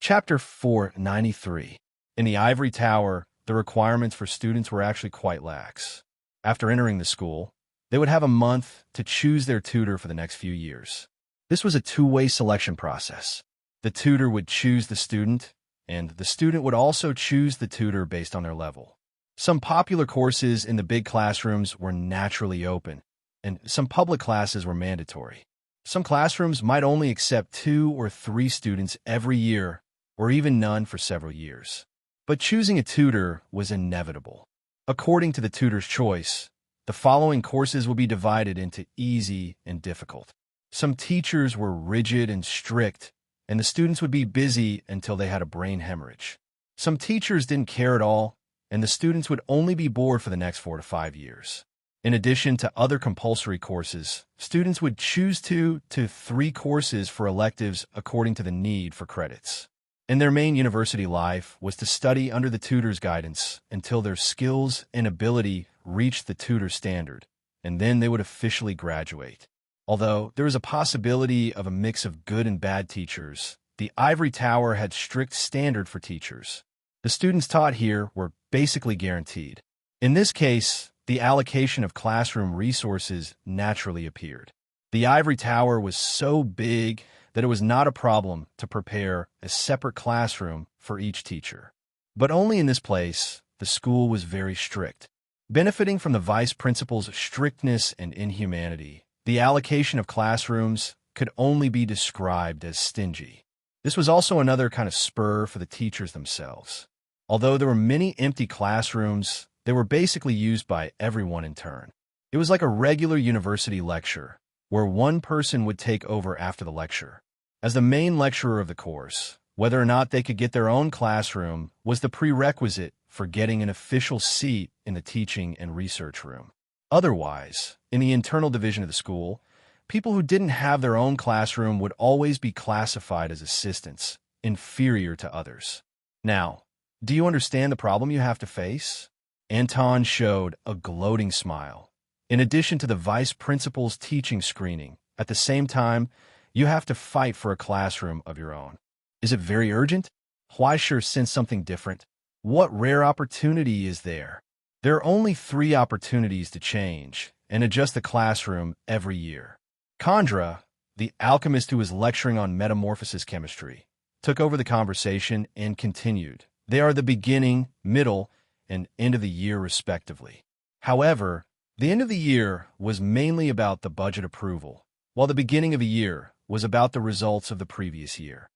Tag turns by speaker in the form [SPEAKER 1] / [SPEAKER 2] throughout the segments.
[SPEAKER 1] Chapter 493. In the ivory tower, the requirements for students were actually quite lax. After entering the school, they would have a month to choose their tutor for the next few years. This was a two-way selection process. The tutor would choose the student, and the student would also choose the tutor based on their level. Some popular courses in the big classrooms were naturally open, and some public classes were mandatory. Some classrooms might only accept 2 or 3 students every year, or even none for several years. But choosing a tutor was inevitable. According to the tutor's choice, the following courses would be divided into easy and difficult. Some teachers were rigid and strict, and the students would be busy until they had a brain hemorrhage. Some teachers didn't care at all, and the students would only be bored for the next 4 to 5 years. In addition to other compulsory courses, students would choose 2 to 3 courses for electives according to the need for credits. And their main university life was to study under the tutor's guidance until their skills and ability reached the tutor's standard, and then they would officially graduate. Although there was a possibility of a mix of good and bad teachers, the ivory tower had strict standard for teachers. The students taught here were basically guaranteed. In this case, the allocation of classroom resources naturally appeared. The ivory tower was so big that it was not a problem to prepare a separate classroom for each teacher. But only in this place, the school was very strict. Benefiting from the vice principal's strictness and inhumanity, the allocation of classrooms could only be described as stingy. This was also another kind of spur for the teachers themselves. Although there were many empty classrooms, they were basically used by everyone in turn. It was like a regular university lecture, where one person would take over after the lecture. As the main lecturer of the course, whether or not they could get their own classroom was the prerequisite for getting an official seat in the teaching and research room. Otherwise, in the internal division of the school, people who didn't have their own classroom would always be classified as assistants, inferior to others. Now, do you understand the problem you have to face? Anton showed a gloating smile. In addition to the vice principal's teaching screening, at the same time, you have to fight for a classroom of your own. Is it very urgent? Huaisher sensed something different. What rare opportunity is there? There are only 3 opportunities to change and adjust the classroom every year. Chandra, the alchemist who was lecturing on metamorphosis chemistry, took over the conversation and continued. They are the beginning, middle, and end of the year respectively. However, the end of the year was mainly about the budget approval, while the beginning of a year was about the results of the previous year.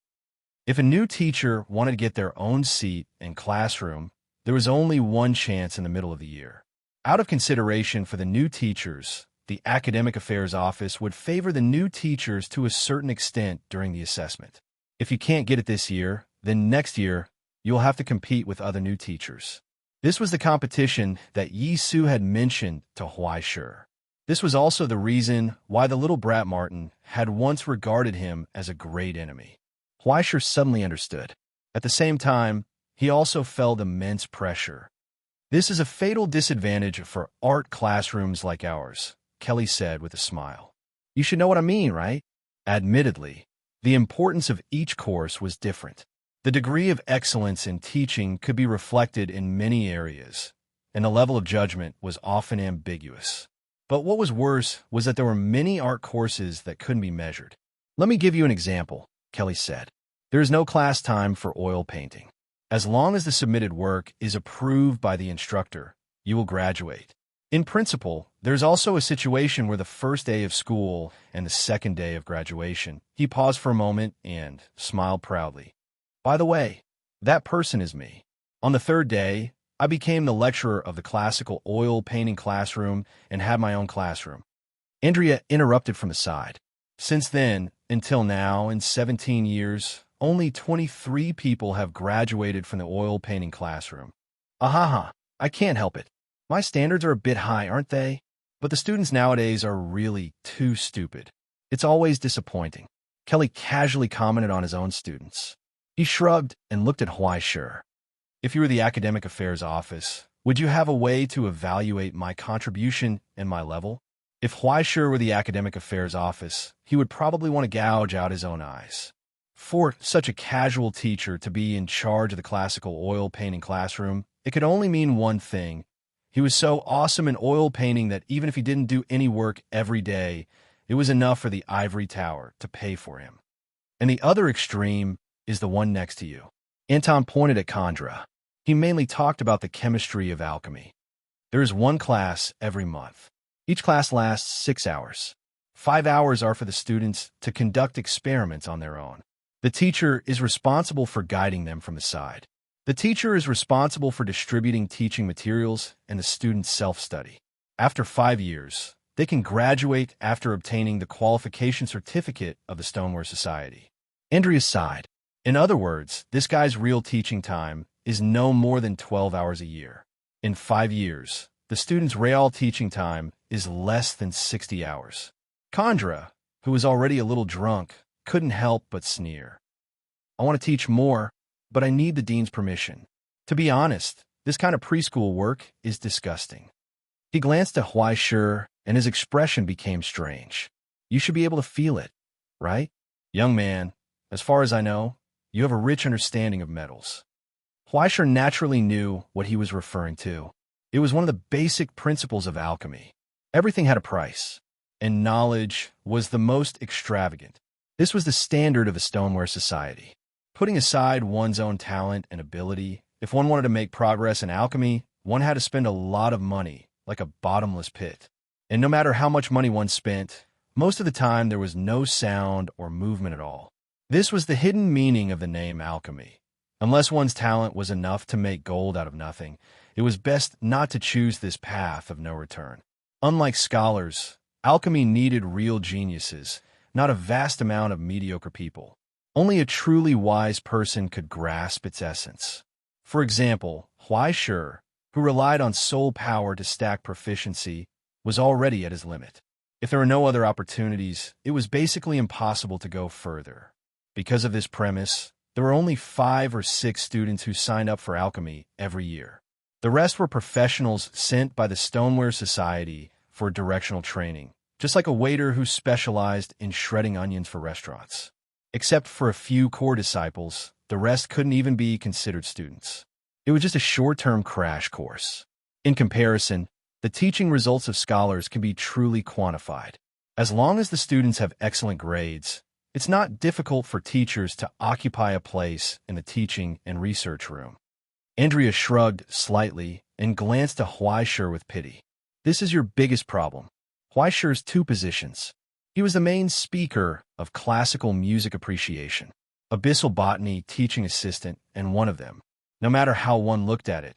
[SPEAKER 1] If a new teacher wanted to get their own seat and classroom, there was only one chance in the middle of the year. Out of consideration for the new teachers, the Academic Affairs Office would favor the new teachers to a certain extent during the assessment. If you can't get it this year, then next year, you'll have to compete with other new teachers. This was the competition that Yi Su had mentioned to Huaisher. This was also the reason why the little brat Martin had once regarded him as a great enemy. Huaisher suddenly understood. At the same time, he also felt immense pressure. This is a fatal disadvantage for art classrooms like ours, Kelly said with a smile. You should know what I mean, right? Admittedly, the importance of each course was different. The degree of excellence in teaching could be reflected in many areas, and the level of judgment was often ambiguous. But what was worse was that there were many art courses that couldn't be measured. Let me give you an example, Kelly said. There is no class time for oil painting. As long as the submitted work is approved by the instructor, you will graduate. In principle, there's also a situation where the first day of school and the second day of graduation. He paused for a moment and smiled proudly. By the way, that person is me. On the 3rd day, I became the lecturer of the classical oil painting classroom and had my own classroom. Andrea interrupted from the side. Since then, until now, in 17 years, only 23 people have graduated from the oil painting classroom. Ahaha, I can't help it. My standards are a bit high, aren't they? But the students nowadays are really too stupid. It's always disappointing. Kelly casually commented on his own students. He shrugged and looked at Huaisher. If you were the Academic Affairs Office, would you have a way to evaluate my contribution and my level? If Huaisher were the Academic Affairs Office, he would probably want to gouge out his own eyes. For such a casual teacher to be in charge of the classical oil painting classroom, it could only mean one thing. He was so awesome in oil painting that even if he didn't do any work every day, it was enough for the ivory tower to pay for him. And the other extreme is the one next to you. Anton pointed at Chandra. He mainly talked about the chemistry of alchemy. There is one class every month. Each class lasts 6 hours. 5 hours are for the students to conduct experiments on their own. The teacher is responsible for guiding them from the side. The teacher is responsible for distributing teaching materials and the students' self-study. After 5 years, they can graduate after obtaining the qualification certificate of the Stoneware Society. Andrea sighed. In other words, this guy's real teaching time is no more than 12 hours a year. In 5 years, the student's real teaching time is less than 60 hours. Chandra, who was already a little drunk, couldn't help but sneer. I want to teach more, but I need the dean's permission. To be honest, this kind of preschool work is disgusting. He glanced at Huaishir, and his expression became strange. You should be able to feel it, right? Young man, as far as I know, you have a rich understanding of metals. Huaishir naturally knew what he was referring to. It was one of the basic principles of alchemy. Everything had a price, and knowledge was the most extravagant. This was the standard of a Stoneware Society. Putting aside one's own talent and ability, if one wanted to make progress in alchemy, one had to spend a lot of money, like a bottomless pit. And no matter how much money one spent, most of the time there was no sound or movement at all. This was the hidden meaning of the name alchemy. Unless one's talent was enough to make gold out of nothing, it was best not to choose this path of no return. Unlike scholars, alchemy needed real geniuses, not a vast amount of mediocre people. Only a truly wise person could grasp its essence. For example, Huaishir, who relied on soul power to stack proficiency, was already at his limit. If there were no other opportunities, it was basically impossible to go further. Because of this premise, there were only 5 or 6 students who signed up for alchemy every year. The rest were professionals sent by the Stoneware Society for directional training, just like a waiter who specialized in shredding onions for restaurants. Except for a few core disciples, the rest couldn't even be considered students. It was just a short-term crash course. In comparison, the teaching results of scholars can be truly quantified. As long as the students have excellent grades, it's not difficult for teachers to occupy a place in the teaching and research room. Andrea shrugged slightly and glanced to Huaishir with pity. This is your biggest problem. Huaishir's 2 positions. He was the main speaker of classical music appreciation, abyssal botany teaching assistant, and one of them. No matter how one looked at it,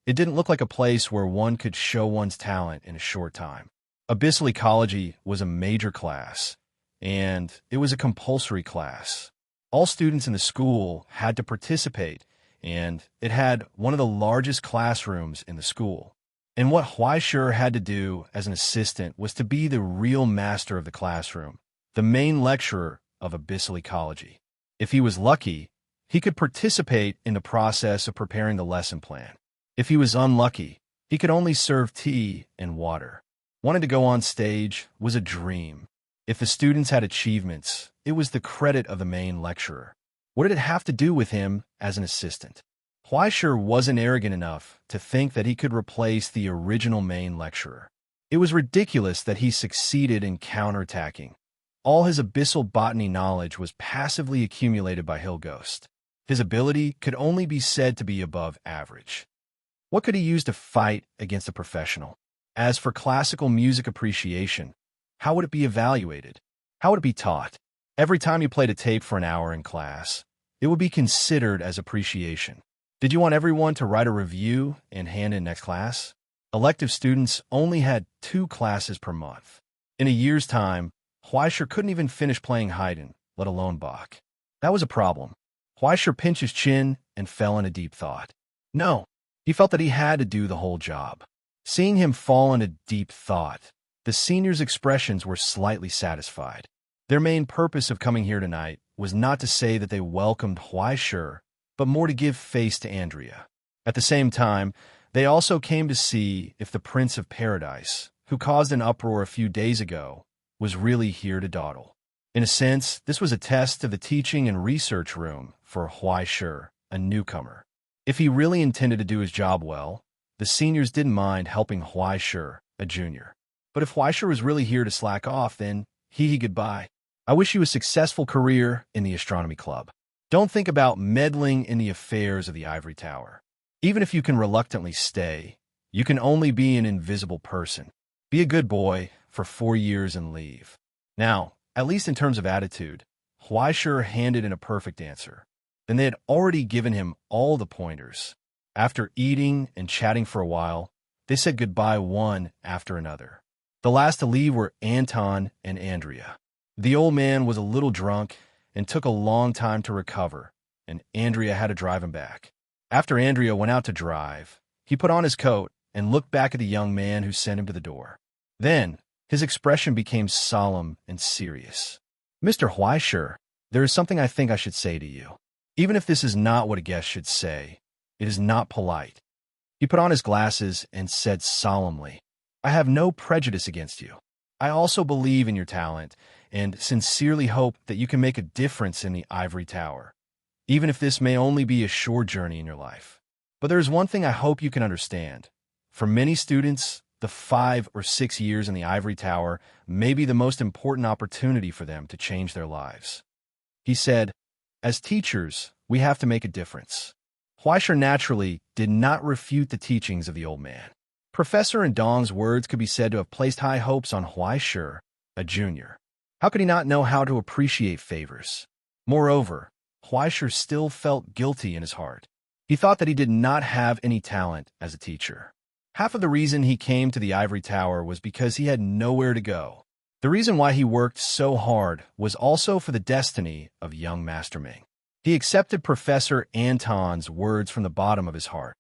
[SPEAKER 1] it didn't look like a place where one could show one's talent in a short time. Abyssal ecology was a major class, and it was a compulsory class. All students in the school had to participate, and it had one of the largest classrooms in the school. And what Huaishir had to do as an assistant was to be the real master of the classroom, the main lecturer of abyssal ecology. If he was lucky, he could participate in the process of preparing the lesson plan. If he was unlucky, he could only serve tea and water. Wanting to go on stage was a dream. If the students had achievements, it was the credit of the main lecturer. What did it have to do with him as an assistant? Huaishir wasn't arrogant enough to think that he could replace the original main lecturer. It was ridiculous that he succeeded in counterattacking. All his abyssal botany knowledge was passively accumulated by Hillghost. His ability could only be said to be above average. What could he use to fight against a professional? As for classical music appreciation, how would it be evaluated? How would it be taught? Every time you played a tape for an hour in class, it would be considered as appreciation. Did you want everyone to write a review and hand in next class? Elective students only had 2 classes per month. In a year's time, Huaishir couldn't even finish playing Haydn, let alone Bach. That was a problem. Huaishir pinched his chin and fell in a deep thought. No, he felt that he had to do the whole job. Seeing him fall in a deep thought, the seniors' expressions were slightly satisfied. Their main purpose of coming here tonight was not to say that they welcomed Huaishir, but more to give face to Andrea. At the same time, they also came to see if the Prince of Paradise, who caused an uproar a few days ago, was really here to dawdle. In a sense, this was a test of the teaching and research room for Huai Shi, a newcomer. If he really intended to do his job well, the seniors didn't mind helping Huai Shi, a junior. But if Huai Shi was really here to slack off, then goodbye. I wish you a successful career in the astronomy club. Don't think about meddling in the affairs of the ivory tower. Even if you can reluctantly stay, you can only be an invisible person. Be a good boy for 4 years and leave. Now, at least in terms of attitude, Huai Shi handed in a perfect answer. Then they had already given him all the pointers. After eating and chatting for a while, they said goodbye one after another. The last to leave were Anton and Andrea. The old man was a little drunk and took a long time to recover, and Andrea had to drive him back. After Andrea went out to drive, he put on his coat and looked back at the young man who sent him to the door. Then, his expression became solemn and serious. "Mr. Huai Shi, there is something I think I should say to you. Even if this is not what a guest should say, it is not polite." He put on his glasses and said solemnly, "I have no prejudice against you. I also believe in your talent and sincerely hope that you can make a difference in the ivory tower, even if this may only be a short journey in your life. But there is one thing I hope you can understand. For many students, the 5 or 6 years in the ivory tower may be the most important opportunity for them to change their lives." He said, "As teachers, we have to make a difference." Huai Shi naturally did not refute the teachings of the old man. Professor Dong's words could be said to have placed high hopes on Huai Shi, a junior. How could he not know how to appreciate favors? Moreover, Huai Shi still felt guilty in his heart. He thought that he did not have any talent as a teacher. Half of the reason he came to the ivory tower was because he had nowhere to go. The reason why he worked so hard was also for the destiny of young Master Ming. He accepted Professor Anton's words from the bottom of his heart.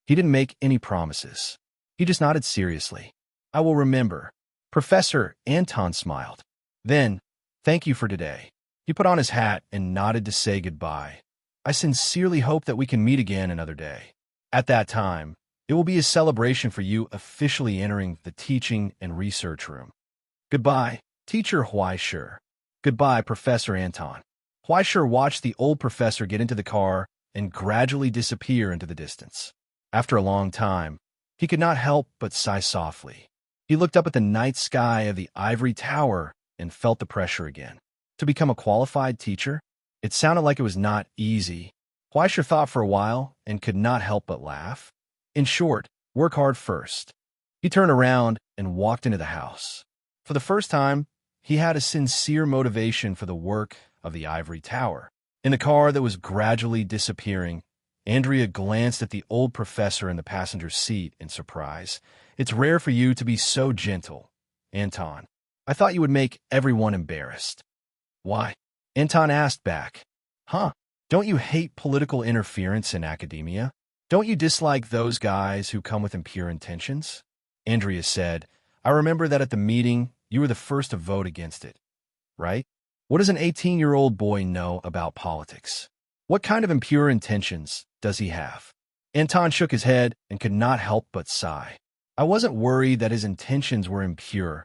[SPEAKER 1] He didn't make any promises. He just nodded seriously. "I will remember." Professor Anton smiled. "Then, thank you for today." He put on his hat and nodded to say goodbye. "I sincerely hope that we can meet again another day. At that time, it will be a celebration for you officially entering the teaching and research room. Goodbye, Teacher Huai Shi. Goodbye, Professor Anton." Huai Shi watched the old professor get into the car and gradually disappear into the distance. After a long time, he could not help but sigh softly. He looked up at the night sky of the ivory tower and felt the pressure again. To become a qualified teacher? It sounded like it was not easy. Huai Shi thought for a while and could not help but laugh. In short, work hard first. He turned around and walked into the house. For the first time, he had a sincere motivation for the work of the ivory tower. In the car that was gradually disappearing, Andrea glanced at the old professor in the passenger seat in surprise. "It's rare for you to be so gentle, Anton. I thought you would make everyone embarrassed." "Why?" Anton asked back. "Huh? Don't you hate political interference in academia? Don't you dislike those guys who come with impure intentions?" Andrea said, "I remember that at the meeting, you were the first to vote against it, right? What does an 18-year-old boy know about politics? What kind of impure intentions does he have?" Anton shook his head and could not help but sigh. "I wasn't worried that his intentions were impure,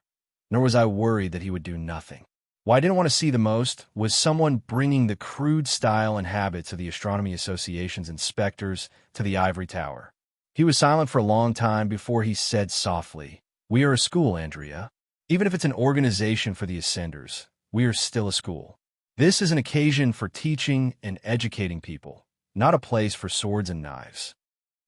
[SPEAKER 1] nor was I worried that he would do nothing. What I didn't want to see the most was someone bringing the crude style and habits of the Astronomy Association's inspectors to the ivory tower." He was silent for a long time before he said softly, "We are a school, Andrea. Even if it's an organization for the ascenders, we are still a school. This is an occasion for teaching and educating people, not a place for swords and knives."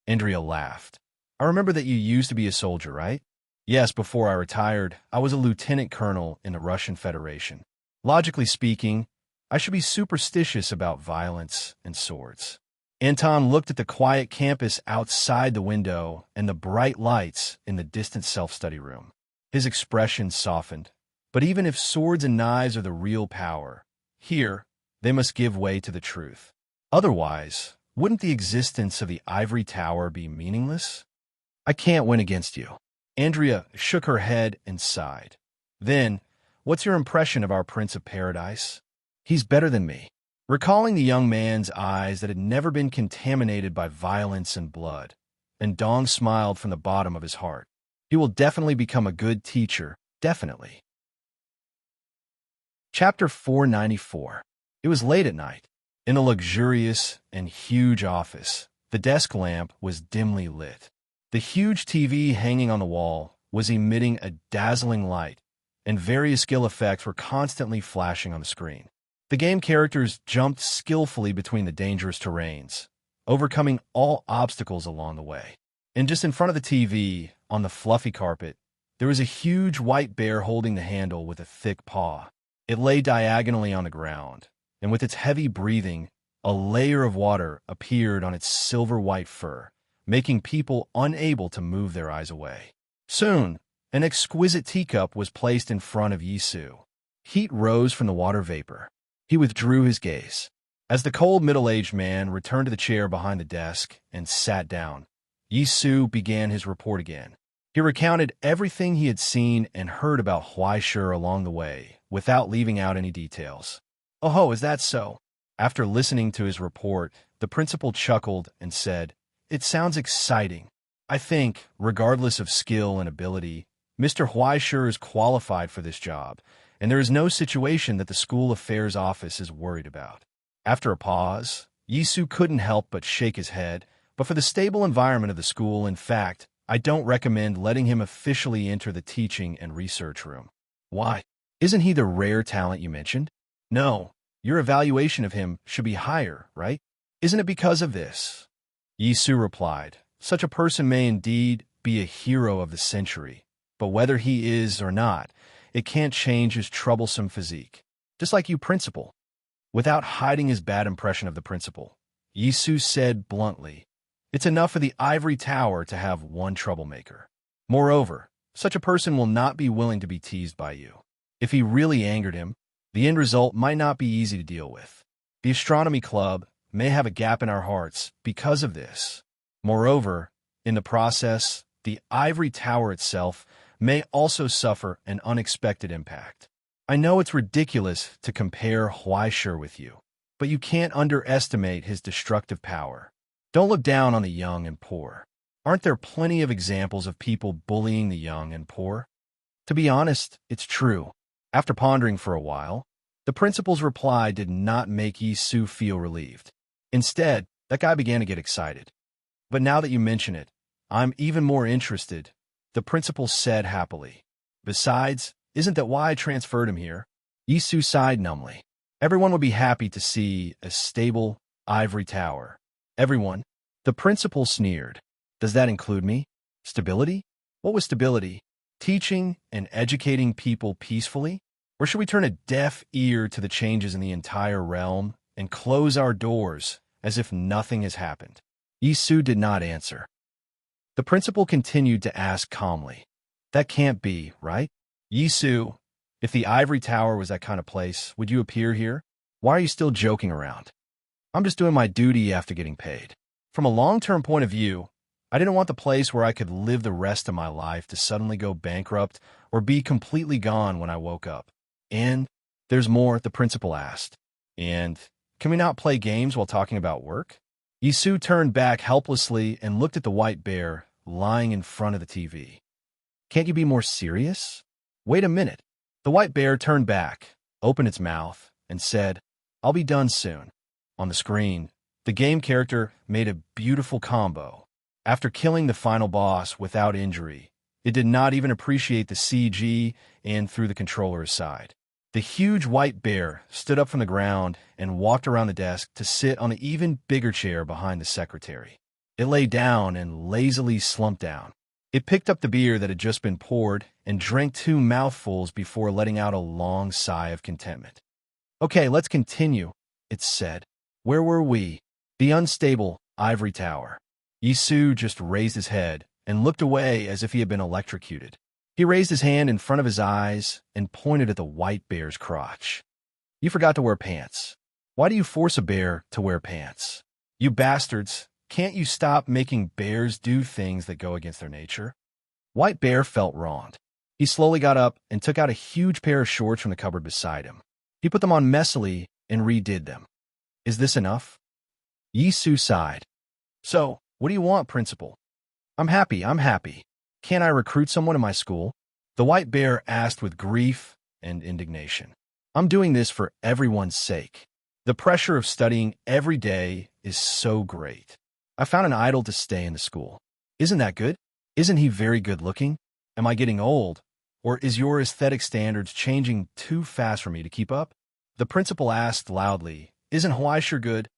[SPEAKER 1] Andrea laughed. "I remember that you used to be a soldier, right?" "Yes, before I retired, I was a lieutenant colonel in the Russian Federation. Logically speaking, I should be superstitious about violence and swords." Anton looked at the quiet campus outside the window and the bright lights in the distant self-study room. His expression softened. But even if swords and knives are the real power, here, they must give way to the truth. Otherwise, wouldn't the existence of the ivory tower be meaningless? "I can't win against you." Andrea shook her head and sighed. "Then, what's your impression of our Prince of Paradise?" "He's better than me." Recalling the young man's eyes that had never been contaminated by violence and blood, and Dong smiled from the bottom of his heart. "He will definitely become a good teacher, definitely." Chapter 494. It was late at night. In a luxurious and huge office, the desk lamp was dimly lit. The huge TV hanging on the wall was emitting a dazzling light, and various skill effects were constantly flashing on the screen. The game characters jumped skillfully between the dangerous terrains, overcoming all obstacles along the way. And just in front of the TV, on the fluffy carpet, there was a huge white bear holding the handle with a thick paw. It lay diagonally on the ground, and with its heavy breathing, a layer of water appeared on its silver-white fur, making people unable to move their eyes away. Soon, an exquisite teacup was placed in front of Yisu. Heat rose from the water vapor. He withdrew his gaze. As the cold middle-aged man returned to the chair behind the desk and sat down, Yisu began his report again. He recounted everything he had seen and heard about Huaishur along the way, without leaving out any details. "Oh, is that so?" After listening to his report, the principal chuckled and said, "It sounds exciting. I think, regardless of skill and ability, Mr. Huaishur is qualified for this job, and there is no situation that the school affairs office is worried about." After a pause, Yisu couldn't help but shake his head, but for the stable environment of the school, in fact, I don't recommend letting him officially enter the teaching and research room. "Why? Isn't he the rare talent you mentioned?" "No, your evaluation of him should be higher, right? Isn't it because of this?" Yisu replied, "Such a person may indeed be a hero of the century, but whether he is or not, it can't change his troublesome physique. Just like you, principal." Without hiding his bad impression of the principal, Yisu said bluntly, "It's enough for the ivory tower to have one troublemaker. Moreover, such a person will not be willing to be teased by you. If he really angered him, the end result might not be easy to deal with. The astronomy club may have a gap in our hearts because of this. Moreover, in the process, the ivory tower itself may also suffer an unexpected impact. I know it's ridiculous to compare Huaishur with you, but you can't underestimate his destructive power. Don't look down on the young and poor. Aren't there plenty of examples of people bullying the young and poor?" To be honest, it's true. After pondering for a while, the principal's reply did not make Yisu feel relieved. Instead, that guy began to get excited. "But now that you mention it, I'm even more interested," the principal said happily. "Besides, isn't that why I transferred him here?" Yisu sighed numbly. Everyone would be happy to see a stable ivory tower. Everyone? The principal sneered. "Does that include me? Stability? What was stability? Teaching and educating people peacefully? Or should we turn a deaf ear to the changes in the entire realm and close our doors as if nothing has happened?" Yisu did not answer. The principal continued to ask calmly, "That can't be, right? Yisu, if the ivory tower was that kind of place, would you appear here? Why are you still joking around?" "I'm just doing my duty after getting paid. From a long-term point of view, I didn't want the place where I could live the rest of my life to suddenly go bankrupt or be completely gone when I woke up." "And there's more?" the principal asked. "And can we not play games while talking about work?" Yisu turned back helplessly and looked at the white bear lying in front of the TV. "Can't you be more serious?" "Wait a minute." The white bear turned back, opened its mouth, and said, "I'll be done soon." On the screen, the game character made a beautiful combo. After killing the final boss without injury, it did not even appreciate the CG and threw the controller aside. The huge white bear stood up from the ground and walked around the desk to sit on an even bigger chair behind the secretary. It lay down and lazily slumped down. It picked up the beer that had just been poured and drank 2 mouthfuls before letting out a long sigh of contentment. "Okay, let's continue," it said. "Where were we?" "The unstable ivory tower." Yisu just raised his head and looked away as if he had been electrocuted. He raised his hand in front of his eyes and pointed at the white bear's crotch. "You forgot to wear pants. Why do you force a bear to wear pants? You bastards, can't you stop making bears do things that go against their nature?" White Bear felt wronged. He slowly got up and took out a huge pair of shorts from the cupboard beside him. He put them on messily and redid them. "Is this enough?" Yisu sighed. "So, what do you want, principal?" I'm happy. Can't I recruit someone in my school?" the white bear asked with grief and indignation. I'm doing this for everyone's sake. The pressure of studying every day is so great. I found an idol to stay in the school. Isn't that good? Isn't he very good looking? Am I getting old? Or is your aesthetic standards changing too fast for me to keep up? The principal asked loudly, Isn't Hawaii sure good?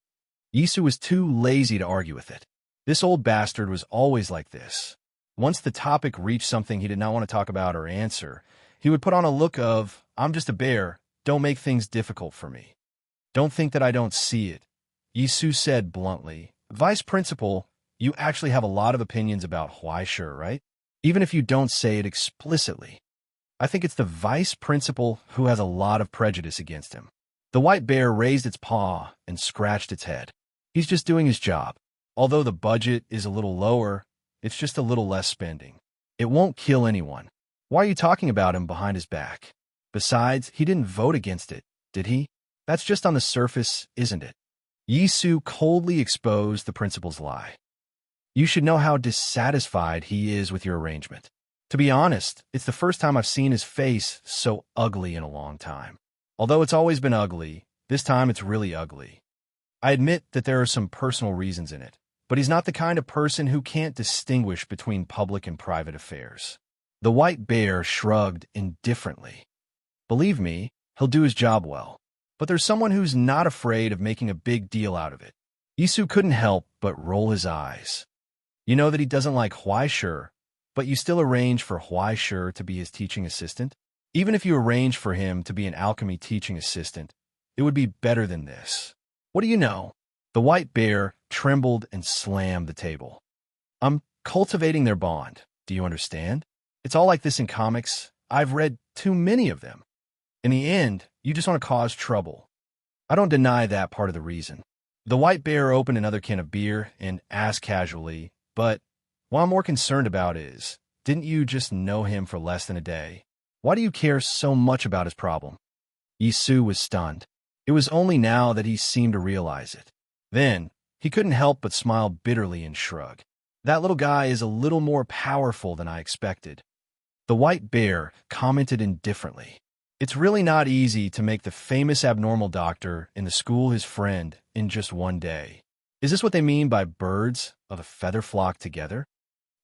[SPEAKER 1] Yisu was too lazy to argue with it. This old bastard was always like this. Once the topic reached something he did not want to talk about or answer, he would put on a look of, I'm just a bear, don't make things difficult for me. Don't think that I don't see it. Yisu said bluntly, Vice Principal, you actually have a lot of opinions about Hawaii sure, right? Even if you don't say it explicitly. I think it's the Vice Principal who has a lot of prejudice against him. The white bear raised its paw and scratched its head. He's just doing his job. Although the budget is a little lower, it's just a little less spending. It won't kill anyone. Why are you talking about him behind his back? Besides, he didn't vote against it, did he? That's just on the surface, isn't it? Yisu coldly exposed the principal's lie. You should know how dissatisfied he is with your arrangement. To be honest, it's the first time I've seen his face so ugly in a long time. Although it's always been ugly, this time it's really ugly. I admit that there are some personal reasons in it, but he's not the kind of person who can't distinguish between public and private affairs. The white bear shrugged indifferently. Believe me, he'll do his job well. But there's someone who's not afraid of making a big deal out of it. Yisu couldn't help but roll his eyes. You know that he doesn't like Huaishur, but you still arrange for Huaishur to be his teaching assistant? Even if you arrange for him to be an alchemy teaching assistant, it would be better than this. What do you know? The white bear trembled and slammed the table. I'm cultivating their bond. Do you understand? It's all like this in comics. I've read too many of them. In the end, you just want to cause trouble. I don't deny that part of the reason. The white bear opened another can of beer and asked casually, but what I'm more concerned about is, didn't you just know him for less than a day? Why do you care so much about his problem? Yisu was stunned. It was only now that he seemed to realize it. Then, he couldn't help but smile bitterly and shrug. That little guy is a little more powerful than I expected. The white bear commented indifferently. It's really not easy to make the famous abnormal doctor in the school his friend in just one day. Is this what they mean by birds of a feather flock together?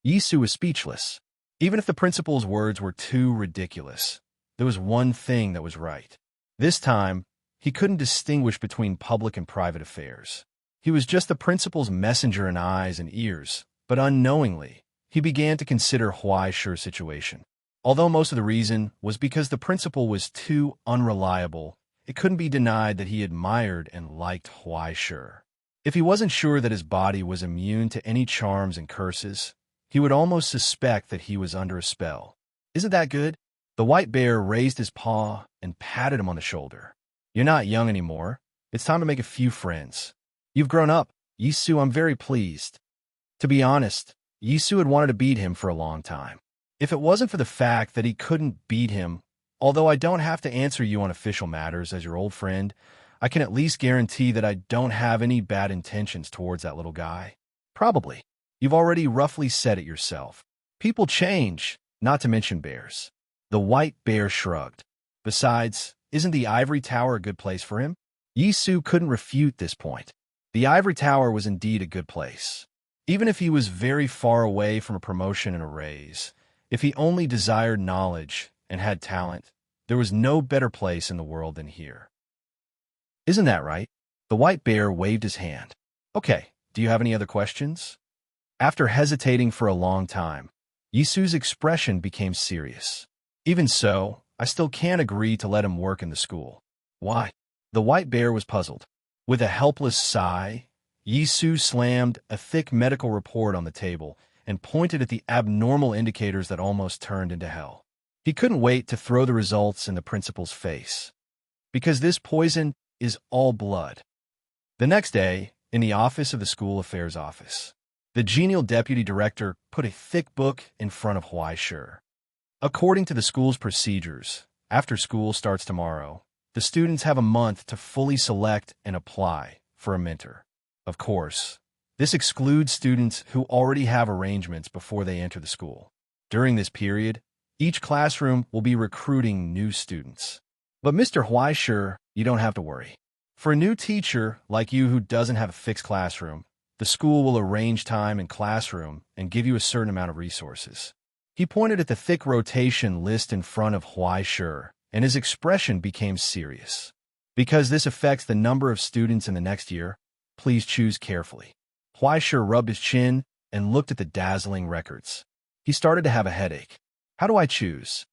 [SPEAKER 1] Yisu was speechless. Even if the principal's words were too ridiculous, there was one thing that was right. This time, he couldn't distinguish between public and private affairs. He was just the principal's messenger in eyes and ears, but unknowingly, he began to consider Huaishur's situation. Although most of the reason was because the principal was too unreliable, it couldn't be denied that he admired and liked Huaishur. If he wasn't sure that his body was immune to any charms and curses, he would almost suspect that he was under a spell. Isn't that good? The white bear raised his paw and patted him on the shoulder. You're not young anymore. It's time to make a few friends. You've grown up. Yisu, I'm very pleased. To be honest, Yisu had wanted to beat him for a long time. If it wasn't for the fact that he couldn't beat him, although I don't have to answer you on official matters as your old friend, I can at least guarantee that I don't have any bad intentions towards that little guy. Probably. You've already roughly said it yourself. People change, not to mention bears. The white bear shrugged. Besides, isn't the ivory tower a good place for him? Yisu couldn't refute this point. The ivory tower was indeed a good place. Even if he was very far away from a promotion and a raise, if he only desired knowledge and had talent, there was no better place in the world than here. Isn't that right? The white bear waved his hand. Okay, do you have any other questions? After hesitating for a long time, Yisu's expression became serious. Even so, I still can't agree to let him work in the school. Why? The white bear was puzzled. With a helpless sigh, Yisu slammed a thick medical report on the table and pointed at the abnormal indicators that almost turned into hell. He couldn't wait to throw the results in the principal's face. Because this poison is all blood. The next day, in the office of the school affairs office, the genial deputy director put a thick book in front of Huaishur. According to the school's procedures, after school starts tomorrow, the students have a month to fully select and apply for a mentor. Of course, this excludes students who already have arrangements before they enter the school. During this period, each classroom will be recruiting new students. But Mr. Huaisher, you don't have to worry. For a new teacher like you who doesn't have a fixed classroom, the school will arrange time and classroom and give you a certain amount of resources. He pointed at the thick rotation list in front of Huaisher, and his expression became serious. Because this affects the number of students in the next year, please choose carefully. Huaisher rubbed his chin and looked at the dazzling records. He started to have a headache. How do I choose?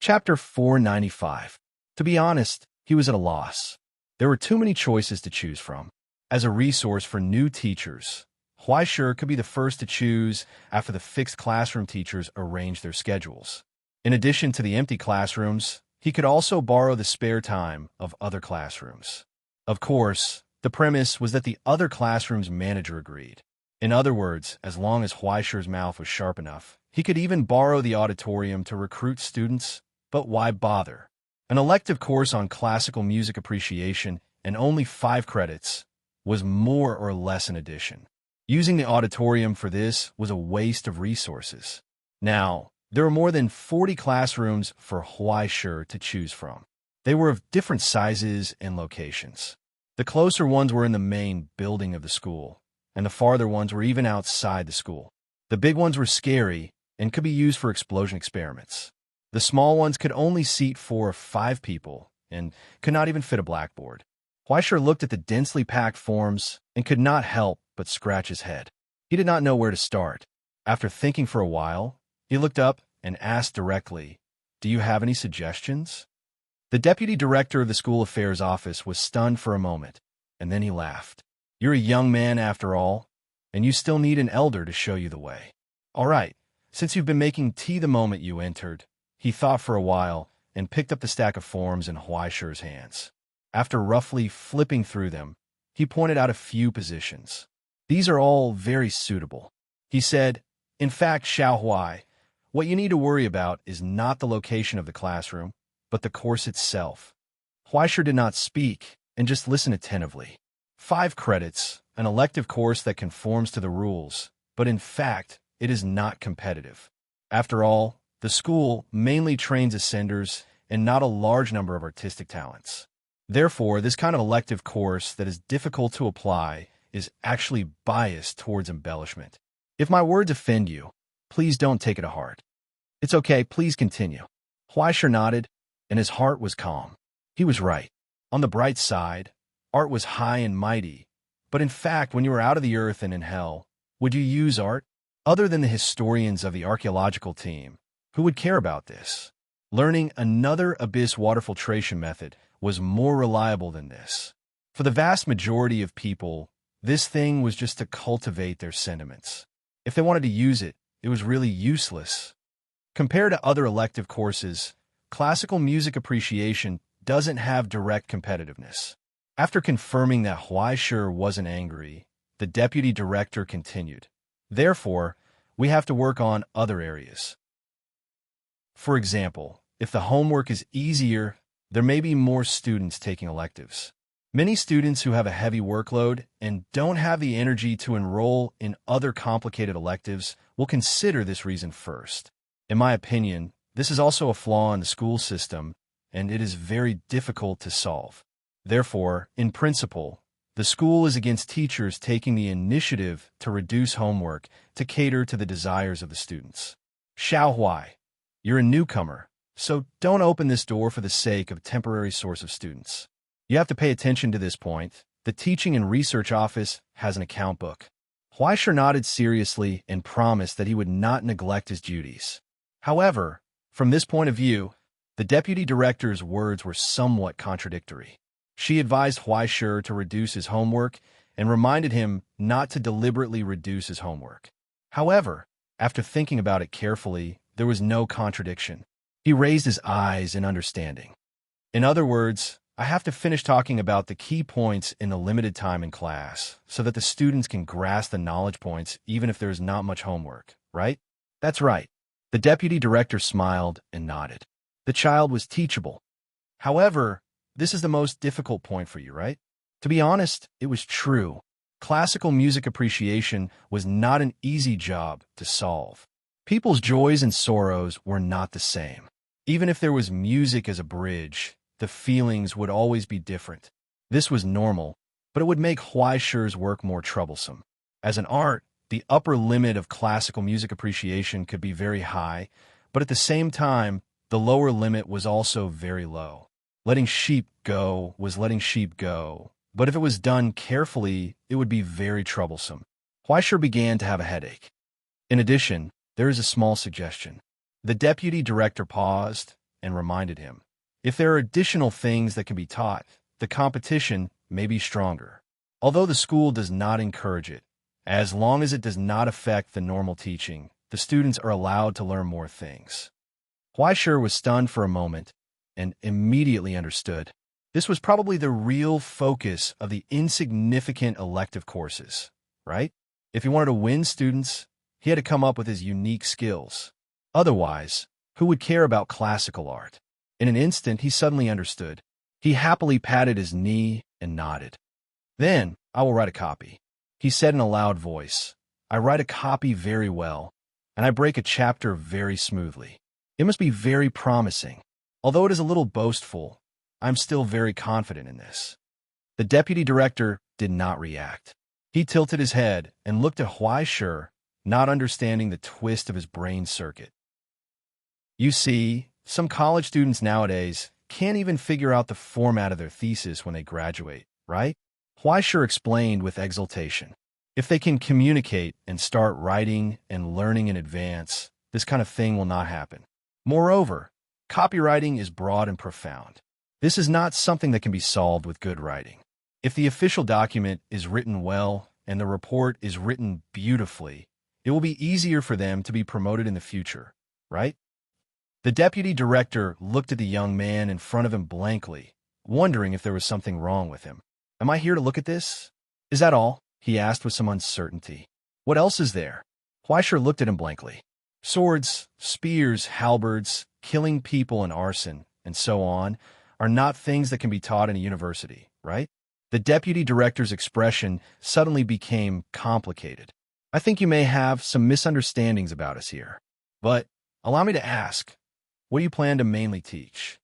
[SPEAKER 1] Chapter 495. To be honest, he was at a loss. There were too many choices to choose from. As a resource for new teachers, Huaisher could be the first to choose after the fixed classroom teachers arranged their schedules. In addition to the empty classrooms, he could also borrow the spare time of other classrooms. Of course, the premise was that the other classroom's manager agreed. In other words, as long as Huaisher's mouth was sharp enough, he could even borrow the auditorium to recruit students, but why bother? An elective course on classical music appreciation and only 5 credits was more or less an addition. Using the auditorium for this was a waste of resources. Now, there were more than 40 classrooms for Huaisher to choose from. They were of different sizes and locations. The closer ones were in the main building of the school, and the farther ones were even outside the school. The big ones were scary and could be used for explosion experiments. The small ones could only seat 4 or 5 people and could not even fit a blackboard. Huaisher looked at the densely packed forms and could not help but scratch his head. He did not know where to start. After thinking for a while, he looked up and asked directly, "Do you have any suggestions?" The deputy director of the school affairs office was stunned for a moment, and then he laughed. "You're a young man after all, and you still need an elder to show you the way. All right, since you've been making tea the moment you entered." He thought for a while and picked up the stack of forms in Huaisher's hands. After roughly flipping through them, he pointed out a few positions. "These are all very suitable," he said. "In fact, Xiaohui, what you need to worry about is not the location of the classroom, but the course itself." Huaisher did not speak and just listened attentively. 5 credits, an elective course that conforms to the rules, but in fact, it is not competitive. After all, the school mainly trains ascenders and not a large number of artistic talents. Therefore, this kind of elective course that is difficult to apply is actually biased towards embellishment. If my words offend you, please don't take it to heart. It's okay, please continue. Huaisher nodded, and his heart was calm. He was right. On the bright side, art was high and mighty, but in fact, when you were out of the earth and in hell, would you use art? Other than the historians of the archaeological team, who would care about this? Learning another abyss water filtration method was more reliable than this. For the vast majority of people, this thing was just to cultivate their sentiments. If they wanted to use it, it was really useless. Compared to other elective courses, classical music appreciation doesn't have direct competitiveness. After confirming that Huaisher wasn't angry, the deputy director continued. Therefore, we have to work on other areas. For example, if the homework is easier, there may be more students taking electives. Many students who have a heavy workload and don't have the energy to enroll in other complicated electives will consider this reason first. In my opinion, this is also a flaw in the school system, and it is very difficult to solve. Therefore, in principle, the school is against teachers taking the initiative to reduce homework to cater to the desires of the students. Xiaohui, you're a newcomer, so don't open this door for the sake of a temporary source of students. You have to pay attention to this point. The Teaching and Research Office has an account book. Huaisher nodded seriously and promised that he would not neglect his duties. However, from this point of view, the deputy director's words were somewhat contradictory. She advised Huaisher to reduce his homework and reminded him not to deliberately reduce his homework. However, after thinking about it carefully, there was no contradiction. He raised his eyes in understanding. In other words, I have to finish talking about the key points in the limited time in class so that the students can grasp the knowledge points even if there is not much homework, right? That's right. The deputy director smiled and nodded. The child was teachable. However, this is the most difficult point for you, right? To be honest, it was true. Classical music appreciation was not an easy job to solve. People's joys and sorrows were not the same. Even if there was music as a bridge, the feelings would always be different. This was normal, but it would make Huaishi's work more troublesome. As an art, the upper limit of classical music appreciation could be very high, but at the same time, the lower limit was also very low. Letting sheep go was letting sheep go, but if it was done carefully, it would be very troublesome. Huaishi began to have a headache. In addition, there is a small suggestion. The deputy director paused and reminded him, if there are additional things that can be taught, the competition may be stronger. Although the school does not encourage it, as long as it does not affect the normal teaching, the students are allowed to learn more things. Huaishi was stunned for a moment and immediately understood. This was probably the real focus of the insignificant elective courses, right? If he wanted to win students, he had to come up with his unique skills. Otherwise, who would care about classical art? In an instant, he suddenly understood. He happily patted his knee and nodded. Then, I will write a copy, he said in a loud voice. I write a copy very well, and I break a chapter very smoothly. It must be very promising. Although it is a little boastful, I'm still very confident in this. The deputy director did not react. He tilted his head and looked at Huaishi, not understanding the twist of his brain circuit. You see, some college students nowadays can't even figure out the format of their thesis when they graduate, right? Huaishi explained with exultation. If they can communicate and start writing and learning in advance, this kind of thing will not happen. Moreover, copywriting is broad and profound. This is not something that can be solved with good writing. If the official document is written well and the report is written beautifully, it will be easier for them to be promoted in the future, right? The deputy director looked at the young man in front of him blankly, wondering if there was something wrong with him. Am I here to look at this? Is that all? He asked with some uncertainty. What else is there? Huaishi looked at him blankly. Swords, spears, halberds, killing people and arson, and so on, are not things that can be taught in a university, right? The deputy director's expression suddenly became complicated. I think you may have some misunderstandings about us here. But allow me to ask, what do you plan to mainly teach?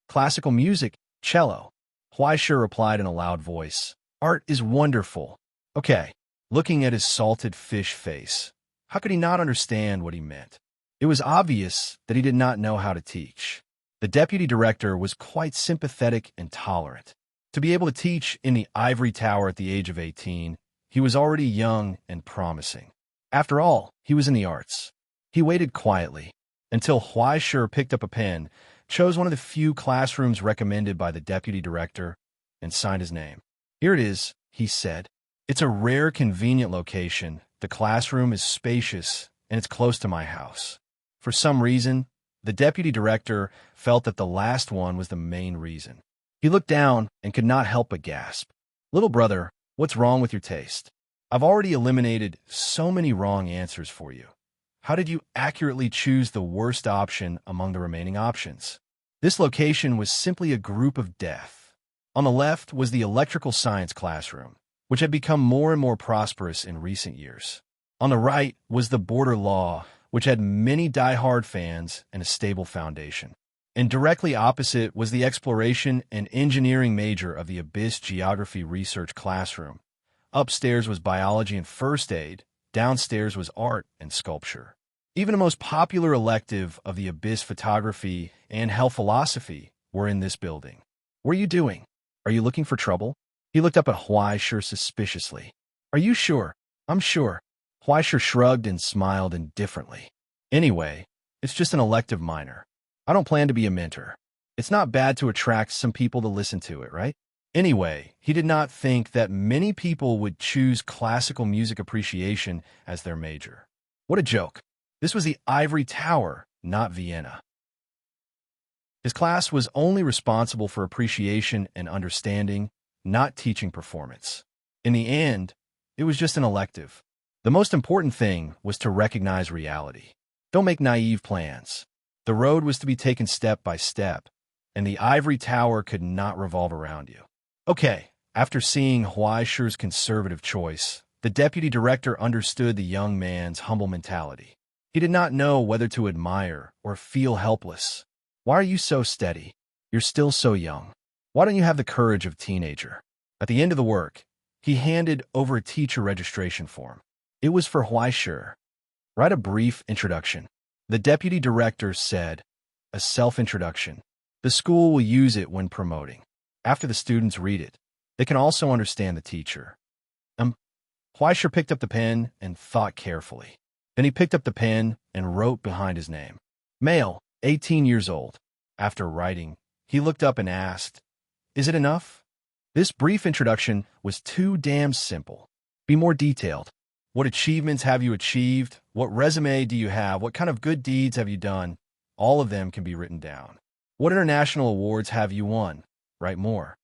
[SPEAKER 1] Classical music, cello. Huaishi replied in a loud voice. Art is wonderful. Okay, looking at his salted fish face, how could he not understand what he meant? It was obvious that he did not know how to teach. The deputy director was quite sympathetic and tolerant. To be able to teach in the ivory tower at the age of 18, he was already young and promising. After all, he was in the arts. He waited quietly until Huaishi picked up a pen, chose one of the few classrooms recommended by the deputy director, and signed his name. Here it is, he said. It's a rare, convenient location. The classroom is spacious, and it's close to my house. For some reason, the deputy director felt that the last one was the main reason. He looked down and could not help but gasp. Little brother, what's wrong with your taste? I've already eliminated so many wrong answers for you. How did you accurately choose the worst option among the remaining options? This location was simply a group of death. On the left was the electrical science classroom, which had become more and more prosperous in recent years. On the right was the border law, which had many die-hard fans and a stable foundation. And directly opposite was the exploration and engineering major of the Abyss Geography Research classroom. Upstairs was biology and first aid, downstairs was art and sculpture. Even the most popular elective of the Abyss Photography and Health Philosophy were in this building. What are you doing? Are you looking for trouble? He looked up at Huaishi suspiciously. Are you sure? I'm sure. Huaishi shrugged and smiled indifferently. Anyway, it's just an elective minor. I don't plan to be a mentor. It's not bad to attract some people to listen to it, right? Anyway, he did not think that many people would choose classical music appreciation as their major. What a joke. This was the Ivory Tower, not Vienna. His class was only responsible for appreciation and understanding, not teaching performance. In the end, it was just an elective. The most important thing was to recognize reality. Don't make naive plans. The road was to be taken step by step, and the ivory tower could not revolve around you. Okay, after seeing Huaishi's conservative choice, the deputy director understood the young man's humble mentality. He did not know whether to admire or feel helpless. Why are you so steady? You're still so young. Why don't you have the courage of a teenager? At the end of the work, he handed over a teacher registration form. It was for Huaisher. Write a brief introduction. The deputy director said, a self-introduction. The school will use it when promoting. After the students read it, they can also understand the teacher. Huaisher picked up the pen and thought carefully. Then he picked up the pen and wrote behind his name. Male, 18 years old. After writing, he looked up and asked, is it enough? This brief introduction was too damn simple. Be more detailed. What achievements have you achieved? What resume do you have? What kind of good deeds have you done? All of them can be written down. What international awards have you won? Write more.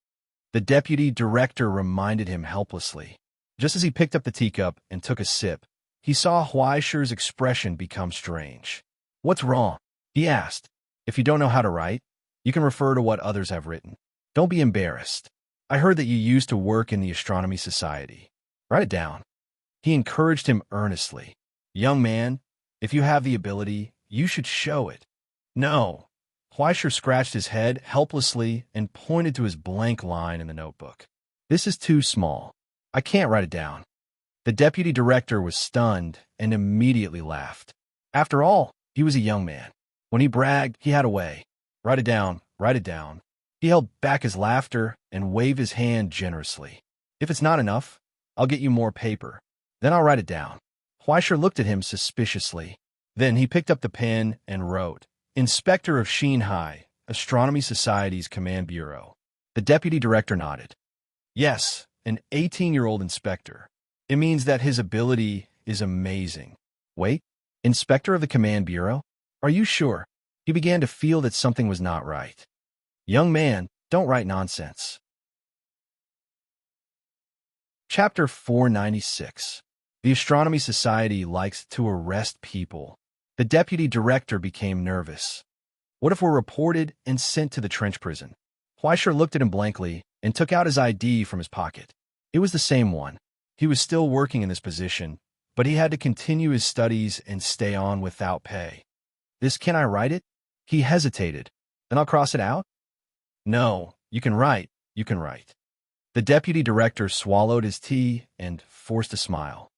[SPEAKER 1] The deputy director reminded him helplessly. Just as he picked up the teacup and took a sip, he saw Huaisher's expression become strange. What's wrong? He asked. If you don't know how to write, you can refer to what others have written. Don't be embarrassed. I heard that you used to work in the Astronomy Society. Write it down. He encouraged him earnestly. Young man, if you have the ability, you should show it. No. Huaisher scratched his head helplessly and pointed to his blank line in the notebook. This is too small. I can't write it down. The deputy director was stunned and immediately laughed. After all, he was a young man. When he bragged, he had a way. Write it down, write it down. He held back his laughter and waved his hand generously. If it's not enough, I'll get you more paper. Then I'll write it down. Huaisher looked at him suspiciously. Then he picked up the pen and wrote, Inspector of Shanghai, Astronomy Society's Command Bureau. The deputy director nodded. Yes, an 18-year-old inspector. It means that his ability is amazing. Wait, Inspector of the Command Bureau? Are you sure? He began to feel that something was not right. Young man, don't write nonsense. Chapter 496. The Astronomy Society likes to arrest people. The deputy director became nervous. What if we're reported and sent to the trench prison? Huaisher looked at him blankly and took out his ID from his pocket. It was the same one. He was still working in this position, but he had to continue his studies and stay on without pay. Can I write it? He hesitated. Then I'll cross it out? No, you can write. The deputy director swallowed his tea and forced a smile.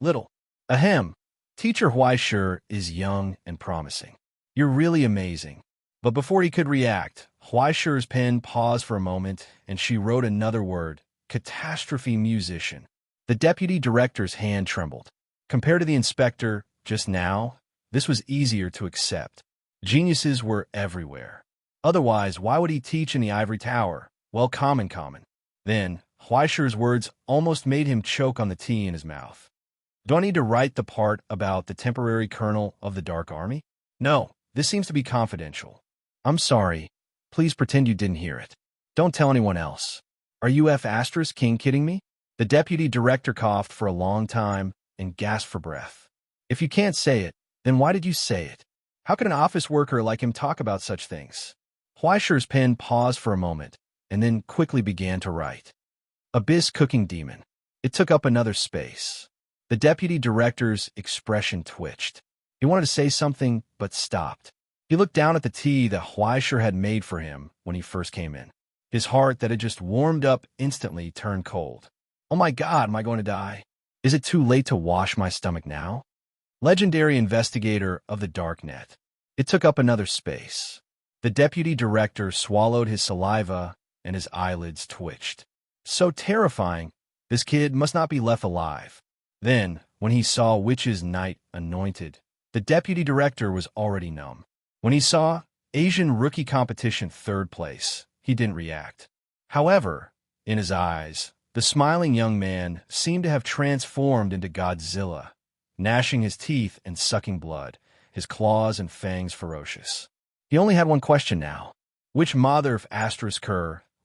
[SPEAKER 1] Little. Ahem. Teacher Huaisher is young and promising. You're really amazing. But before he could react, Huaisher's pen paused for a moment, and she wrote another word, catastrophe musician. The deputy director's hand trembled. Compared to the inspector just now, this was easier to accept. Geniuses were everywhere. Otherwise, why would he teach in the ivory tower? Well, common. Then, Huaisher's words almost made him choke on the tea in his mouth. Do I need to write the part about the temporary colonel of the Dark Army? No, this seems to be confidential. I'm sorry. Please pretend you didn't hear it. Don't tell anyone else. Are you King kidding me? The deputy director coughed for a long time and gasped for breath. If you can't say it, then why did you say it? How could an office worker like him talk about such things? Huaisher's pen paused for a moment and then quickly began to write. Abyss cooking demon. It took up another space. The deputy director's expression twitched. He wanted to say something, but stopped. He looked down at the tea that Huaisher had made for him when he first came in. His heart that had just warmed up instantly turned cold. Oh my God, am I going to die? Is it too late to wash my stomach now? Legendary investigator of the darknet. It took up another space. The deputy director swallowed his saliva and his eyelids twitched. So terrifying, this kid must not be left alive. Then, when he saw Witch's Knight anointed, the deputy director was already numb. When he saw Asian Rookie Competition 3rd place, he didn't react. However, in his eyes, the smiling young man seemed to have transformed into Godzilla, gnashing his teeth and sucking blood, his claws and fangs ferocious. He only had one question now. Which mother of Asterisk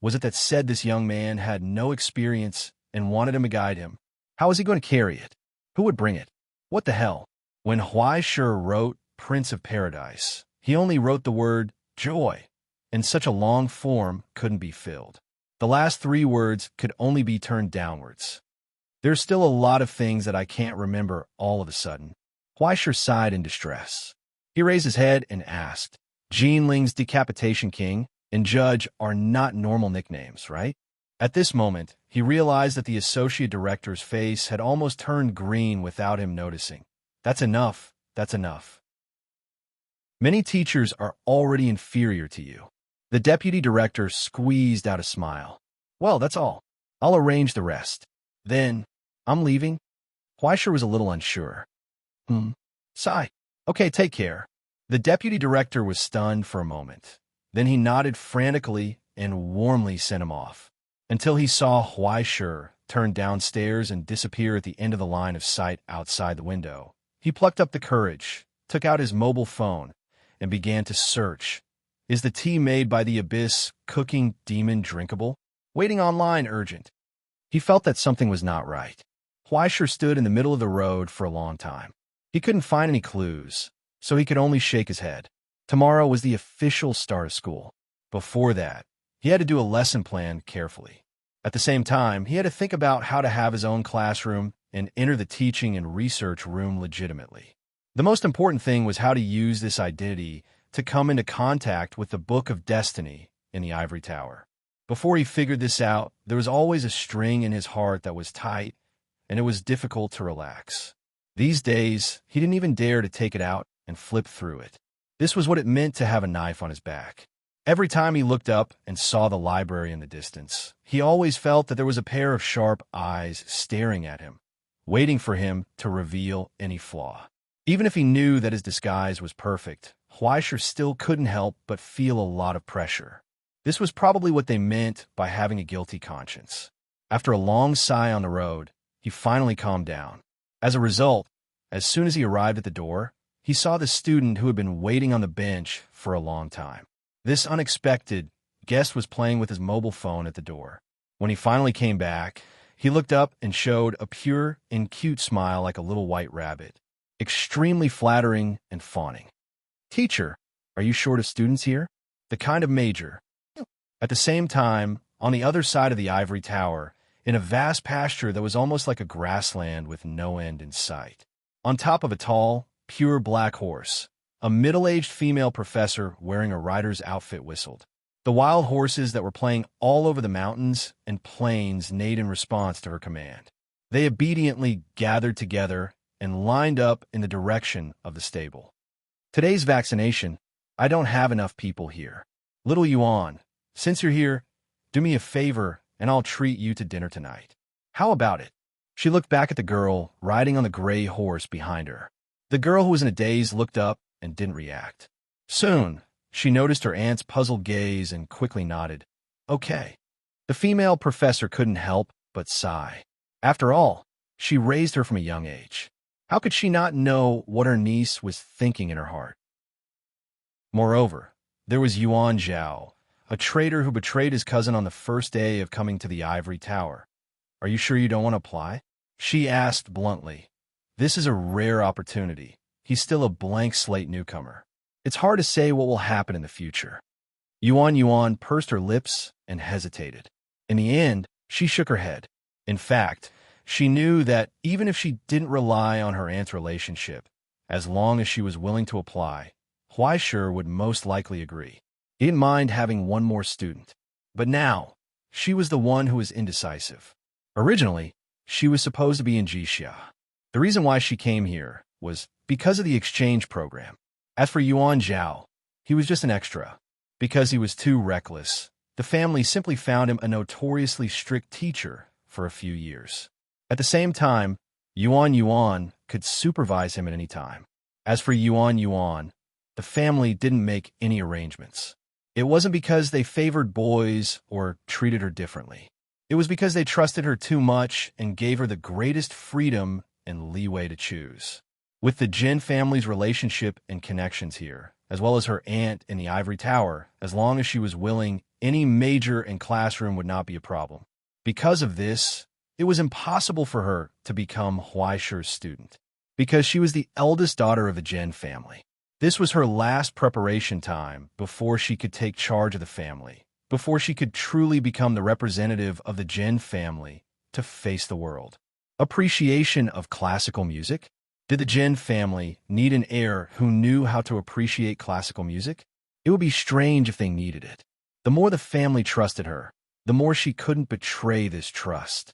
[SPEAKER 1] was it that said this young man had no experience and wanted him to guide him? How was he going to carry it? Who would bring it? What the hell? When Huaisher wrote Prince of Paradise, he only wrote the word joy, and such a long form couldn't be filled. The last 3 words could only be turned downwards. There's still a lot of things that I can't remember all of a sudden. Huaisher sighed in distress. He raised his head and asked, Ling's Decapitation King and Judge are not normal nicknames, right? At this moment, he realized that the associate director's face had almost turned green without him noticing. That's enough. That's enough. Many teachers are already inferior to you. The deputy director squeezed out a smile. Well, that's all. I'll arrange the rest. Then, I'm leaving. Huaisher was a little unsure. Sigh. Okay, take care. The deputy director was stunned for a moment. Then he nodded frantically and warmly sent him off, until he saw Huaisher turn downstairs and disappear at the end of the line of sight outside the window. He plucked up the courage, took out his mobile phone, and began to search. Is the tea made by the Abyss cooking demon drinkable? Waiting online urgent. He felt that something was not right. Huaisher stood in the middle of the road for a long time. He couldn't find any clues, so he could only shake his head. Tomorrow was the official start of school. Before that, he had to do a lesson plan carefully. At the same time, he had to think about how to have his own classroom and enter the teaching and research room legitimately. The most important thing was how to use this identity to come into contact with the Book of Destiny in the Ivory Tower. Before he figured this out, there was always a string in his heart that was tight, and it was difficult to relax. These days, he didn't even dare to take it out and flip through it. This was what it meant to have a knife on his back. Every time he looked up and saw the library in the distance, he always felt that there was a pair of sharp eyes staring at him, waiting for him to reveal any flaw. Even if he knew that his disguise was perfect, Huaisher still couldn't help but feel a lot of pressure. This was probably what they meant by having a guilty conscience. After a long sigh on the road, he finally calmed down. As a result, as soon as he arrived at the door, he saw the student who had been waiting on the bench for a long time. This unexpected guest was playing with his mobile phone at the door. When he finally came back, he looked up and showed a pure and cute smile like a little white rabbit, extremely flattering and fawning. Teacher, are you short of students here? The kind of major. At the same time, on the other side of the ivory tower, in a vast pasture that was almost like a grassland with no end in sight, on top of a tall, pure black horse, a middle-aged female professor wearing a rider's outfit whistled. The wild horses that were playing all over the mountains and plains neighed in response to her command. They obediently gathered together and lined up in the direction of the stable. Today's vaccination, I don't have enough people here. Little Yuan, since you're here, do me a favor and I'll treat you to dinner tonight. How about it? She looked back at the girl riding on the gray horse behind her. The girl, who was in a daze, looked up and didn't react. Soon, she noticed her aunt's puzzled gaze and quickly nodded. Okay. The female professor couldn't help but sigh. After all, she raised her from a young age. How could she not know what her niece was thinking in her heart? Moreover, there was Yuan Zhao, a traitor who betrayed his cousin on the first day of coming to the ivory tower. Are you sure you don't want to apply? She asked bluntly. This is a rare opportunity. He's still a blank slate newcomer. It's hard to say what will happen in the future. Yuan pursed her lips and hesitated. In the end, she shook her head. In fact, she knew that even if she didn't rely on her aunt's relationship, as long as she was willing to apply, Huaisher would most likely agree. He didn't mind having one more student. But now, she was the one who was indecisive. Originally, she was supposed to be in Jixia. The reason why she came here was because of the exchange program. As for Yuan Zhao, he was just an extra. Because he was too reckless, the family simply found him a notoriously strict teacher for a few years. At the same time, Yuan could supervise him at any time. As for Yuan, the family didn't make any arrangements. It wasn't because they favored boys or treated her differently. It was because they trusted her too much and gave her the greatest freedom and leeway to choose. With the Jin family's relationship and connections here, as well as her aunt in the ivory tower, as long as she was willing, any major in classroom would not be a problem. Because of this, it was impossible for her to become Huaisher's student, because she was the eldest daughter of a Jin family. This was her last preparation time before she could take charge of the family, before she could truly become the representative of the Jin family to face the world. Appreciation of classical music? Did the Jin family need an heir who knew how to appreciate classical music? It would be strange if they needed it. The more the family trusted her, the more she couldn't betray this trust.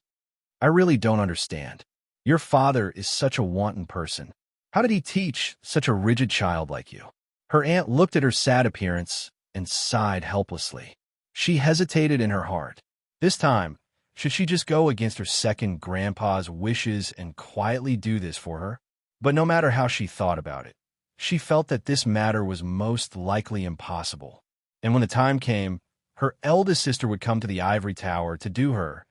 [SPEAKER 1] I really don't understand. Your father is such a wanton person. How did he teach such a rigid child like you? Her aunt looked at her sad appearance and sighed helplessly. She hesitated in her heart. This time, should she just go against her second grandpa's wishes and quietly do this for her? But no matter how she thought about it, she felt that this matter was most likely impossible. And when the time came, her eldest sister would come to the ivory tower to do her.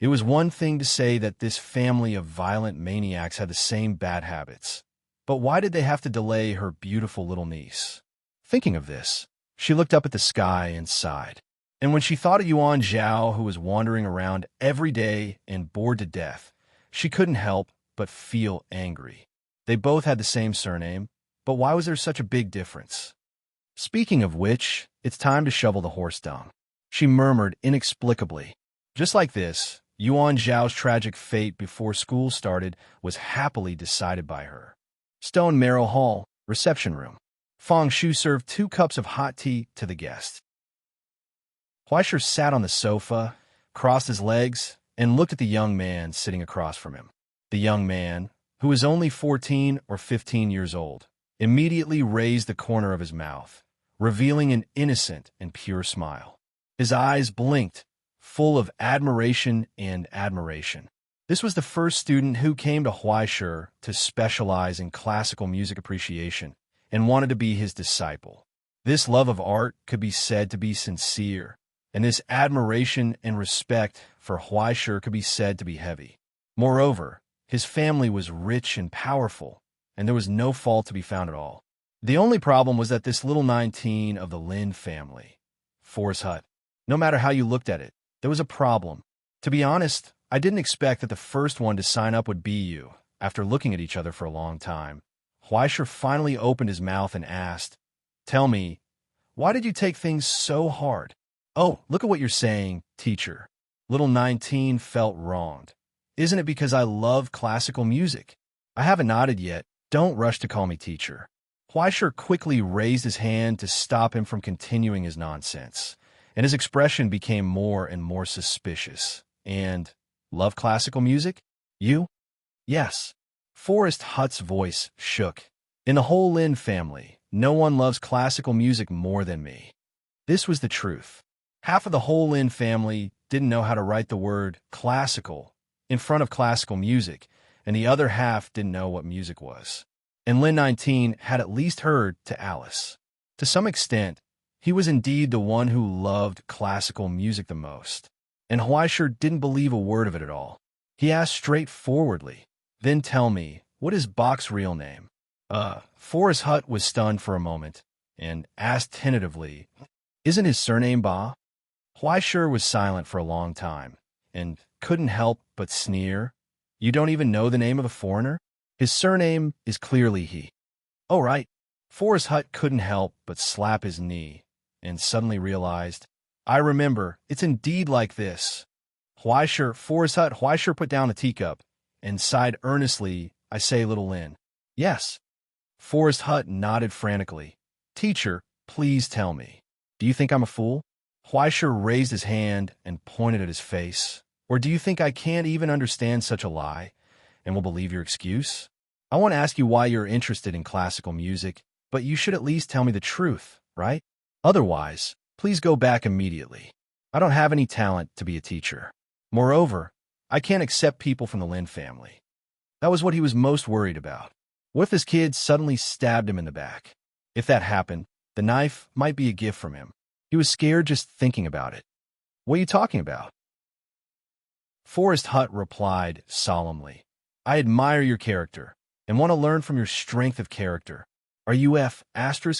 [SPEAKER 1] It was one thing to say that this family of violent maniacs had the same bad habits. But why did they have to delay her beautiful little niece? Thinking of this, she looked up at the sky and sighed. And when she thought of Yuan Zhao, who was wandering around every day and bored to death, she couldn't help but feel angry. They both had the same surname, but why was there such a big difference? Speaking of which, it's time to shovel the horse dung, she murmured inexplicably. Just like this, Yuan Zhao's tragic fate before school started was happily decided by her. Stone Marrow Hall, reception room. Feng Shu served 2 cups of hot tea to the guest. Huaisher sat on the sofa, crossed his legs, and looked at the young man sitting across from him. The young man, who was only 14 or 15 years old, immediately raised the corner of his mouth, revealing an innocent and pure smile. His eyes blinked, full of admiration and admiration. This was the first student who came to Huaisher to specialize in classical music appreciation and wanted to be his disciple. This love of art could be said to be sincere, and this admiration and respect for Huaisher could be said to be heavy. Moreover, his family was rich and powerful, and there was no fault to be found at all. The only problem was that this little 19 of the Lin family, Forest Hut, no matter how you looked at it, there was a problem. To be honest, I didn't expect that the first one to sign up would be you. After looking at each other for a long time, Huaisher finally opened his mouth and asked, "Tell me, why did you take things so hard?" "Oh, look at what you're saying, teacher." Little 19 felt wronged. "Isn't it because I love classical music?" "I haven't nodded yet. Don't rush to call me teacher." Huaisher quickly raised his hand to stop him from continuing his nonsense, and his expression became more and more suspicious. "And love classical music? You?" "Yes." Forest Hut's voice shook. "In the whole Lin family, no one loves classical music more than me." This was the truth. Half of the whole Lin family didn't know how to write the word classical in front of classical music, and the other half didn't know what music was. And Lin 19 had at least heard to Alice. To some extent, he was indeed the one who loved classical music the most. And Huaisher didn't believe a word of it at all. He asked straightforwardly, "Then tell me, what is Bach's real name?" Forest Hut was stunned for a moment and asked tentatively, "Isn't his surname Ba?" Huaisher was silent for a long time and couldn't help but sneer. "You don't even know the name of a foreigner? His surname is clearly He." "Oh, right." Forest Hut couldn't help but slap his knee and suddenly realized, "I remember, it's indeed like this." Huaisher put down the teacup and sighed earnestly. "I say, little Lin." "Yes." Forest Hut nodded frantically. "Teacher, please tell me. Do you think I'm a fool?" Huaisher raised his hand and pointed at his face. "Or do you think I can't even understand such a lie and will believe your excuse? I want to ask you why you're interested in classical music, but you should at least tell me the truth, right? Otherwise, please go back immediately. I don't have any talent to be a teacher. Moreover, I can't accept people from the Lin family." That was what he was most worried about. What if his kid suddenly stabbed him in the back? If that happened, the knife might be a gift from him. He was scared just thinking about it. "What are you talking about?" Forest Hut replied solemnly, "I admire your character and want to learn from your strength of character. Are you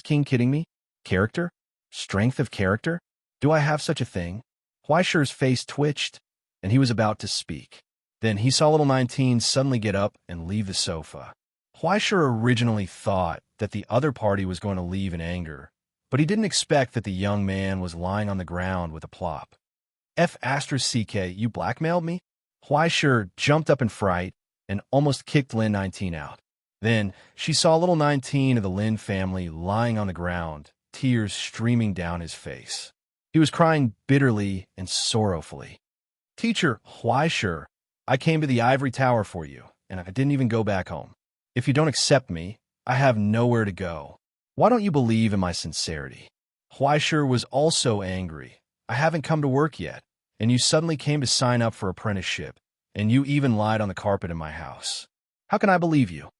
[SPEAKER 1] King kidding me? Character? Strength of character? Do I have such a thing?" Huaisher's face twitched, and he was about to speak. Then he saw little 19 suddenly get up and leave the sofa. Huaisher originally thought that the other party was going to leave in anger, but he didn't expect that the young man was lying on the ground with a plop. "You blackmailed me?" Huaisher jumped up in fright and almost kicked Lin 19 out. Then she saw little 19 of the Lin family lying on the ground tears streaming down his face. He was crying bitterly and sorrowfully. "Teacher, why sure? I came to the ivory tower for you, and I didn't even go back home. If you don't accept me, I have nowhere to go. Why don't you believe in my sincerity?" Huaisher was also angry. "I haven't come to work yet, and you suddenly came to sign up for apprenticeship, and you even lied on the carpet in my house. How can I believe you?"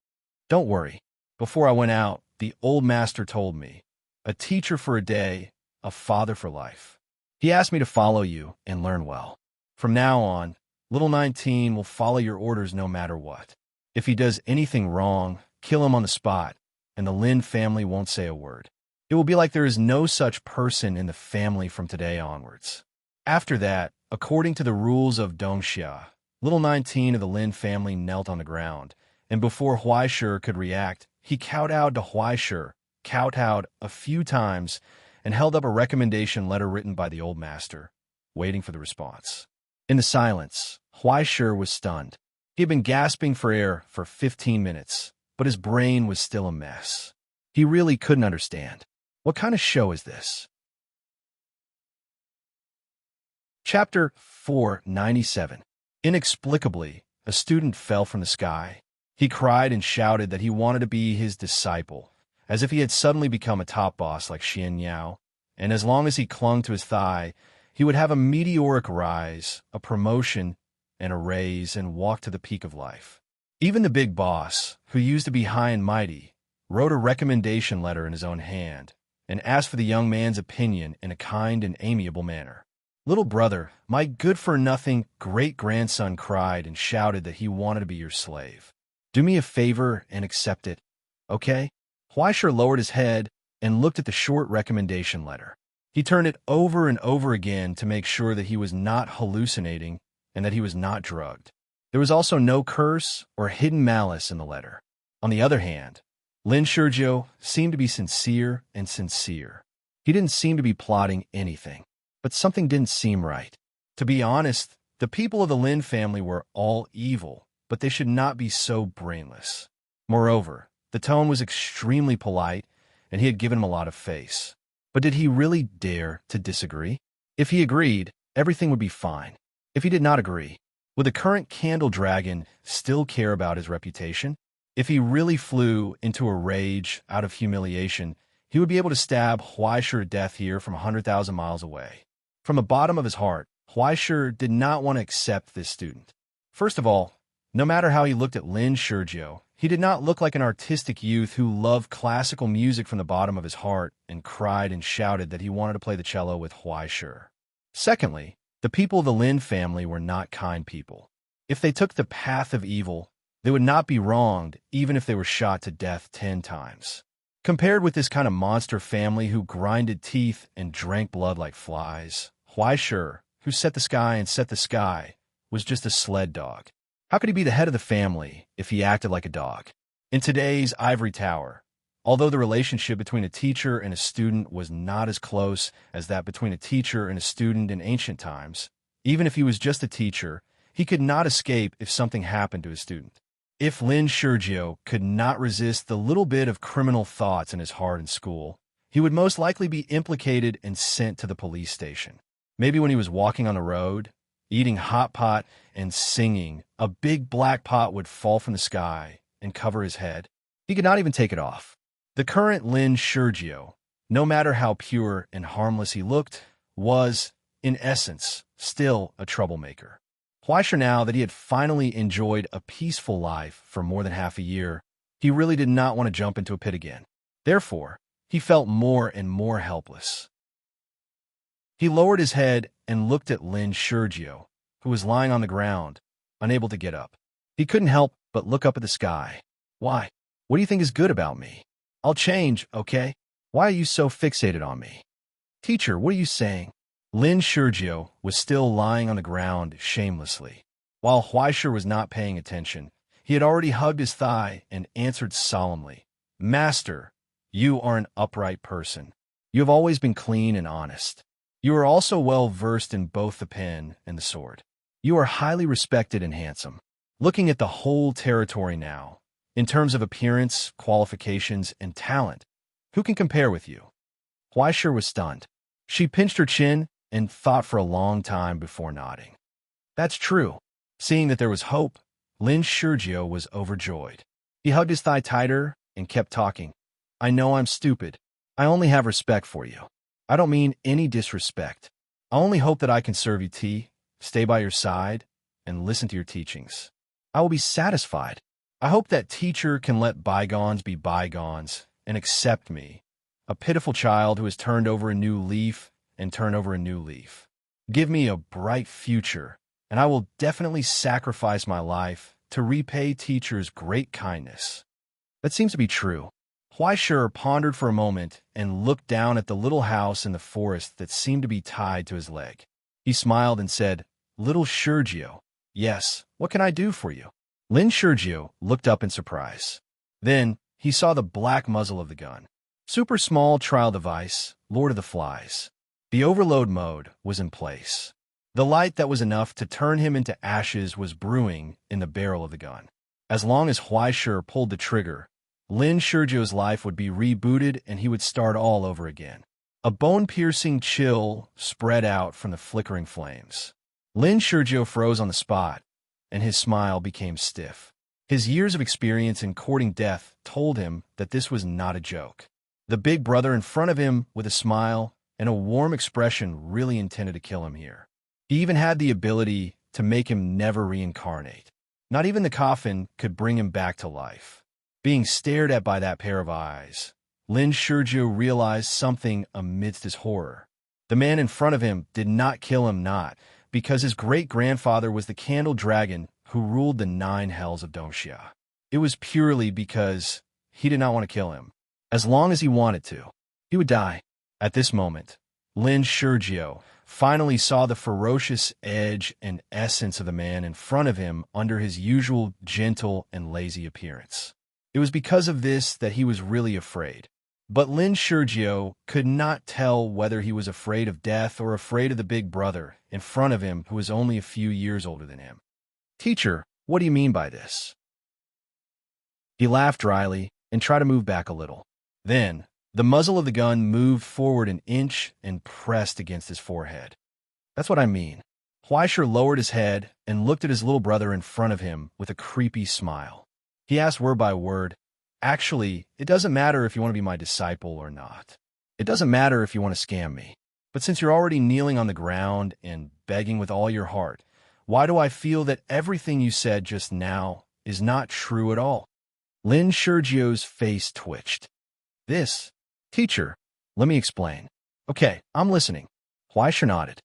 [SPEAKER 1] "Don't worry. Before I went out, the old master told me, a teacher for a day, a father for life. He asked me to follow you and learn well. From now on, little 19 will follow your orders no matter what. If he does anything wrong, kill him on the spot, and the Lin family won't say a word. It will be like there is no such person in the family from today onwards." After that, according to the rules of Dongxia, little 19 of the Lin family knelt on the ground, and before Huaisher could react, he kowtowed to Huaisher, kowtowed a few times, and held up a recommendation letter written by the old master, waiting for the response. In the silence, Huaisher was stunned. He had been gasping for air for 15 minutes, but his brain was still a mess. He really couldn't understand. What kind of show is this? Chapter 497. Inexplicably, a student fell from the sky. He cried and shouted that he wanted to be his disciple, as if he had suddenly become a top boss like Xian Yao, and as long as he clung to his thigh, he would have a meteoric rise, a promotion, and a raise, and walk to the peak of life. Even the big boss, who used to be high and mighty, wrote a recommendation letter in his own hand, and asked for the young man's opinion in a kind and amiable manner. "Little brother, my good-for-nothing great-grandson cried and shouted that he wanted to be your slave. Do me a favor and accept it, okay?" Huaisher lowered his head and looked at the short recommendation letter. He turned it over and over again to make sure that he was not hallucinating and that he was not drugged. There was also no curse or hidden malice in the letter. On the other hand, Lin Shizhou seemed to be sincere and sincere. He didn't seem to be plotting anything, but something didn't seem right. To be honest, the people of the Lin family were all evil, but they should not be so brainless. Moreover, the tone was extremely polite, and he had given him a lot of face. But did he really dare to disagree? If he agreed, everything would be fine. If he did not agree, would the current candle dragon still care about his reputation? If he really flew into a rage out of humiliation, he would be able to stab Huaisher to death here from 100,000 miles away. From the bottom of his heart, Huaisher did not want to accept this student. First of all, no matter how he looked at Lin Shizhou, he did not look like an artistic youth who loved classical music from the bottom of his heart and cried and shouted that he wanted to play the cello with Huaisher. Secondly, the people of the Lin family were not kind people. If they took the path of evil, they would not be wronged even if they were shot to death 10 times. Compared with this kind of monster family who grinded teeth and drank blood like flies, Huaisher, who set the sky and set the sky, was just a sled dog. How could he be the head of the family if he acted like a dog? In today's ivory tower, although the relationship between a teacher and a student was not as close as that between a teacher and a student in ancient times, even if he was just a teacher, he could not escape if something happened to his student. If Lin Shizhou could not resist the little bit of criminal thoughts in his heart in school, he would most likely be implicated and sent to the police station. Maybe when he was walking on the road, eating hot pot and singing, a big black pot would fall from the sky and cover his head. He could not even take it off. The current Lin Shizhou, no matter how pure and harmless he looked, was, in essence, still a troublemaker. Huaisher, now that he had finally enjoyed a peaceful life for more than half a year, he really did not want to jump into a pit again. Therefore, he felt more and more helpless. He lowered his head and looked at Lin Shizhou, who was lying on the ground, unable to get up. He couldn't help but look up at the sky. "Why? What do you think is good about me? I'll change, okay? Why are you so fixated on me?" "Teacher, what are you saying?" Lin Shizhou was still lying on the ground shamelessly. While Huaisher was not paying attention, he had already hugged his thigh and answered solemnly, "Master, you are an upright person. You have always been clean and honest. You are also well versed in both the pen and the sword. You are highly respected and handsome. Looking at the whole territory now, in terms of appearance, qualifications, and talent, who can compare with you? Huaishir was stunned. She pinched her chin and thought for a long time before nodding. That's true. Seeing that there was hope, Lin Shurjio was overjoyed. He hugged his thigh tighter and kept talking. I know I'm stupid. I only have respect for you. I don't mean any disrespect. I only hope that I can serve you tea, stay by your side, and listen to your teachings. I will be satisfied. I hope that teacher can let bygones be bygones and accept me, a pitiful child who has turned over a new leaf and turned over a new leaf. Give me a bright future, and I will definitely sacrifice my life to repay teacher's great kindness. That seems to be true. Huaishir pondered for a moment and looked down at the little house in the forest that seemed to be tied to his leg. He smiled and said, Little Shurjio, yes, what can I do for you? Lin Shurjio looked up in surprise. Then he saw the black muzzle of the gun. Super small trial device, Lord of the Flies. The overload mode was in place. The light that was enough to turn him into ashes was brewing in the barrel of the gun. As long as Huaishir pulled the trigger, Lin Shurjio's life would be rebooted and he would start all over again. A bone-piercing chill spread out from the flickering flames. Lin Shurjio froze on the spot, and his smile became stiff. His years of experience in courting death told him that this was not a joke. The big brother in front of him, with a smile and a warm expression, really intended to kill him here. He even had the ability to make him never reincarnate. Not even the coffin could bring him back to life. Being stared at by that pair of eyes, Lin Shurjio realized something amidst his horror. The man in front of him did not kill him, not because his great-grandfather was the candle dragon who ruled the 9 hells of Doomsday. It was purely because he did not want to kill him. As long as he wanted to, he would die. At this moment, Lin Shurjio finally saw the ferocious edge and essence of the man in front of him under his usual gentle and lazy appearance. It was because of this that he was really afraid. But Lin Shurjio could not tell whether he was afraid of death or afraid of the big brother in front of him who was only a few years older than him. Teacher, what do you mean by this? He laughed dryly and tried to move back a little. Then, the muzzle of the gun moved forward an inch and pressed against his forehead. That's what I mean. Huaishir lowered his head and looked at his little brother in front of him with a creepy smile. He asked word by word, Actually, it doesn't matter if you want to be my disciple or not. It doesn't matter if you want to scam me. But since you're already kneeling on the ground and begging with all your heart, why do I feel that everything you said just now is not true at all? Lin Shurjio's face twitched. Teacher, let me explain. Okay, I'm listening. Huaishir nodded.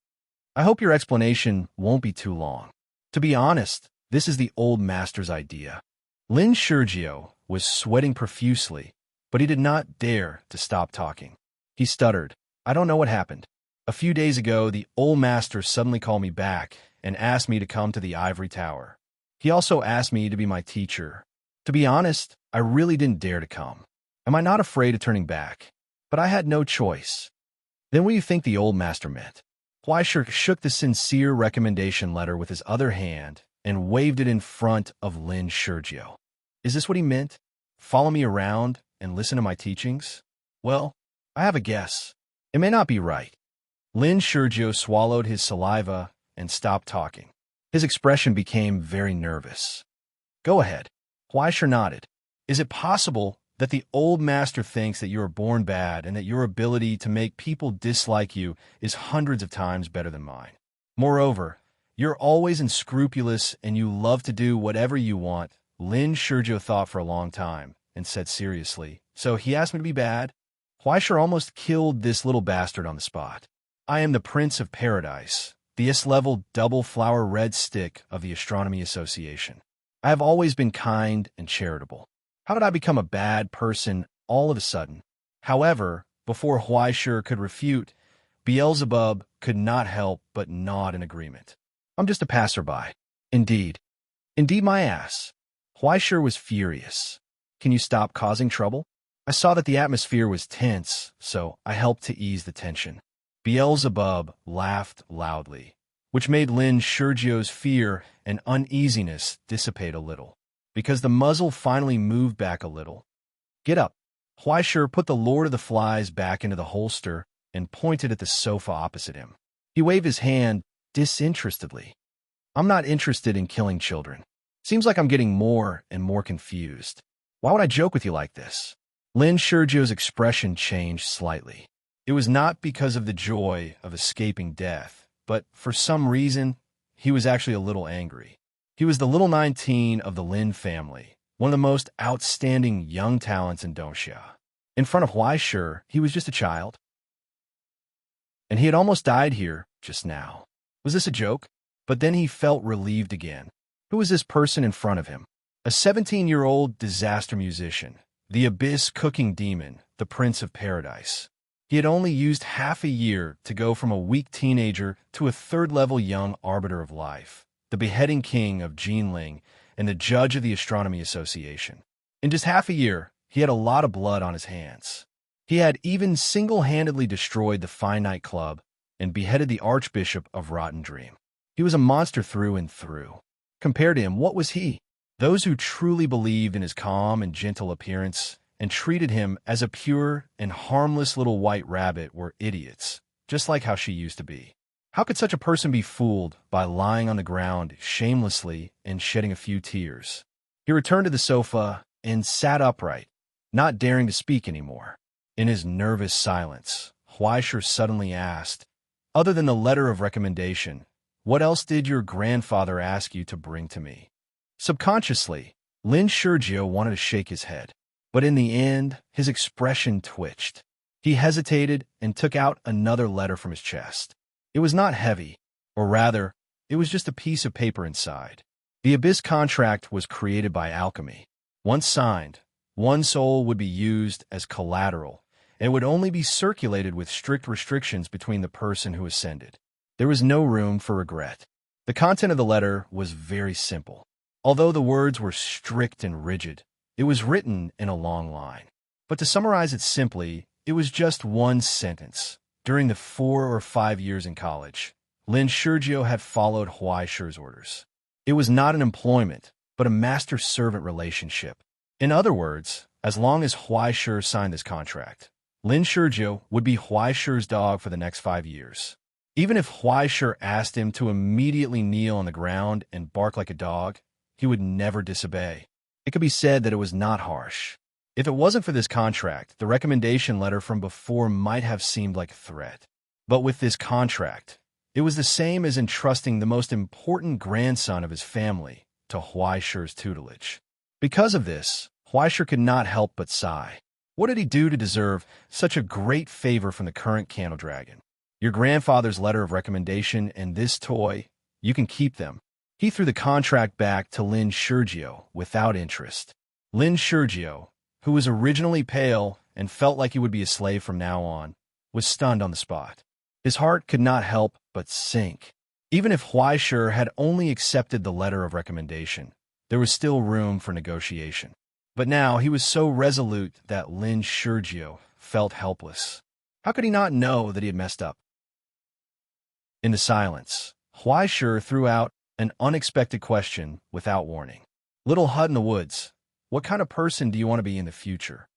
[SPEAKER 1] I hope your explanation won't be too long. To be honest, this is the old master's idea. Lin Shurjio was sweating profusely, but he did not dare to stop talking. He stuttered, I don't know what happened. A few days ago, the old master suddenly called me back and asked me to come to the ivory tower. He also asked me to be my teacher. To be honest, I really didn't dare to come. Am I not afraid of turning back? But I had no choice. Then what do you think the old master meant? Huaishir shook the sincere recommendation letter with his other hand and waved it in front of Lin Shurjio. Is this what he meant? Follow me around and listen to my teachings? Well, I have a guess. It may not be right. Lin Shurjio swallowed his saliva and stopped talking. His expression became very nervous. Go ahead. Huaishir nodded. Is it possible that the old master thinks that you are born bad and that your ability to make people dislike you is hundreds of times better than mine? Moreover, you're always unscrupulous and you love to do whatever you want. Lin Shurjio thought for a long time and said seriously, So he asked me to be bad? Huaishir almost killed this little bastard on the spot. I am the Prince of Paradise, the S-level double-flower red stick of the Astronomy Association. I have always been kind and charitable. How did I become a bad person all of a sudden? However, before Huaishir could refute, Beelzebub could not help but nod in agreement. I'm just a passerby. Indeed. Indeed my ass. Huaishir was furious. Can you stop causing trouble? I saw that the atmosphere was tense, so I helped to ease the tension. Beelzebub laughed loudly, which made Lin Shurjio's fear and uneasiness dissipate a little, because the muzzle finally moved back a little. Get up. Huaishir put the Lord of the Flies back into the holster and pointed at the sofa opposite him. He waved his hand disinterestedly. I'm not interested in killing children. Seems like I'm getting more and more confused. Why would I joke with you like this? Lin Shurjio's expression changed slightly. It was not because of the joy of escaping death, but for some reason, he was actually a little angry. He was the little 19 of the Lin family, one of the most outstanding young talents in Dongxia. In front of Huaishir, he was just a child. And he had almost died here just now. Was this a joke? But then he felt relieved again. Who was this person in front of him? A 17-year-old disaster musician, the abyss cooking demon, the Prince of Paradise. He had only used half a year to go from a weak teenager to a third-level young arbiter of life, the beheading king of Jinling and the judge of the Astronomy Association. In just half a year, he had a lot of blood on his hands. He had even single-handedly destroyed the Finite Club and beheaded the Archbishop of Rotten Dream. He was a monster through and through. Compared to him, what was he? Those who truly believed in his calm and gentle appearance and treated him as a pure and harmless little white rabbit were idiots, just like how she used to be. How could such a person be fooled by lying on the ground shamelessly and shedding a few tears? He returned to the sofa and sat upright, not daring to speak anymore. In his nervous silence, Huaishir suddenly asked, "Other than the letter of recommendation, what else did your grandfather ask you to bring to me?" Subconsciously, Lin Shurjio wanted to shake his head, but in the end, his expression twitched. He hesitated and took out another letter from his chest. It was not heavy, or rather, it was just a piece of paper inside. The Abyss contract was created by alchemy. Once signed, one soul would be used as collateral, and would only be circulated with strict restrictions between the person who ascended. There was no room for regret. The content of the letter was very simple. Although the words were strict and rigid, it was written in a long line. But to summarize it simply, it was just one sentence. During the 4 or 5 years in college, Lin Shurjio had followed Huaishir's orders. It was not an employment, but a master-servant relationship. In other words, as long as Huaishir signed this contract, Lin Shurjio would be Huaishir's dog for the next 5 years. Even if Huaishir asked him to immediately kneel on the ground and bark like a dog, he would never disobey. It could be said that it was not harsh. If it wasn't for this contract, the recommendation letter from before might have seemed like a threat. But with this contract, it was the same as entrusting the most important grandson of his family to Huaishir's tutelage. Because of this, Huaishir could not help but sigh. What did he do to deserve such a great favor from the current Candle Dragon? Your grandfather's letter of recommendation and this toy, you can keep them. He threw the contract back to Lin Shurjio without interest. Lin Shurjio, who was originally pale and felt like he would be a slave from now on, was stunned on the spot. His heart could not help but sink. Even if Huaishir had only accepted the letter of recommendation, there was still room for negotiation. But now he was so resolute that Lin Shurjio felt helpless. How could he not know that he had messed up? In the silence, Huaishir threw out an unexpected question without warning. "Little hut in the woods, what kind of person do you want to be in the future?"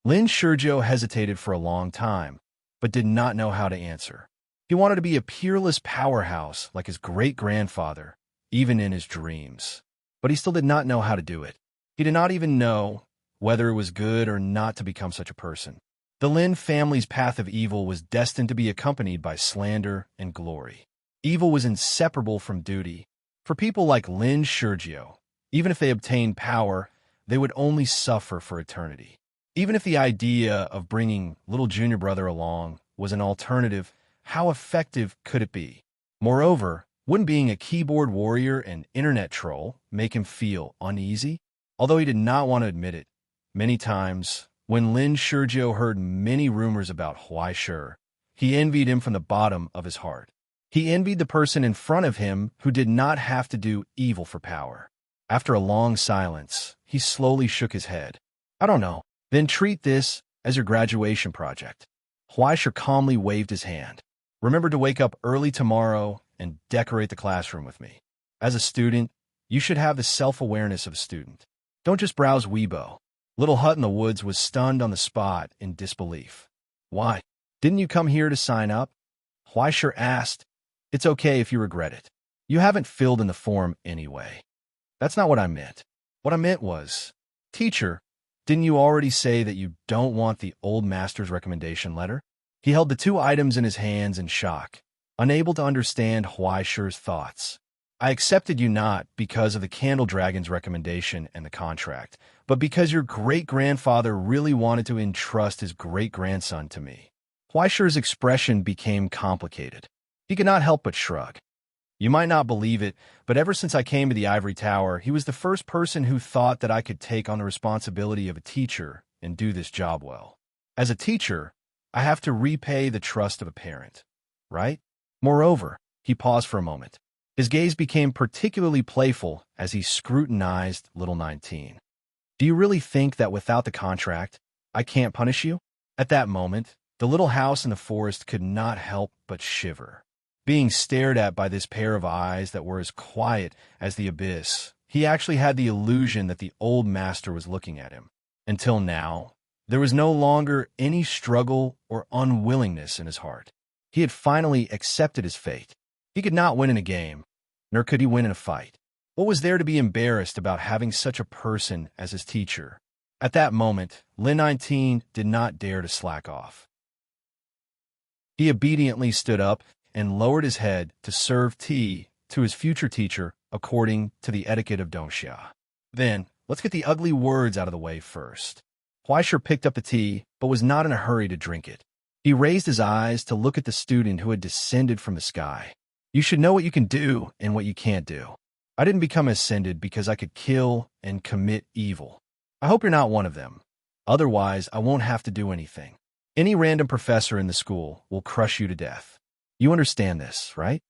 [SPEAKER 1] Lin Shurjio hesitated for a long time, but did not know how to answer. He wanted to be a peerless powerhouse like his great-grandfather, even in his dreams. But he still did not know how to do it. He did not even know whether it was good or not to become such a person. The Lin family's path of evil was destined to be accompanied by slander and glory. Evil was inseparable from duty. For people like Lin Shurjio, even if they obtained power, they would only suffer for eternity. Even if the idea of bringing little junior brother along was an alternative, how effective could it be? Moreover, wouldn't being a keyboard warrior and internet troll make him feel uneasy? Although he did not want to admit it, many times, when Lin Shurjio heard many rumors about Huaishir, he envied him from the bottom of his heart. He envied the person in front of him who did not have to do evil for power. After a long silence, he slowly shook his head. "I don't know. Then treat this as your graduation project." Huaishir calmly waved his hand. "Remember to wake up early tomorrow and decorate the classroom with me. As a student, you should have the self-awareness of a student. Don't just browse Weibo. Little Hut in the Woods was stunned on the spot in disbelief. Why? Didn't you come here to sign up? Huaisher asked. It's okay if you regret it. You haven't filled in the form anyway. That's not what I meant. What I meant was, Teacher, didn't you already say that you don't want the old master's recommendation letter? He held the two items in his hands in shock, unable to understand Huaisher's thoughts. I accepted you not because of the Candle Dragon's recommendation and the contract, but because your great-grandfather really wanted to entrust his great-grandson to me. Huaisher's expression became complicated. He could not help but shrug. You might not believe it, but ever since I came to the Ivory Tower, he was the first person who thought that I could take on the responsibility of a teacher and do this job well. As a teacher, I have to repay the trust of a parent, right? Moreover, he paused for a moment. His gaze became particularly playful as he scrutinized little 19. Do you really think that without the contract, I can't punish you? At that moment, the little house in the forest could not help but shiver. Being stared at by this pair of eyes that were as quiet as the abyss, he actually had the illusion that the old master was looking at him. Until now, there was no longer any struggle or unwillingness in his heart. He had finally accepted his fate. He could not win in a game, nor could he win in a fight. What was there to be embarrassed about having such a person as his teacher? At that moment, Lin 19 did not dare to slack off. He obediently stood up and lowered his head to serve tea to his future teacher according to the etiquette of Dongsha. Then, let's get the ugly words out of the way first. Huaisher picked up the tea, but was not in a hurry to drink it. He raised his eyes to look at the student who had descended from the sky. You should know what you can do and what you can't do. I didn't become ascended because I could kill and commit evil. I hope you're not one of them. Otherwise, I won't have to do anything. Any random professor in the school will crush you to death. You understand this, right?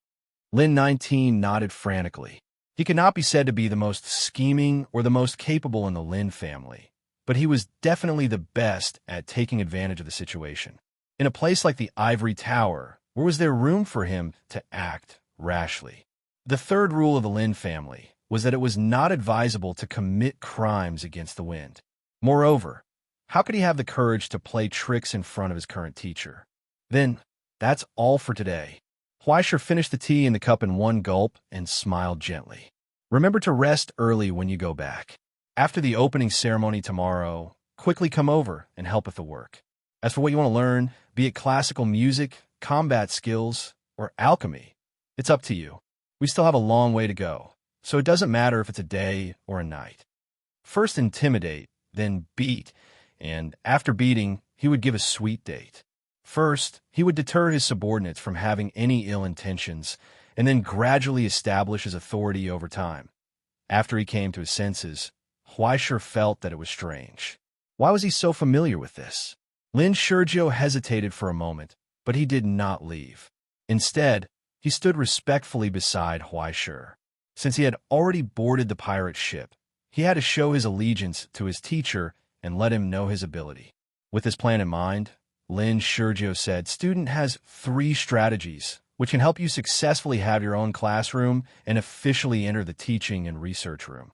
[SPEAKER 1] Lin 19 nodded frantically. He could not be said to be the most scheming or the most capable in the Lin family, but he was definitely the best at taking advantage of the situation. In a place like the Ivory Tower, where was there room for him to act rashly? The third rule of the Lin family was that it was not advisable to commit crimes against the wind. Moreover, how could he have the courage to play tricks in front of his current teacher? Then, that's all for today. Huaisher finished the tea in the cup in one gulp and smiled gently. Remember to rest early when you go back. After the opening ceremony tomorrow, quickly come over and help with the work. As for what you want to learn, be it classical music, combat skills, or alchemy, it's up to you. We still have a long way to go, so it doesn't matter if it's a day or a night. First intimidate, then beat, and after beating, he would give a sweet date. First, he would deter his subordinates from having any ill intentions, and then gradually establish his authority over time. After he came to his senses, Huaisher felt that it was strange. Why was he so familiar with this? Lin Shurjo hesitated for a moment, but he did not leave. Instead, he stood respectfully beside Huaisher. Since he had already boarded the pirate ship, he had to show his allegiance to his teacher and let him know his ability. With this plan in mind, Lin Shurjo said, Student has 3 strategies which can help you successfully have your own classroom and officially enter the teaching and research room.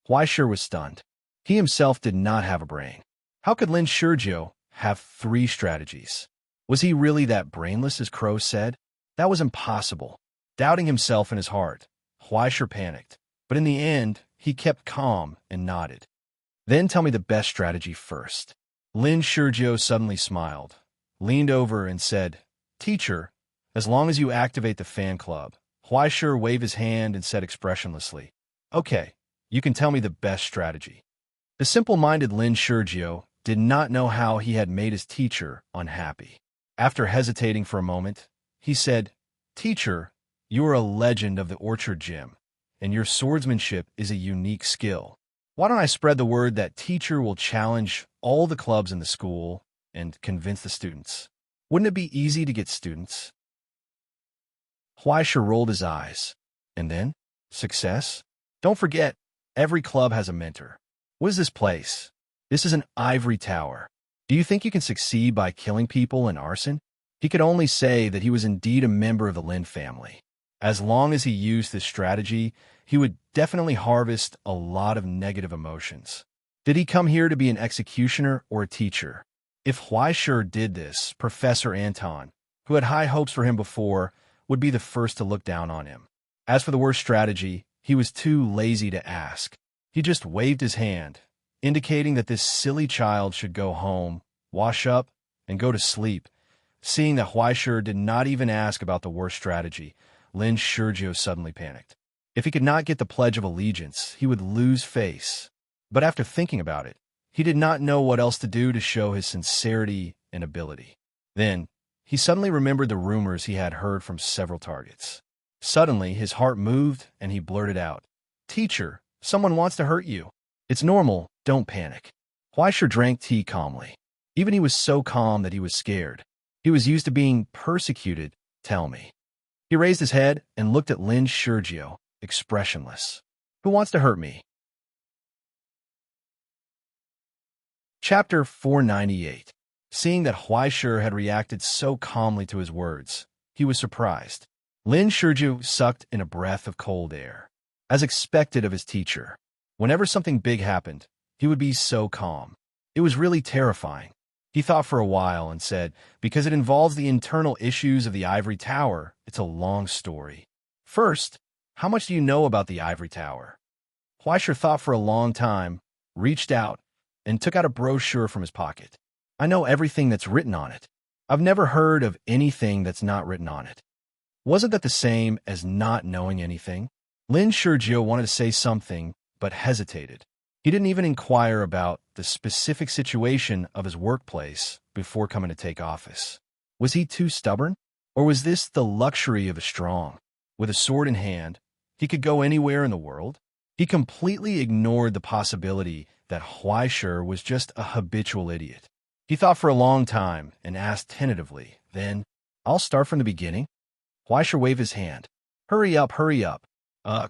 [SPEAKER 1] Huaisher was stunned. He himself did not have a brain. How could Lin Shurjo have 3 strategies? Was he really that brainless as Crow said? That was impossible. Doubting himself in his heart, Huaisher panicked, but in the end, he kept calm and nodded. Then tell me the best strategy first. Lin Shurjo suddenly smiled, leaned over and said, Teacher, as long as you activate the fan club. Huaisher waved his hand and said expressionlessly, Okay, you can tell me the best strategy. The simple-minded Lin Shurjo did not know how he had made his teacher unhappy. After hesitating for a moment, he said, Teacher, you are a legend of the Orchard Gym, and your swordsmanship is a unique skill. Why don't I spread the word that teacher will challenge all the clubs in the school and convince the students? Wouldn't it be easy to get students? Huaisher rolled his eyes. And then? Success? Don't forget, every club has a mentor. What is this place? This is an ivory tower. Do you think you can succeed by killing people and arson? He could only say that he was indeed a member of the Lin family. As long as he used this strategy, he would definitely harvest a lot of negative emotions. Did he come here to be an executioner or a teacher? If Huaishur did this, Professor Anton, who had high hopes for him before, would be the first to look down on him. As for the worst strategy, he was too lazy to ask. He just waved his hand, indicating that this silly child should go home, wash up, and go to sleep. Seeing that Huaishur did not even ask about the worst strategy, Lin Shurjiu suddenly panicked. If he could not get the Pledge of Allegiance, he would lose face. But after thinking about it, he did not know what else to do to show his sincerity and ability. Then, he suddenly remembered the rumors he had heard from several targets. Suddenly, his heart moved and he blurted out, "Teacher, someone wants to hurt you. It's normal, don't panic." Huaishur drank tea calmly. Even he was so calm that he was scared. He was used to being persecuted, tell me. He raised his head and looked at Lin Shurjiu, expressionless. "Who wants to hurt me?" Chapter 498. Seeing that Huaishur had reacted so calmly to his words, he was surprised. Lin Shurjiu sucked in a breath of cold air. As expected of his teacher, whenever something big happened, he would be so calm. It was really terrifying. He thought for a while and said, "Because it involves the internal issues of the ivory tower, it's a long story. First, how much do you know about the ivory tower?" Huaishur thought for a long time, reached out, and took out a brochure from his pocket. "I know everything that's written on it. I've never heard of anything that's not written on it." Wasn't that the same as not knowing anything? Lin Shurjiu wanted to say something, but hesitated. He didn't even inquire about the specific situation of his workplace before coming to take office. Was he too stubborn? Or was this the luxury of the strong? With a sword in hand, he could go anywhere in the world. He completely ignored the possibility that Huaishur was just a habitual idiot. He thought for a long time and asked tentatively, then, "I'll start from the beginning?" Huaishur waved his hand. "Hurry up, hurry up."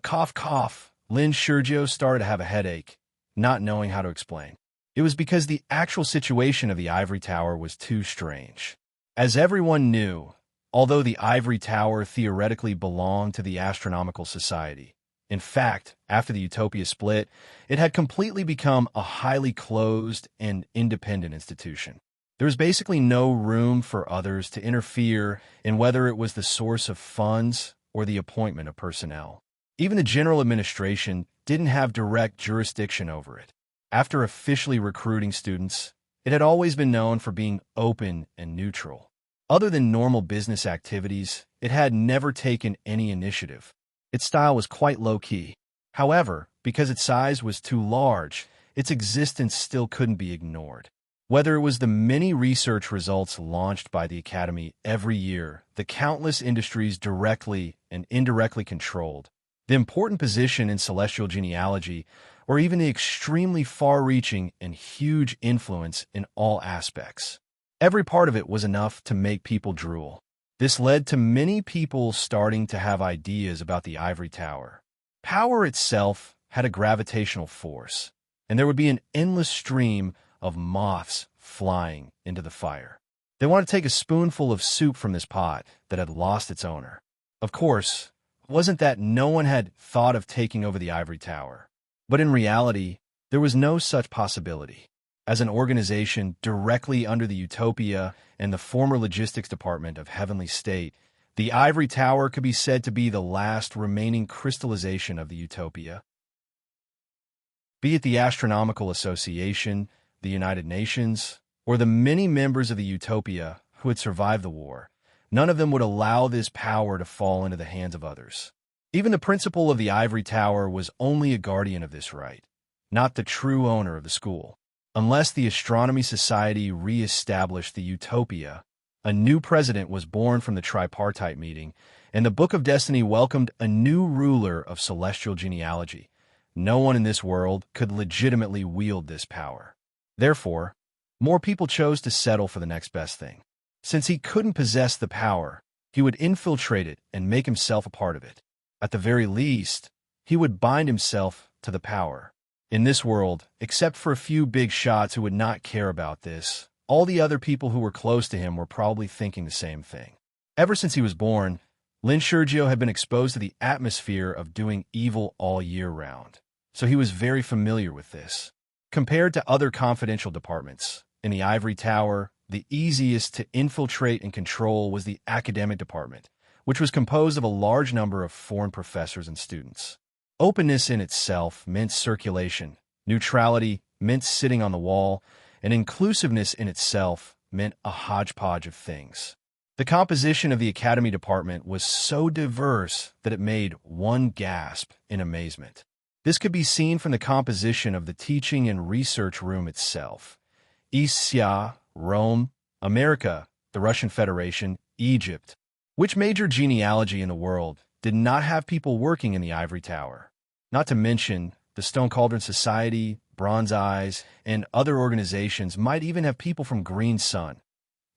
[SPEAKER 1] Cough, cough. Lin Shurjiu started to have a headache, not knowing how to explain. It was because the actual situation of the ivory tower was too strange. As everyone knew, although the ivory tower theoretically belonged to the Astronomical Society, in fact, after the Utopia split, it had completely become a highly closed and independent institution. There was basically no room for others to interfere in whether it was the source of funds or the appointment of personnel. Even the general administration didn't have direct jurisdiction over it. After officially recruiting students, it had always been known for being open and neutral. Other than normal business activities, it had never taken any initiative. Its style was quite low-key. However, because its size was too large, its existence still couldn't be ignored. Whether it was the many research results launched by the Academy every year, the countless industries directly and indirectly controlled, the important position in celestial genealogy, or even the extremely far-reaching and huge influence in all aspects. Every part of it was enough to make people drool. This led to many people starting to have ideas about the ivory tower. Power itself had a gravitational force, and there would be an endless stream of moths flying into the fire. They wanted to take a spoonful of soup from this pot that had lost its owner. Of course, it wasn't that no one had thought of taking over the ivory tower, but in reality, there was no such possibility. As an organization directly under the Utopia and the former logistics department of Heavenly State, the ivory tower could be said to be the last remaining crystallization of the Utopia. Be it the Astronomical Association, the United Nations, or the many members of the Utopia who had survived the war, none of them would allow this power to fall into the hands of others. Even the principal of the ivory tower was only a guardian of this right, not the true owner of the school. Unless the Astronomy Society re-established the Utopia, a new president was born from the tripartite meeting, and the Book of Destiny welcomed a new ruler of celestial genealogy. No one in this world could legitimately wield this power. Therefore, more people chose to settle for the next best thing. Since he couldn't possess the power, he would infiltrate it and make himself a part of it. At the very least, he would bind himself to the power. In this world, except for a few big shots who would not care about this, all the other people who were close to him were probably thinking the same thing. Ever since he was born, Lin Shurjiu had been exposed to the atmosphere of doing evil all year round, so he was very familiar with this. Compared to other confidential departments, in the ivory tower, the easiest to infiltrate and control was the academic department, which was composed of a large number of foreign professors and students. Openness in itself meant circulation, neutrality meant sitting on the wall, and inclusiveness in itself meant a hodgepodge of things. The composition of the academy department was so diverse that it made one gasp in amazement. This could be seen from the composition of the teaching and research room itself. Asia, Rome, America, the Russian Federation, Egypt. Which major genealogy in the world did not have people working in the ivory tower? Not to mention, the Stone Cauldron Society, Bronze Eyes, and other organizations might even have people from Green Sun.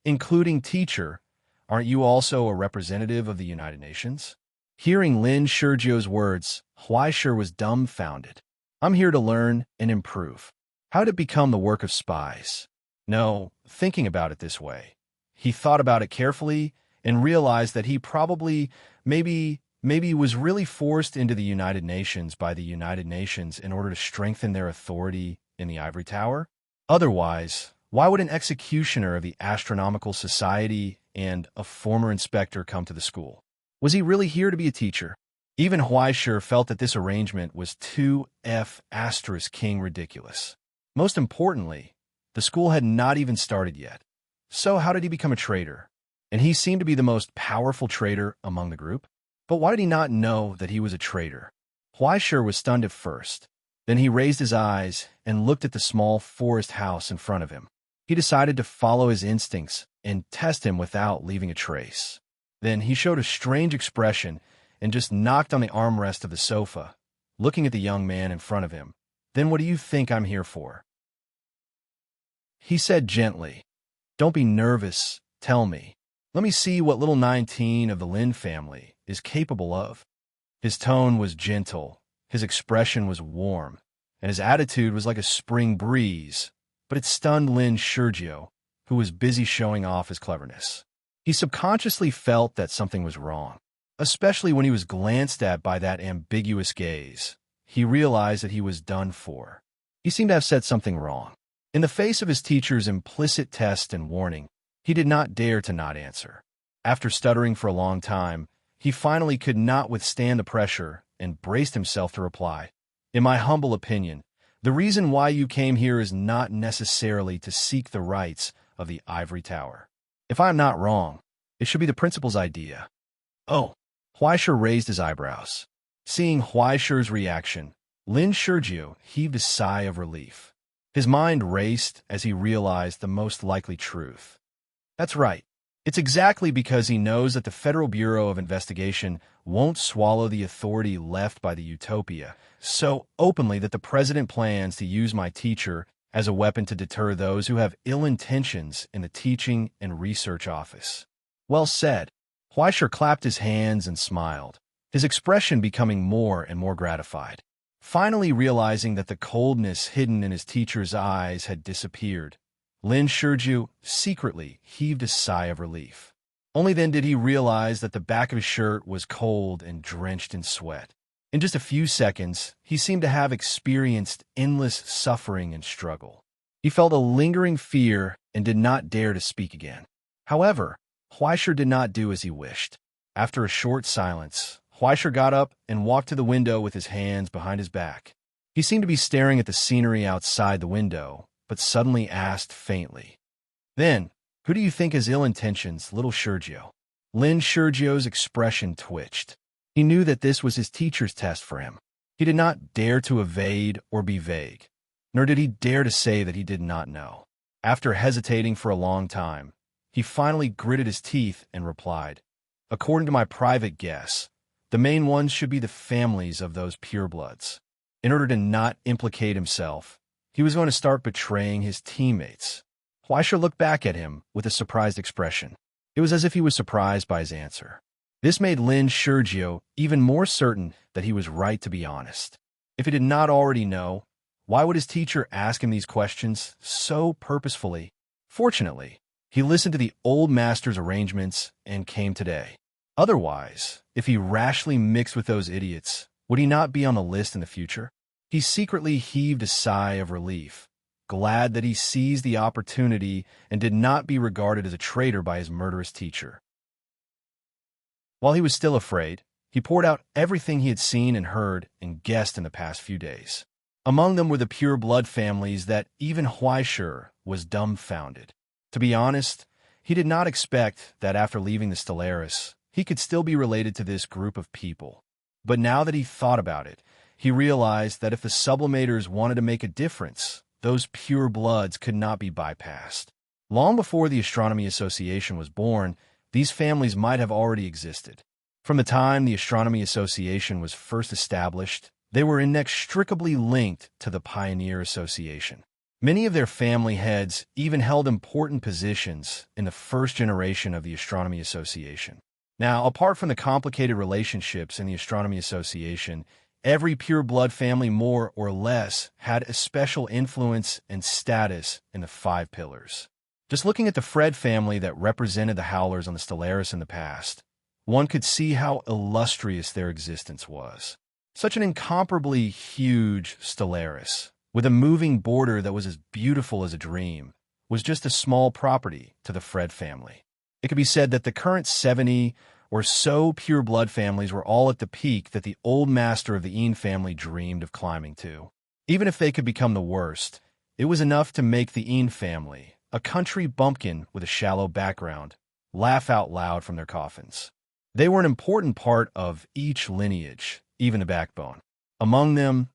[SPEAKER 1] Including teacher, aren't you also a representative of the United Nations? Hearing Lin Shurjio's words, Huaishir was dumbfounded. I'm here to learn and improve. How did it become the work of spies? No, thinking about it this way. He thought about it carefully and realized that he probably, maybe was really forced into the United Nations by the United Nations in order to strengthen their authority in the ivory tower. Otherwise, why would an executioner of the Astronomical Society and a former inspector come to the school? Was he really here to be a teacher? Even Huaishir felt that this arrangement was too *king ridiculous. Most importantly, the school had not even started yet. So how did he become a traitor? And he seemed to be the most powerful traitor among the group. But why did he not know that he was a traitor? Huaishir was stunned at first. Then he raised his eyes and looked at the small forest house in front of him. He decided to follow his instincts and test him without leaving a trace. Then he showed a strange expression and just knocked on the armrest of the sofa, looking at the young man in front of him. Then what do you think I'm here for? He said gently, Don't be nervous, tell me. Let me see what little 19 of the Lin family is capable of. His tone was gentle, his expression was warm, and his attitude was like a spring breeze, but it stunned Lin Shurjio, who was busy showing off his cleverness. He subconsciously felt that something was wrong, especially when he was glanced at by that ambiguous gaze. He realized that he was done for. He seemed to have said something wrong. In the face of his teacher's implicit test and warning, he did not dare to not answer. After stuttering for a long time, he finally could not withstand the pressure and braced himself to reply. In my humble opinion, the reason why you came here is not necessarily to seek the rights of the ivory tower. If I am not wrong, it should be the principal's idea. Oh, Huaishir raised his eyebrows. Seeing Huaishir's reaction, Lin Shurjio heaved a sigh of relief. His mind raced as he realized the most likely truth. That's right. It's exactly because he knows that the Federal Bureau of Investigation won't swallow the authority left by the Utopia so openly that the president plans to use my teacher as a weapon to deter those who have ill intentions in the teaching and research office. Well said. Huaishir clapped his hands and smiled, his expression becoming more and more gratified. Finally realizing that the coldness hidden in his teacher's eyes had disappeared, Lin Shurjio secretly heaved a sigh of relief. Only then did he realize that the back of his shirt was cold and drenched in sweat. In just a few seconds, he seemed to have experienced endless suffering and struggle. He felt a lingering fear and did not dare to speak again. However, Huaishir did not do as he wished. After a short silence, Huaishir got up and walked to the window with his hands behind his back. He seemed to be staring at the scenery outside the window, but suddenly asked faintly, Then, who do you think has ill intentions, little Shurjio? Lin Shurjio's expression twitched. He knew that this was his teacher's test for him. He did not dare to evade or be vague, nor did he dare to say that he did not know. After hesitating for a long time, he finally gritted his teeth and replied, According to my private guess, the main ones should be the families of those purebloods. In order to not implicate himself, he was going to start betraying his teammates. Huaishir looked back at him with a surprised expression. It was as if he was surprised by his answer. This made Lin Shurjio even more certain that he was right to be honest. If he did not already know, why would his teacher ask him these questions so purposefully? Fortunately, he listened to the old master's arrangements and came today. Otherwise, if he rashly mixed with those idiots, would he not be on the list in the future? He secretly heaved a sigh of relief, glad that he seized the opportunity and did not be regarded as a traitor by his murderous teacher. While he was still afraid, he poured out everything he had seen and heard and guessed in the past few days. Among them were the pure blood families that even Huaishur was dumbfounded. To be honest, he did not expect that after leaving the Stellaris, he could still be related to this group of people. But now that he thought about it, he realized that if the sublimators wanted to make a difference, those pure bloods could not be bypassed. Long before the Astronomy Association was born, these families might have already existed. From the time the Astronomy Association was first established, they were inextricably linked to the Pioneer Association. Many of their family heads even held important positions in the first generation of the Astronomy Association. Now, apart from the complicated relationships in the Astronomy Association, every pure blood family more or less had a special influence and status in the 5 pillars. Just looking at the Fred family that represented the Howlers on the Stellaris in the past, one could see how illustrious their existence was. Such an incomparably huge Stellaris, with a moving border that was as beautiful as a dream, was just a small property to the Fred family. It could be said that the current 70 or so pure blood families were all at the peak that the old master of the Ian family dreamed of climbing to. Even if they could become the worst, it was enough to make the Ian family, a country bumpkin with a shallow background, laugh out loud from their coffins. They were an important part of each lineage, even the backbone. Among them,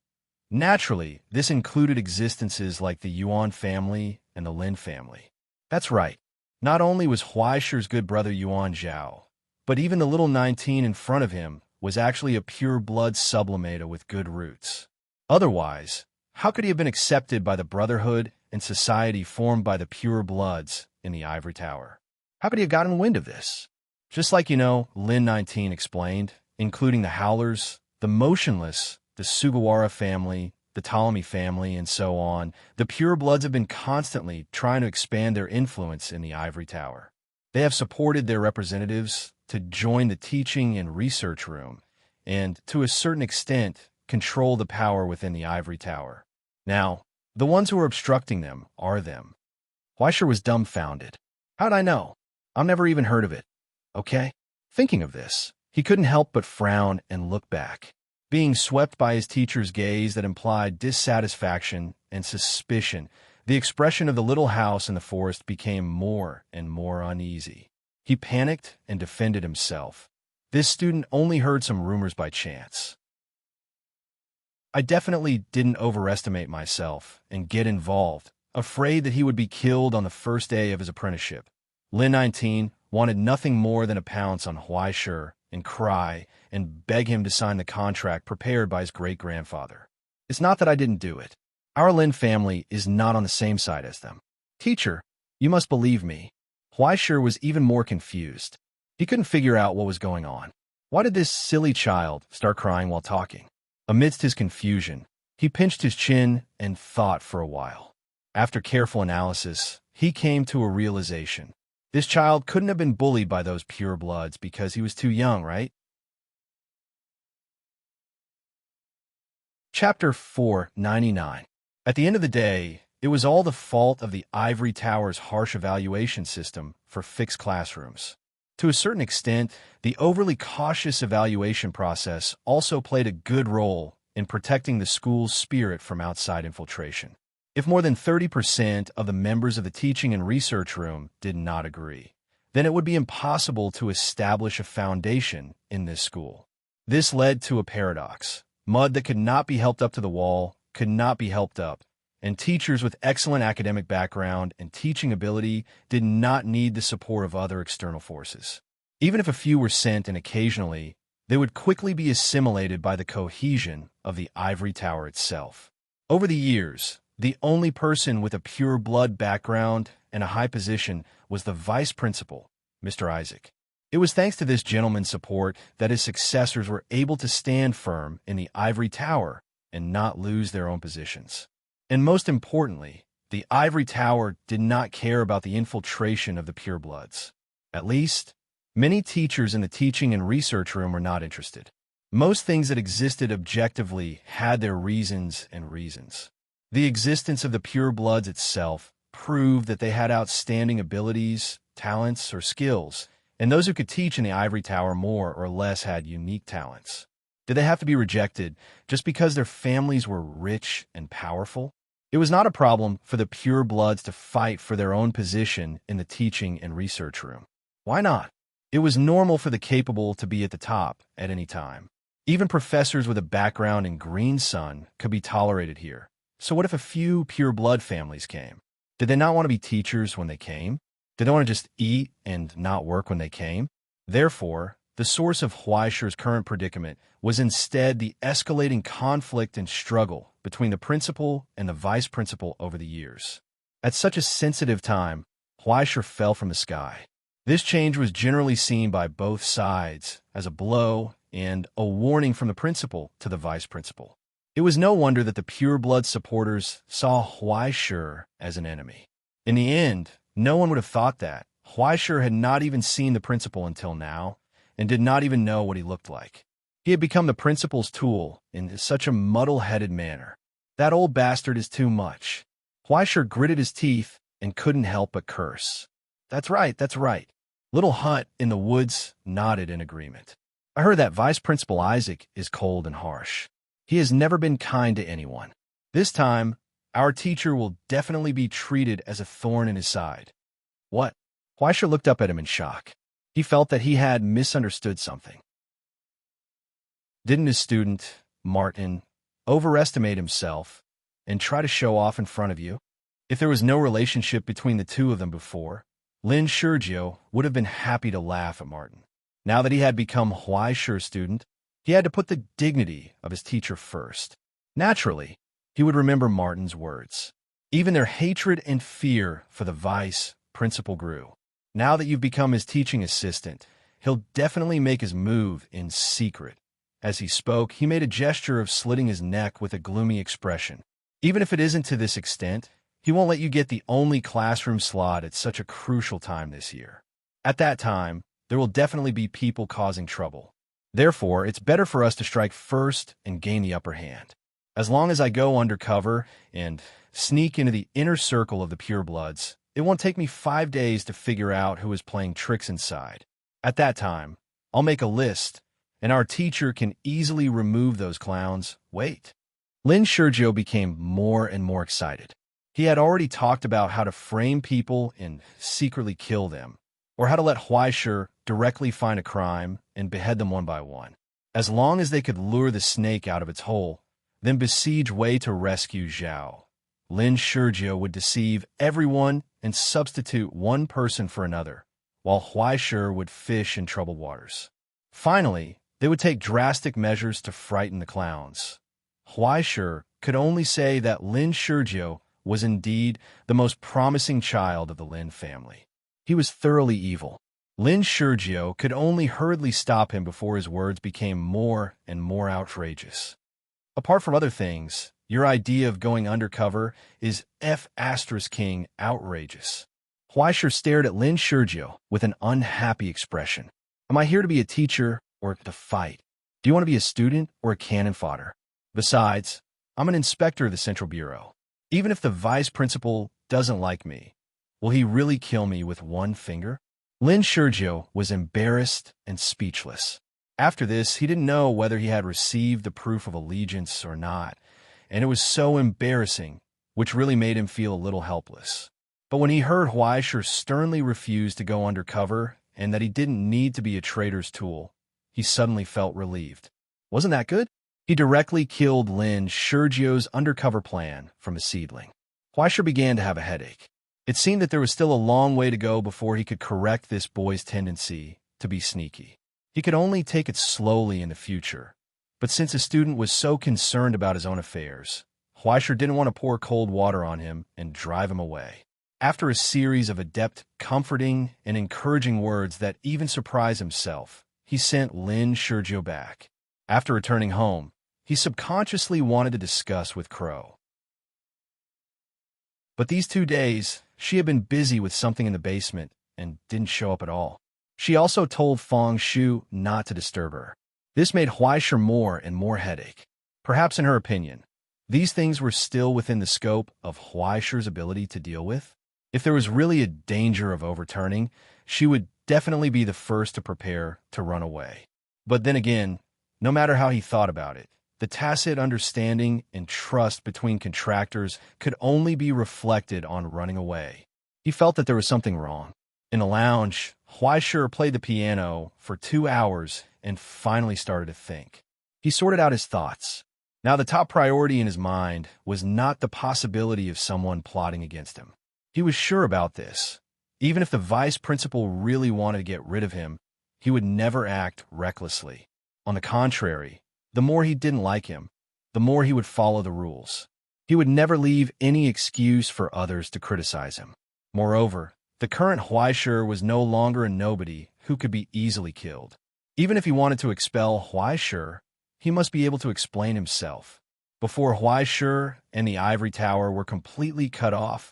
[SPEAKER 1] naturally, this included existences like the Yuan family and the Lin family. That's right. Not only was Huaishur's good brother Yuan Zhao, but even the little 19 in front of him was actually a pure-blood sublimata with good roots. Otherwise, how could he have been accepted by the brotherhood and society formed by the pure bloods in the Ivory Tower? How could he have gotten wind of this? Just like, Lin 19 explained, including the Howlers, the Motionless, the Sugawara family, the Ptolemy family, and so on, the pure bloods have been constantly trying to expand their influence in the Ivory Tower. They have supported their representatives to join the teaching and research room, and, to a certain extent, control the power within the Ivory Tower. Now, the ones who are obstructing them are them. Huaishur was dumbfounded. How'd I know? I've never even heard of it. Okay? Thinking of this, he couldn't help but frown and look back, being swept by his teacher's gaze that implied dissatisfaction and suspicion. The expression of the little house in the forest became more and more uneasy. He panicked and defended himself. This student only heard some rumors by chance. I definitely didn't overestimate myself and get involved, afraid that he would be killed on the first day of his apprenticeship. Lin 19 wanted nothing more than to pounce on Huaishur and cry and beg him to sign the contract prepared by his great-grandfather. It's not that I didn't do it. Our Lin family is not on the same side as them. Teacher, you must believe me. Huaishur was even more confused. He couldn't figure out what was going on. Why did this silly child start crying while talking? Amidst his confusion, he pinched his chin and thought for a while. After careful analysis, he came to a realization. This child couldn't have been bullied by those pure bloods because he was too young, right? Chapter 499. At the end of the day, it was all the fault of the Ivory Tower's harsh evaluation system for fixed classrooms. To a certain extent, the overly cautious evaluation process also played a good role in protecting the school's spirit from outside infiltration. If more than 30% of the members of the teaching and research room did not agree, then it would be impossible to establish a foundation in this school. This led to a paradox. Mud that could not be helped up to the wall could not be helped up, and teachers with excellent academic background and teaching ability did not need the support of other external forces. Even if a few were sent in occasionally, they would quickly be assimilated by the cohesion of the Ivory Tower itself. Over the years, the only person with a pure blood background and a high position was the vice principal, Mr. Isaac. It was thanks to this gentleman's support that his successors were able to stand firm in the Ivory Tower and not lose their own positions. And most importantly, the Ivory Tower did not care about the infiltration of the purebloods. At least, many teachers in the teaching and research room were not interested. Most things that existed objectively had their reasons and reasons. The existence of the purebloods itself proved that they had outstanding abilities, talents, or skills, and those who could teach in the ivory tower more or less had unique talents. Did they have to be rejected just because their families were rich and powerful? It was not a problem for the purebloods to fight for their own position in the teaching and research room. Why not? It was normal for the capable to be at the top at any time. Even professors with a background in green sun could be tolerated here. So what if a few pureblood families came? Did they not want to be teachers when they came? Did they want to just eat and not work when they came? Therefore, the source of Huaisher's current predicament was instead the escalating conflict and struggle between the principal and the vice principal over the years. At such a sensitive time, Huaisher fell from the sky. This change was generally seen by both sides as a blow and a warning from the principal to the vice principal. It was no wonder that the pureblood supporters saw Huaisher as an enemy. In the end, no one would have thought that. Huaisher had not even seen the principal until now, and did not even know what he looked like. He had become the principal's tool in such a muddle-headed manner. That old bastard is too much. Huaisher gritted his teeth and couldn't help but curse. That's right, that's right. Little Hut in the woods nodded in agreement. I heard that Vice Principal Isaac is cold and harsh. He has never been kind to anyone. This time, our teacher will definitely be treated as a thorn in his side. What? Huaisher looked up at him in shock. He felt that he had misunderstood something. Didn't his student, Martin, overestimate himself and try to show off in front of you? If there was no relationship between the two of them before, Lin Sergio would have been happy to laugh at Martin. Now that he had become Huaisher's student, he had to put the dignity of his teacher first. Naturally, he would remember Martin's words. Even their hatred and fear for the vice principal grew. Now that you've become his teaching assistant, he'll definitely make his move in secret. As he spoke, he made a gesture of slitting his neck with a gloomy expression. Even if it isn't to this extent, he won't let you get the only classroom slot at such a crucial time this year. At that time, there will definitely be people causing trouble. Therefore, it's better for us to strike first and gain the upper hand. As long as I go undercover and sneak into the inner circle of the purebloods, it won't take me 5 days to figure out who is playing tricks inside. At that time, I'll make a list, and our teacher can easily remove those clowns. Wait. Lin Sergio became more and more excited. He had already talked about how to frame people and secretly kill them, or how to let Huaisher directly find a crime and behead them one by one. As long as they could lure the snake out of its hole, then besiege Wei to rescue Zhao. Lin Sergio would deceive everyone and substitute one person for another, while Huaisher would fish in troubled waters. Finally, they would take drastic measures to frighten the clowns. Huaisher could only say that Lin Sergio was indeed the most promising child of the Lin family. He was thoroughly evil. Lin Sergio could only hurriedly stop him before his words became more and more outrageous. Apart from other things, your idea of going undercover is F**king outrageous. Huaisher stared at Lin Sergio with an unhappy expression. Am I here to be a teacher or to fight? Do you want to be a student or a cannon fodder? Besides, I'm an inspector of the Central Bureau. Even if the vice principal doesn't like me, will he really kill me with one finger? Lin Sergio was embarrassed and speechless. After this, he didn't know whether he had received the proof of allegiance or not, and it was so embarrassing, which really made him feel a little helpless. But when he heard Huaisher sternly refuse to go undercover and that he didn't need to be a traitor's tool, he suddenly felt relieved. Wasn't that good? He directly killed Lin Sergio's undercover plan from a seedling. Huaisher began to have a headache. It seemed that there was still a long way to go before he could correct this boy's tendency to be sneaky. He could only take it slowly in the future. But since a student was so concerned about his own affairs, Huaisher didn't want to pour cold water on him and drive him away. After a series of adept, comforting, and encouraging words that even surprised himself, he sent Lin Sergio back. After returning home, he subconsciously wanted to discuss with Crow. But these 2 days, she had been busy with something in the basement and didn't show up at all. She also told Feng Shu not to disturb her. This made Huaisher more and more headache. Perhaps in her opinion, these things were still within the scope of Huaisher's ability to deal with. If there was really a danger of overturning, she would definitely be the first to prepare to run away. But then again, no matter how he thought about it, the tacit understanding and trust between contractors could only be reflected on running away. He felt that there was something wrong. In the lounge, Huaisher played the piano for 2 hours and finally started to think. He sorted out his thoughts. Now the top priority in his mind was not the possibility of someone plotting against him. He was sure about this. Even if the vice principal really wanted to get rid of him, he would never act recklessly. On the contrary, the more he didn't like him, the more he would follow the rules. He would never leave any excuse for others to criticize him. Moreover, the current Huaisher was no longer a nobody who could be easily killed. Even if he wanted to expel Huaisher, he must be able to explain himself. Before Huaisher and the ivory tower were completely cut off,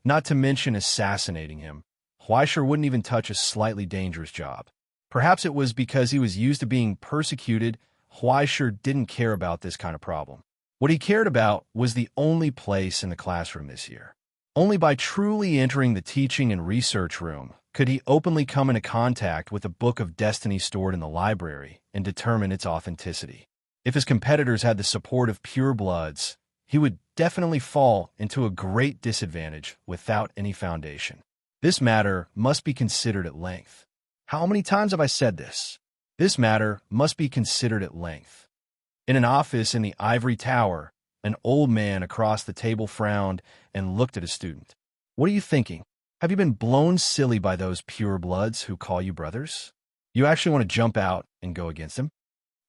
[SPEAKER 1] not to mention assassinating him, Huaisher wouldn't even touch a slightly dangerous job. Perhaps it was because he was used to being persecuted. Huaisher didn't care about this kind of problem. What he cared about was the only place in the classroom this year. Only by truly entering the teaching and research room could he openly come into contact with the Book of Destiny stored in the library and determine its authenticity. If his competitors had the support of purebloods, he would definitely fall into a great disadvantage without any foundation. This matter must be considered at length. How many times have I said this? This matter must be considered at length. In an office in the ivory tower, an old man across the table frowned and looked at a student. What are you thinking? Have you been blown silly by those purebloods who call you brothers? You actually want to jump out and go against them?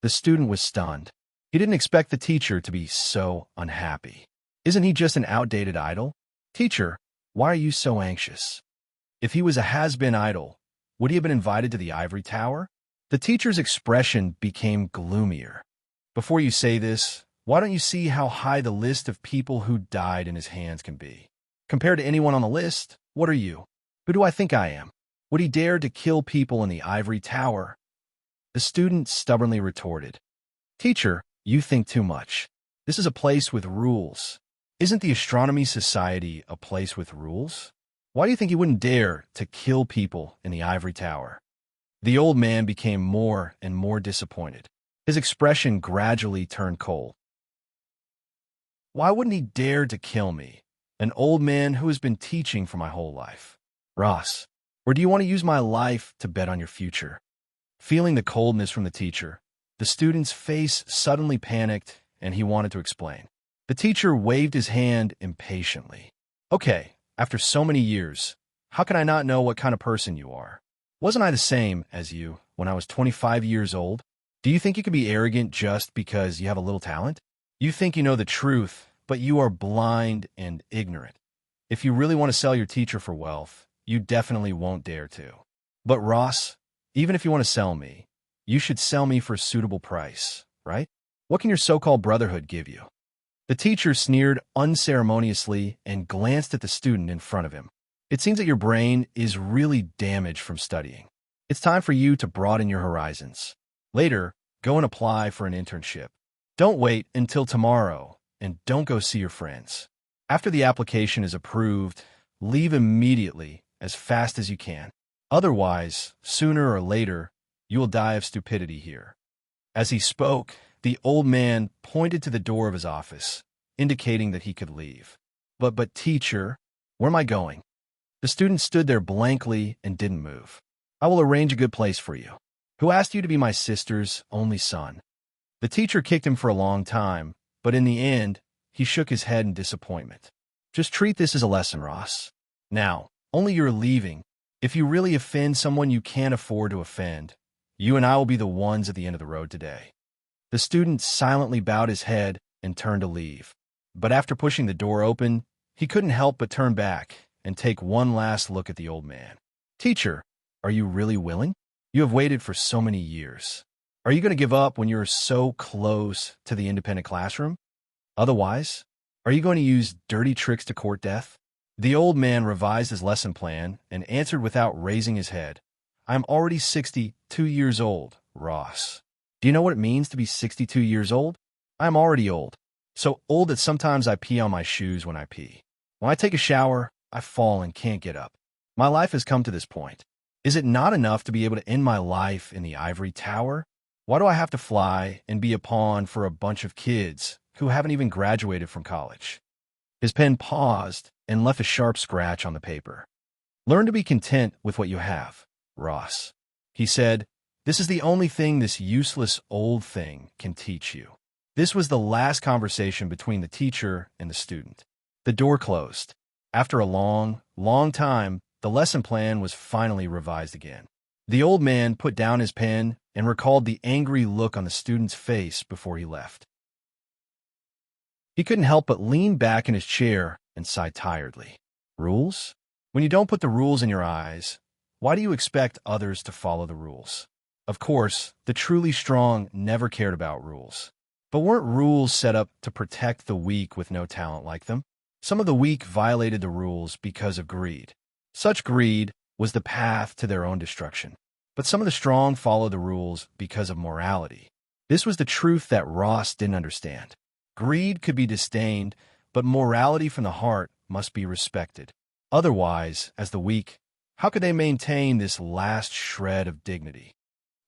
[SPEAKER 1] The student was stunned. He didn't expect the teacher to be so unhappy. Isn't he just an outdated idol? Teacher, why are you so anxious? If he was a has-been idol, would he have been invited to the ivory tower? The teacher's expression became gloomier. Before you say this, why don't you see how high the list of people who died in his hands can be? Compared to anyone on the list, what are you? Who do I think I am? Would he dare to kill people in the ivory tower? The student stubbornly retorted, Teacher, you think too much. This is a place with rules. Isn't the Astronomy Society a place with rules? Why do you think he wouldn't dare to kill people in the ivory tower? The old man became more and more disappointed. His expression gradually turned cold. Why wouldn't he dare to kill me, an old man who has been teaching for my whole life? Ross, or do you want to use my life to bet on your future? Feeling the coldness from the teacher, the student's face suddenly panicked and he wanted to explain. The teacher waved his hand impatiently. Okay, after so many years, how can I not know what kind of person you are? Wasn't I the same as you when I was 25 years old? Do you think you can be arrogant just because you have a little talent? You think you know the truth, but you are blind and ignorant. If you really want to sell your teacher for wealth, you definitely won't dare to. But Ross, even if you want to sell me, you should sell me for a suitable price, right? What can your so-called brotherhood give you? The teacher sneered unceremoniously and glanced at the student in front of him. It seems that your brain is really damaged from studying. It's time for you to broaden your horizons. Later, go and apply for an internship. Don't wait until tomorrow, and don't go see your friends. After the application is approved, leave immediately, as fast as you can. Otherwise, sooner or later, you will die of stupidity here. As he spoke, the old man pointed to the door of his office, indicating that he could leave. But teacher, where am I going? The student stood there blankly and didn't move. I will arrange a good place for you. Who asked you to be my sister's only son? The teacher kicked him for a long time, but in the end, he shook his head in disappointment. Just treat this as a lesson, Ross. Now, only you're leaving. If you really offend someone you can't afford to offend, you and I will be the ones at the end of the road today. The student silently bowed his head and turned to leave. But after pushing the door open, he couldn't help but turn back and take one last look at the old man. Teacher, are you really willing? You have waited for so many years. Are you going to give up when you're so close to the independent classroom? Otherwise, are you going to use dirty tricks to court death? The old man revised his lesson plan and answered without raising his head. I am already 62 years old, Ross. Do you know what it means to be 62 years old? I am already old. So old that sometimes I pee on my shoes when I pee. When I take a shower, I fall and can't get up. My life has come to this point. Is it not enough to be able to end my life in the ivory tower? Why do I have to fly and be a pawn for a bunch of kids who haven't even graduated from college? His pen paused and left a sharp scratch on the paper. Learn to be content with what you have, Ross. He said, this is the only thing this useless old thing can teach you. This was the last conversation between the teacher and the student. The door closed. After a long, long time, the lesson plan was finally revised again. The old man put down his pen and recalled the angry look on the student's face before he left. He couldn't help but lean back in his chair and sigh tiredly. Rules? When you don't put the rules in your eyes, why do you expect others to follow the rules? Of course, the truly strong never cared about rules. But weren't rules set up to protect the weak with no talent like them? Some of the weak violated the rules because of greed. Such greed was the path to their own destruction. But some of the strong followed the rules because of morality. This was the truth that Ross didn't understand. Greed could be disdained, but morality from the heart must be respected. Otherwise, as the weak, how could they maintain this last shred of dignity?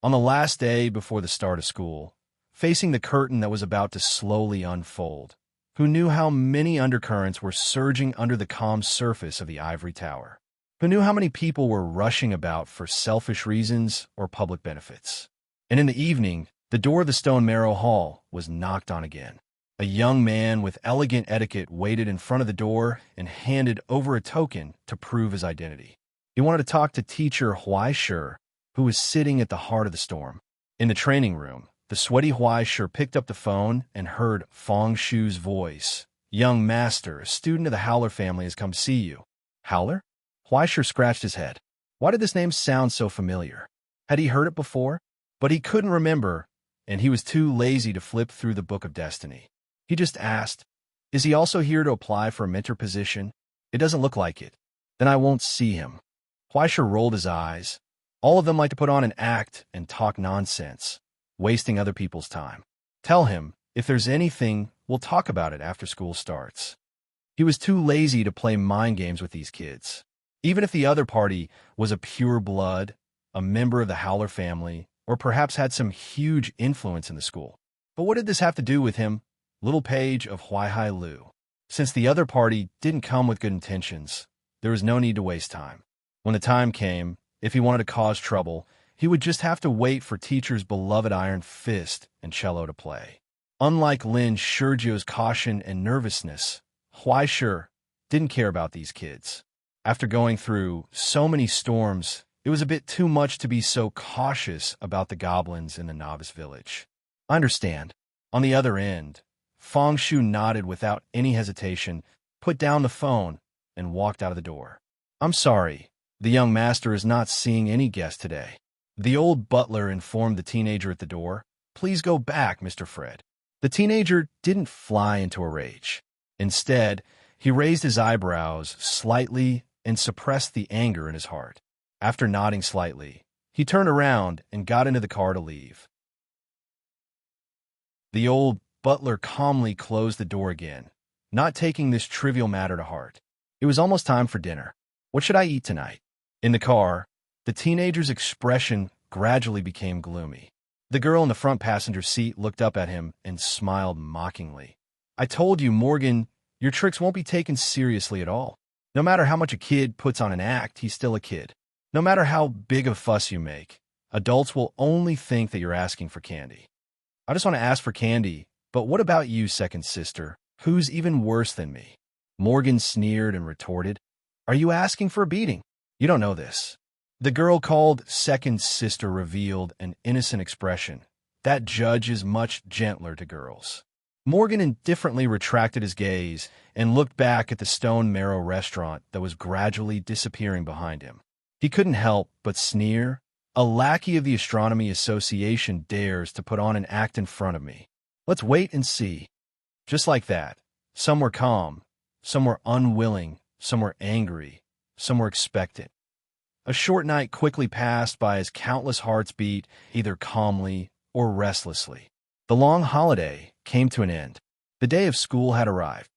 [SPEAKER 1] On the last day before the start of school, facing the curtain that was about to slowly unfold, who knew how many undercurrents were surging under the calm surface of the ivory tower? Who knew how many people were rushing about for selfish reasons or public benefits? And in the evening, the door of the Stone Marrow Hall was knocked on again. A young man with elegant etiquette waited in front of the door and handed over a token to prove his identity. He wanted to talk to teacher Huai Shi, who was sitting at the heart of the storm. In the training room, the sweaty Huai Shi picked up the phone and heard Fong Shu's voice. Young master, a student of the Howler family has come to see you. Howler? Huai Shi scratched his head. Why did this name sound so familiar? Had he heard it before? But he couldn't remember, and he was too lazy to flip through the Book of Destiny. He just asked, is he also here to apply for a mentor position? It doesn't look like it. Then I won't see him. Huai Shi rolled his eyes. All of them like to put on an act and talk nonsense, wasting other people's time. Tell him, if there's anything, we'll talk about it after school starts. He was too lazy to play mind games with these kids. Even if the other party was a pure blood, a member of the Howler family, or perhaps had some huge influence in the school. But what did this have to do with him, little page of Huai Lu? Since the other party didn't come with good intentions, there was no need to waste time. When the time came, if he wanted to cause trouble, he would just have to wait for teacher's beloved iron fist and cello to play. Unlike Lin Shurjio's caution and nervousness, Huai Shi didn't care about these kids. After going through so many storms, it was a bit too much to be so cautious about the goblins in the novice village. I understand. On the other end, Fong Shu nodded without any hesitation, put down the phone, and walked out of the door. I'm sorry, the young master is not seeing any guests today. The old butler informed the teenager at the door. Please go back, Mr. Fred. The teenager didn't fly into a rage. Instead, he raised his eyebrows slightly and suppressed the anger in his heart. After nodding slightly, he turned around and got into the car to leave. The old butler calmly closed the door again, not taking this trivial matter to heart. It was almost time for dinner. What should I eat tonight? In the car, the teenager's expression gradually became gloomy. The girl in the front passenger seat looked up at him and smiled mockingly. I told you, Morgan, your tricks won't be taken seriously at all. No matter how much a kid puts on an act, he's still a kid. No matter how big a fuss you make, adults will only think that you're asking for candy. I just want to ask for candy, but what about you, second sister? Who's even worse than me? Morgan sneered and retorted, are you asking for a beating? You don't know this. The girl called second sister revealed an innocent expression. That judge is much gentler to girls. Morgan indifferently retracted his gaze and looked back at the Stone Marrow restaurant that was gradually disappearing behind him. He couldn't help but sneer. A lackey of the Astronomy Association dares to put on an act in front of me. Let's wait and see. Just like that, some were calm, some were unwilling, some were angry, some were expectant. A short night quickly passed by as countless hearts beat, either calmly or restlessly. The long holiday came to an end. The day of school had arrived.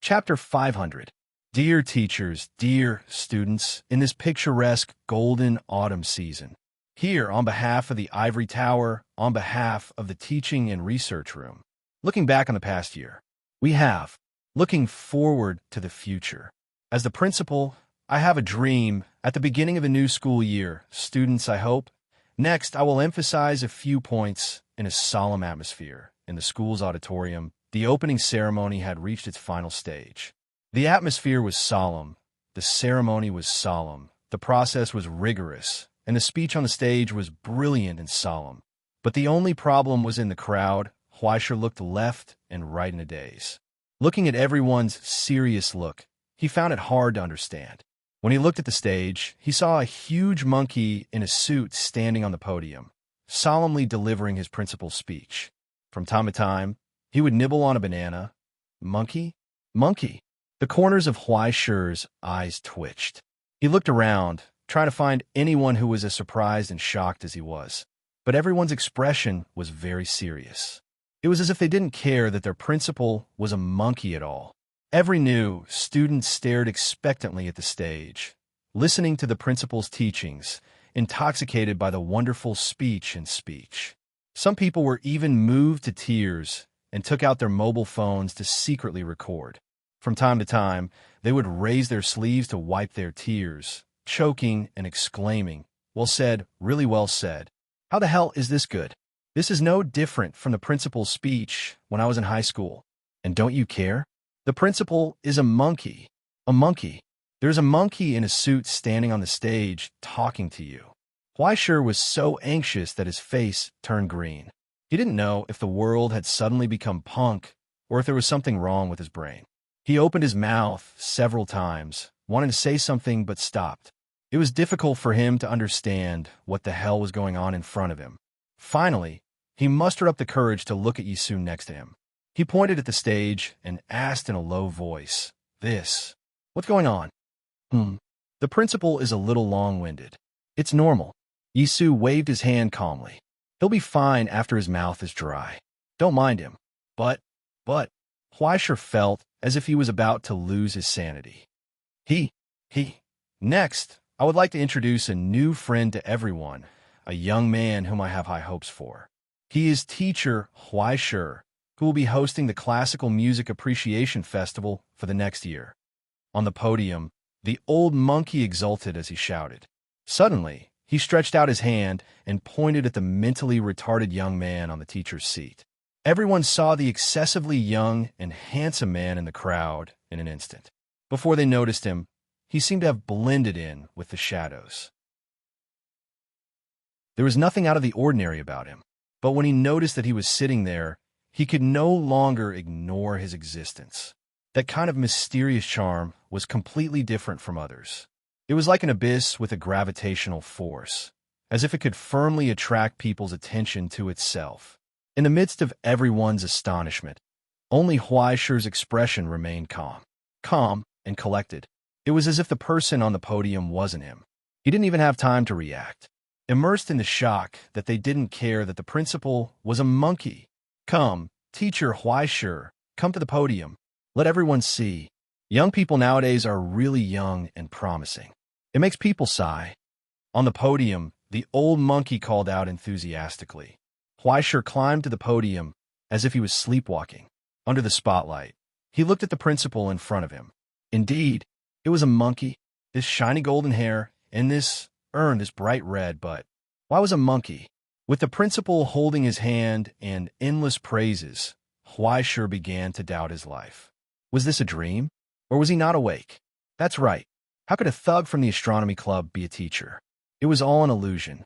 [SPEAKER 1] Chapter 500. Dear teachers, dear students, in this picturesque golden autumn season, here on behalf of the Ivory Tower, on behalf of the Teaching and Research Room, looking back on the past year, we have, looking forward to the future. As the principal, I have a dream at the beginning of a new school year. Students, I hope. Next, I will emphasize a few points in a solemn atmosphere. In the school's auditorium, the opening ceremony had reached its final stage. The atmosphere was solemn, the ceremony was solemn, the process was rigorous, and the speech on the stage was brilliant and solemn. But the only problem was in the crowd. Huaisher looked left and right in a daze. Looking at everyone's serious look, he found it hard to understand. When he looked at the stage, he saw a huge monkey in a suit standing on the podium, solemnly delivering his principal's speech. From time to time, he would nibble on a banana. Monkey? Monkey! The corners of Huaisher's eyes twitched. He looked around, trying to find anyone who was as surprised and shocked as he was. But everyone's expression was very serious. It was as if they didn't care that their principal was a monkey at all. Every new student stared expectantly at the stage, listening to the principal's teachings, intoxicated by the wonderful speech and speech. Some people were even moved to tears and took out their mobile phones to secretly record. From time to time, they would raise their sleeves to wipe their tears, choking and exclaiming, "Well said, really well said. How the hell is this good? This is no different from the principal's speech when I was in high school. And don't you care? The principal is a monkey. A monkey. There's a monkey in a suit standing on the stage talking to you." Huaisher was so anxious that his face turned green. He didn't know if the world had suddenly become punk or if there was something wrong with his brain. He opened his mouth several times, wanting to say something but stopped. It was difficult for him to understand what the hell was going on in front of him. Finally, he mustered up the courage to look at Yisun next to him. He pointed at the stage and asked in a low voice, What's going on?" The principal is a little long-winded. "It's normal." Yisu waved his hand calmly. "He'll be fine after his mouth is dry. Don't mind him." But, Huaisher felt as if he was about to lose his sanity. Next, I would like to introduce a new friend to everyone, a young man whom I have high hopes for. He is teacher Huaisher, who will be hosting the Classical Music Appreciation Festival for the next year. On the podium, the old monkey exulted as he shouted. Suddenly, he stretched out his hand and pointed at the mentally retarded young man on the teacher's seat. Everyone saw the excessively young and handsome man in the crowd in an instant. Before they noticed him, he seemed to have blended in with the shadows. There was nothing out of the ordinary about him, but when he noticed that he was sitting there, he could no longer ignore his existence. That kind of mysterious charm was completely different from others. It was like an abyss with a gravitational force, as if it could firmly attract people's attention to itself. In the midst of everyone's astonishment, only Huaisher's expression remained calm and collected. It was as if the person on the podium wasn't him. He didn't even have time to react. Immersed in the shock that they didn't care that the principal was a monkey. "Come, teacher Huaisher, come to the podium. Let everyone see. Young people nowadays are really young and promising. It makes people sigh." On the podium, the old monkey called out enthusiastically. Huaisher climbed to the podium as if he was sleepwalking. Under the spotlight, he looked at the principal in front of him. Indeed, it was a monkey, this shiny golden hair, and this bright red, but why was a monkey? With the principal holding his hand and endless praises, Huaisher began to doubt his life. Was this a dream? Or was he not awake? That's right. How could a thug from the astronomy club be a teacher? It was all an illusion.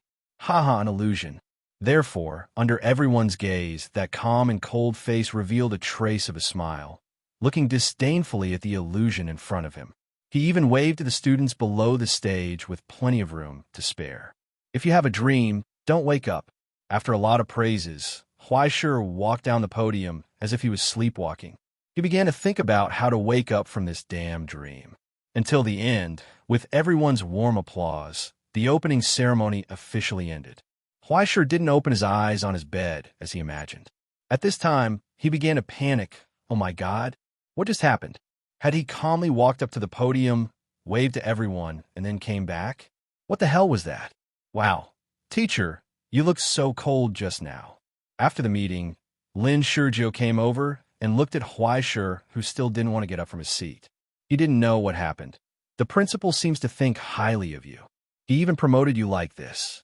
[SPEAKER 1] An illusion. Therefore, under everyone's gaze, that calm and cold face revealed a trace of a smile, looking disdainfully at the illusion in front of him. He even waved to the students below the stage with plenty of room to spare. If you have a dream, don't wake up. After a lot of praises, Huaisher walked down the podium as if he was sleepwalking. He began to think about how to wake up from this damn dream. Until the end, with everyone's warm applause, the opening ceremony officially ended. Huaisher didn't open his eyes on his bed as he imagined. At this time, he began to panic. Oh my God, what just happened? Had he calmly walked up to the podium, waved to everyone, and then came back? What the hell was that? Wow, teacher, you looked so cold just now. After the meeting, Lin Shurjo came over and looked at Huaisher, who still didn't want to get up from his seat. He didn't know what happened. The principal seems to think highly of you. He even promoted you like this.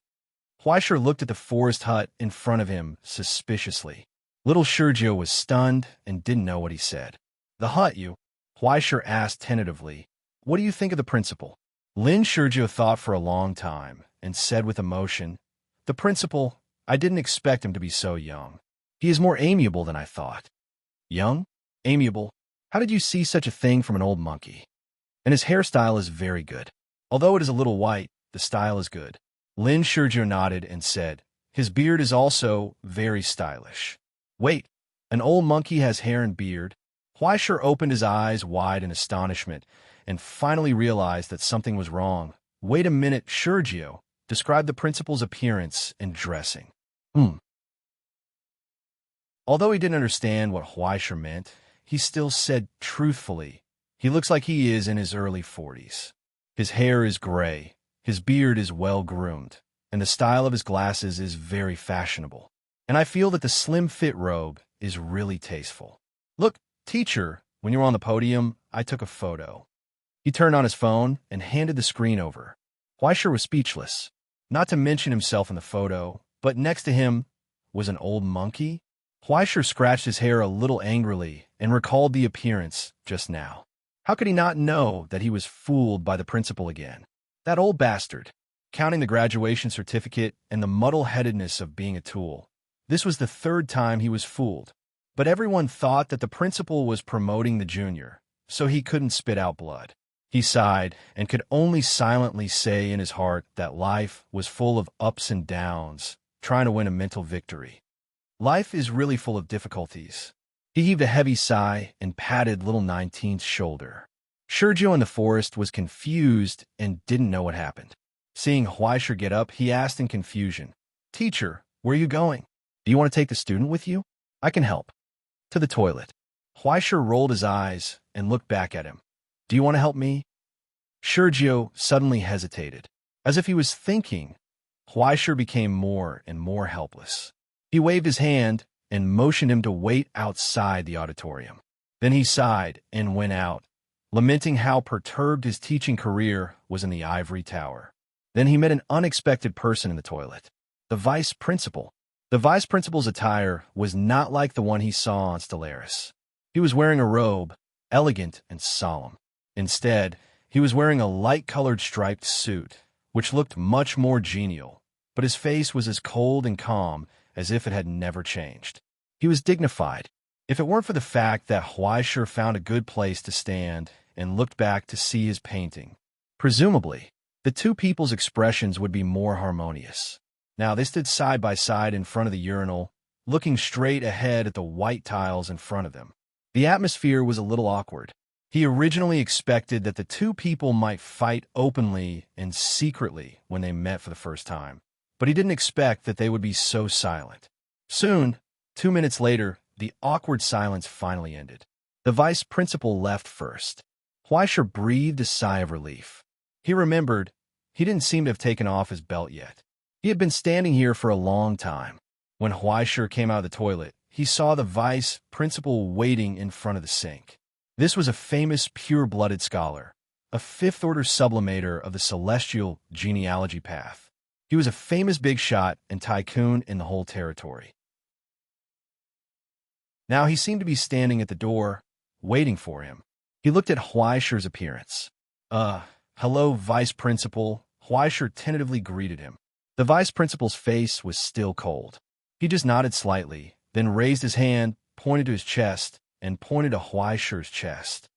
[SPEAKER 1] Huaisher looked at the forest hut in front of him suspiciously. Little Shurjo was stunned and didn't know what he said. The hut, you? Huaisher asked tentatively. What do you think of the principal? Lin Shurjo thought for a long time and said with emotion, the principal, I didn't expect him to be so young. He is more amiable than I thought. Young? Amiable? How did you see such a thing from an old monkey? And his hairstyle is very good. Although it is a little white, the style is good. Lin Shurjo nodded and said, his beard is also very stylish. Wait, an old monkey has hair and beard? Huaisher opened his eyes wide in astonishment and finally realized that something was wrong. Wait a minute, Shurjo. Describe the principal's appearance and dressing. Although he didn't understand what Huaisher meant, he still said truthfully, he looks like he is in his early 40s. His hair is gray, his beard is well-groomed, and the style of his glasses is very fashionable. And I feel that the slim-fit robe is really tasteful. Look, teacher, when you were on the podium, I took a photo. He turned on his phone and handed the screen over. Huaisher was speechless, not to mention himself in the photo, but next to him was an old monkey. Huaisher scratched his hair a little angrily and recalled the appearance just now. How could he not know that he was fooled by the principal again? That old bastard, counting the graduation certificate and the muddle-headedness of being a tool. This was the third time he was fooled. But everyone thought that the principal was promoting the junior, so he couldn't spit out blood. He sighed and could only silently say in his heart that life was full of ups and downs, trying to win a mental victory. Life is really full of difficulties. He heaved a heavy sigh and patted little 19's shoulder. Shurjo in the forest was confused and didn't know what happened. Seeing Huaisher get up, he asked in confusion, Teacher, where are you going? Do you want to take the student with you? I can help. To the toilet. Huaisher rolled his eyes and looked back at him. Do you want to help me? Shurjo suddenly hesitated. As if he was thinking, Huaisher became more and more helpless. He waved his hand and motioned him to wait outside the auditorium. Then he sighed and went out, lamenting how perturbed his teaching career was in the ivory tower. Then he met an unexpected person in the toilet. The vice principal. The vice principal's attire was not like the one he saw on Stellaris. He was wearing a robe, elegant and solemn. Instead, he was wearing a light-colored striped suit, which looked much more genial, but his face was as cold and calm as if it had never changed. He was dignified. If it weren't for the fact that Huaisher found a good place to stand and looked back to see his painting, presumably, the two people's expressions would be more harmonious. Now they stood side by side in front of the urinal, looking straight ahead at the white tiles in front of them. The atmosphere was a little awkward. He originally expected that the two people might fight openly and secretly when they met for the first time, but he didn't expect that they would be so silent. Soon, 2 minutes later, the awkward silence finally ended. The vice principal left first. Huaisher breathed a sigh of relief. He remembered he didn't seem to have taken off his belt yet. He had been standing here for a long time. When Huaisher came out of the toilet, he saw the vice principal waiting in front of the sink. This was a famous pure-blooded scholar, a fifth-order sublimator of the celestial genealogy path. He was a famous big shot and tycoon in the whole territory. Now he seemed to be standing at the door, waiting for him. He looked at Huaisher's appearance. Hello, vice principal. Huaisher tentatively greeted him. The vice principal's face was still cold. He just nodded slightly, then raised his hand, pointed to his chest, and pointed to Huaisher's chest.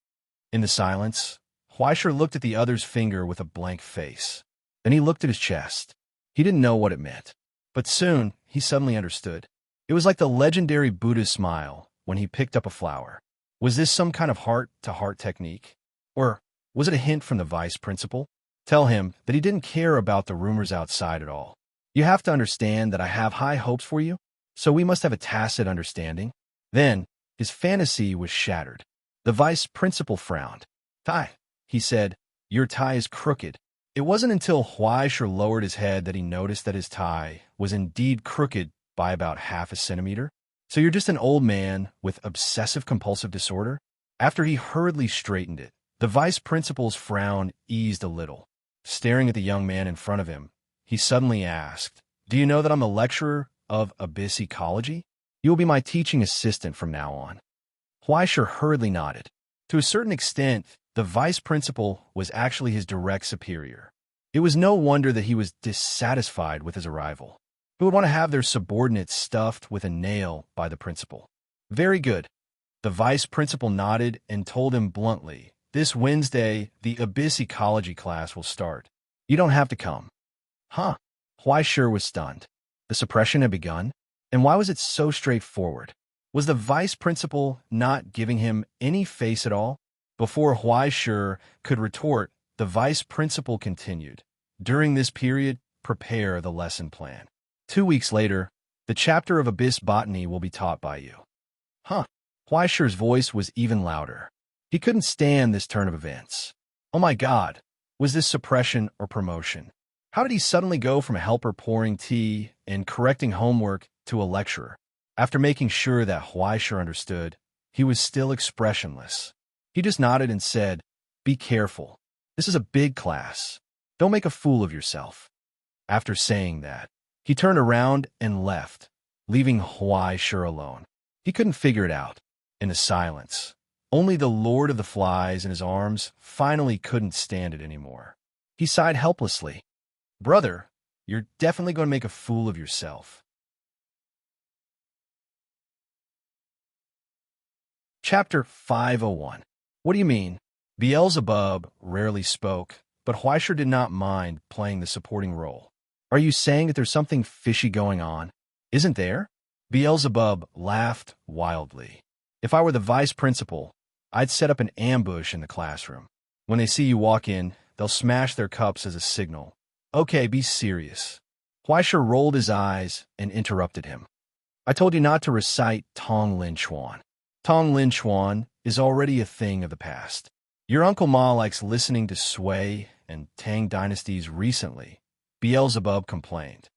[SPEAKER 1] In the silence, Huaisher looked at the other's finger with a blank face. Then he looked at his chest. He didn't know what it meant, but soon he suddenly understood. It was like the legendary Buddha's smile when he picked up a flower. Was this some kind of heart-to-heart technique? Or was it a hint from the vice principal? Tell him that he didn't care about the rumors outside at all. You have to understand that I have high hopes for you, so we must have a tacit understanding. Then, his fantasy was shattered. The vice principal frowned. "Tie," he said, "your tie is crooked." It wasn't until Huaisher lowered his head that he noticed that his tie was indeed crooked by about half a centimeter. "So you're just an old man with obsessive-compulsive disorder?" After he hurriedly straightened it, the vice principal's frown eased a little. Staring at the young man in front of him, he suddenly asked, "Do you know that I'm the lecturer of abyss ecology? You will be my teaching assistant from now on." Huaisher hurriedly nodded. To a certain extent, the vice principal was actually his direct superior. It was no wonder that he was dissatisfied with his arrival. Who would want to have their subordinates stuffed with a nail by the principal? "Very good." The vice principal nodded and told him bluntly, "This Wednesday, the abyss ecology class will start. You don't have to come." Huh? Huaisher was stunned. The suppression had begun? And why was it so straightforward? Was the vice principal not giving him any face at all? Before Huaisher could retort, the vice principal continued, "During this period, prepare the lesson plan. 2 weeks later, the chapter of abyss botany will be taught by you." Huh? Huaisher's voice was even louder. He couldn't stand this turn of events. Oh my God, was this suppression or promotion? How did he suddenly go from a helper pouring tea and correcting homework to a lecturer? After making sure that Huaisher understood, he was still expressionless. He just nodded and said, "Be careful. This is a big class. Don't make a fool of yourself." After saying that, he turned around and left, leaving Huaisher alone. He couldn't figure it out. In the silence, only the Lord of the Flies in his arms finally couldn't stand it anymore. He sighed helplessly. "Brother, you're definitely going to make a fool of yourself." Chapter 501. What do you mean? Beelzebub rarely spoke, but Huaisher did not mind playing the supporting role. "Are you saying that there's something fishy going on?" "Isn't there?" Beelzebub laughed wildly. "If I were the vice principal, I'd set up an ambush in the classroom. When they see you walk in, they'll smash their cups as a signal. Okay, be serious." Huaisher rolled his eyes and interrupted him. "I told you not to recite Tong Lin Chuan. Tong Lin Chuan is already a thing of the past. Your Uncle Ma likes listening to Sui and Tang dynasties recently," Beelzebub complained.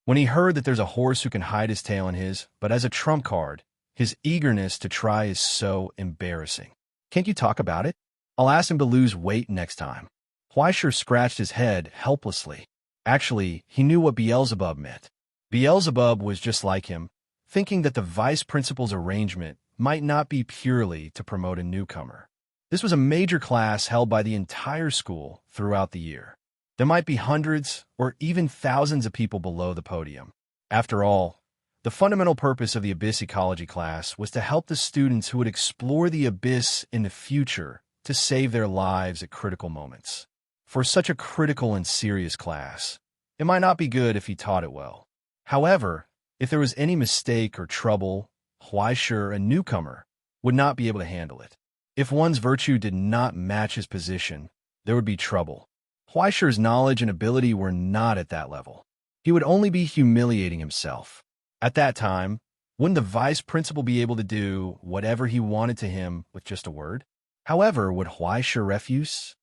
[SPEAKER 1] "When he heard that there's a horse who can hide his tail in his, but as a trump card, his eagerness to try is so embarrassing. Can't you talk about it? I'll ask him to lose weight next time." Huaisher scratched his head helplessly. Actually, he knew what Beelzebub meant. Beelzebub was just like him, thinking that the vice principal's arrangement might not be purely to promote a newcomer. This was a major class held by the entire school throughout the year. There might be hundreds or even thousands of people below the podium. After all, the fundamental purpose of the abyss ecology class was to help the students who would explore the abyss in the future to save their lives at critical moments. For such a critical and serious class, it might not be good if he taught it well. However, if there was any mistake or trouble, Huaisher, a newcomer, would not be able to handle it. If one's virtue did not match his position, there would be trouble. Huaisher's knowledge and ability were not at that level. He would only be humiliating himself. At that time, wouldn't the vice principal be able to do whatever he wanted to him with just a word? However, would Huaisher refuse?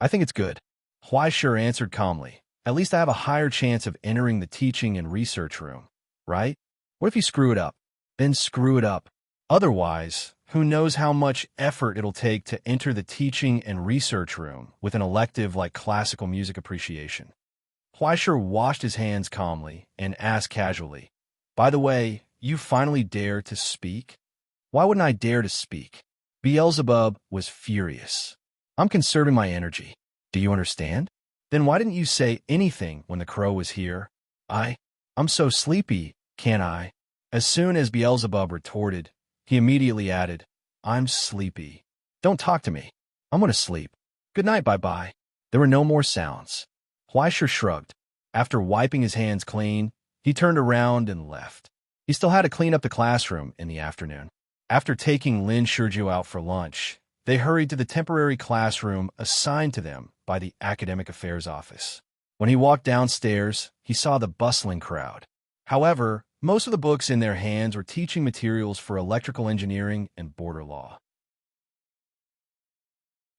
[SPEAKER 1] "I think it's good," Huaisher answered calmly. "At least I have a higher chance of entering the teaching and research room, right? What if you screw it up? Then screw it up. Otherwise, who knows how much effort it'll take to enter the teaching and research room with an elective like classical music appreciation." Huaisher washed his hands calmly and asked casually, "By the way, you finally dare to speak?" "Why wouldn't I dare to speak?" Beelzebub was furious. "I'm conserving my energy. Do you understand? Then why didn't you say anything when the crow was here?" I'm so sleepy, can't I?" As soon as Beelzebub retorted, he immediately added, "I'm sleepy. Don't talk to me. I'm going to sleep. Good night, bye-bye." There were no more sounds. Huaisher shrugged. After wiping his hands clean, he turned around and left. He still had to clean up the classroom in the afternoon. After taking Lin Shurju out for lunch, they hurried to the temporary classroom assigned to them by the Academic Affairs Office. When he walked downstairs, he saw the bustling crowd. However, most of the books in their hands were teaching materials for electrical engineering and border law.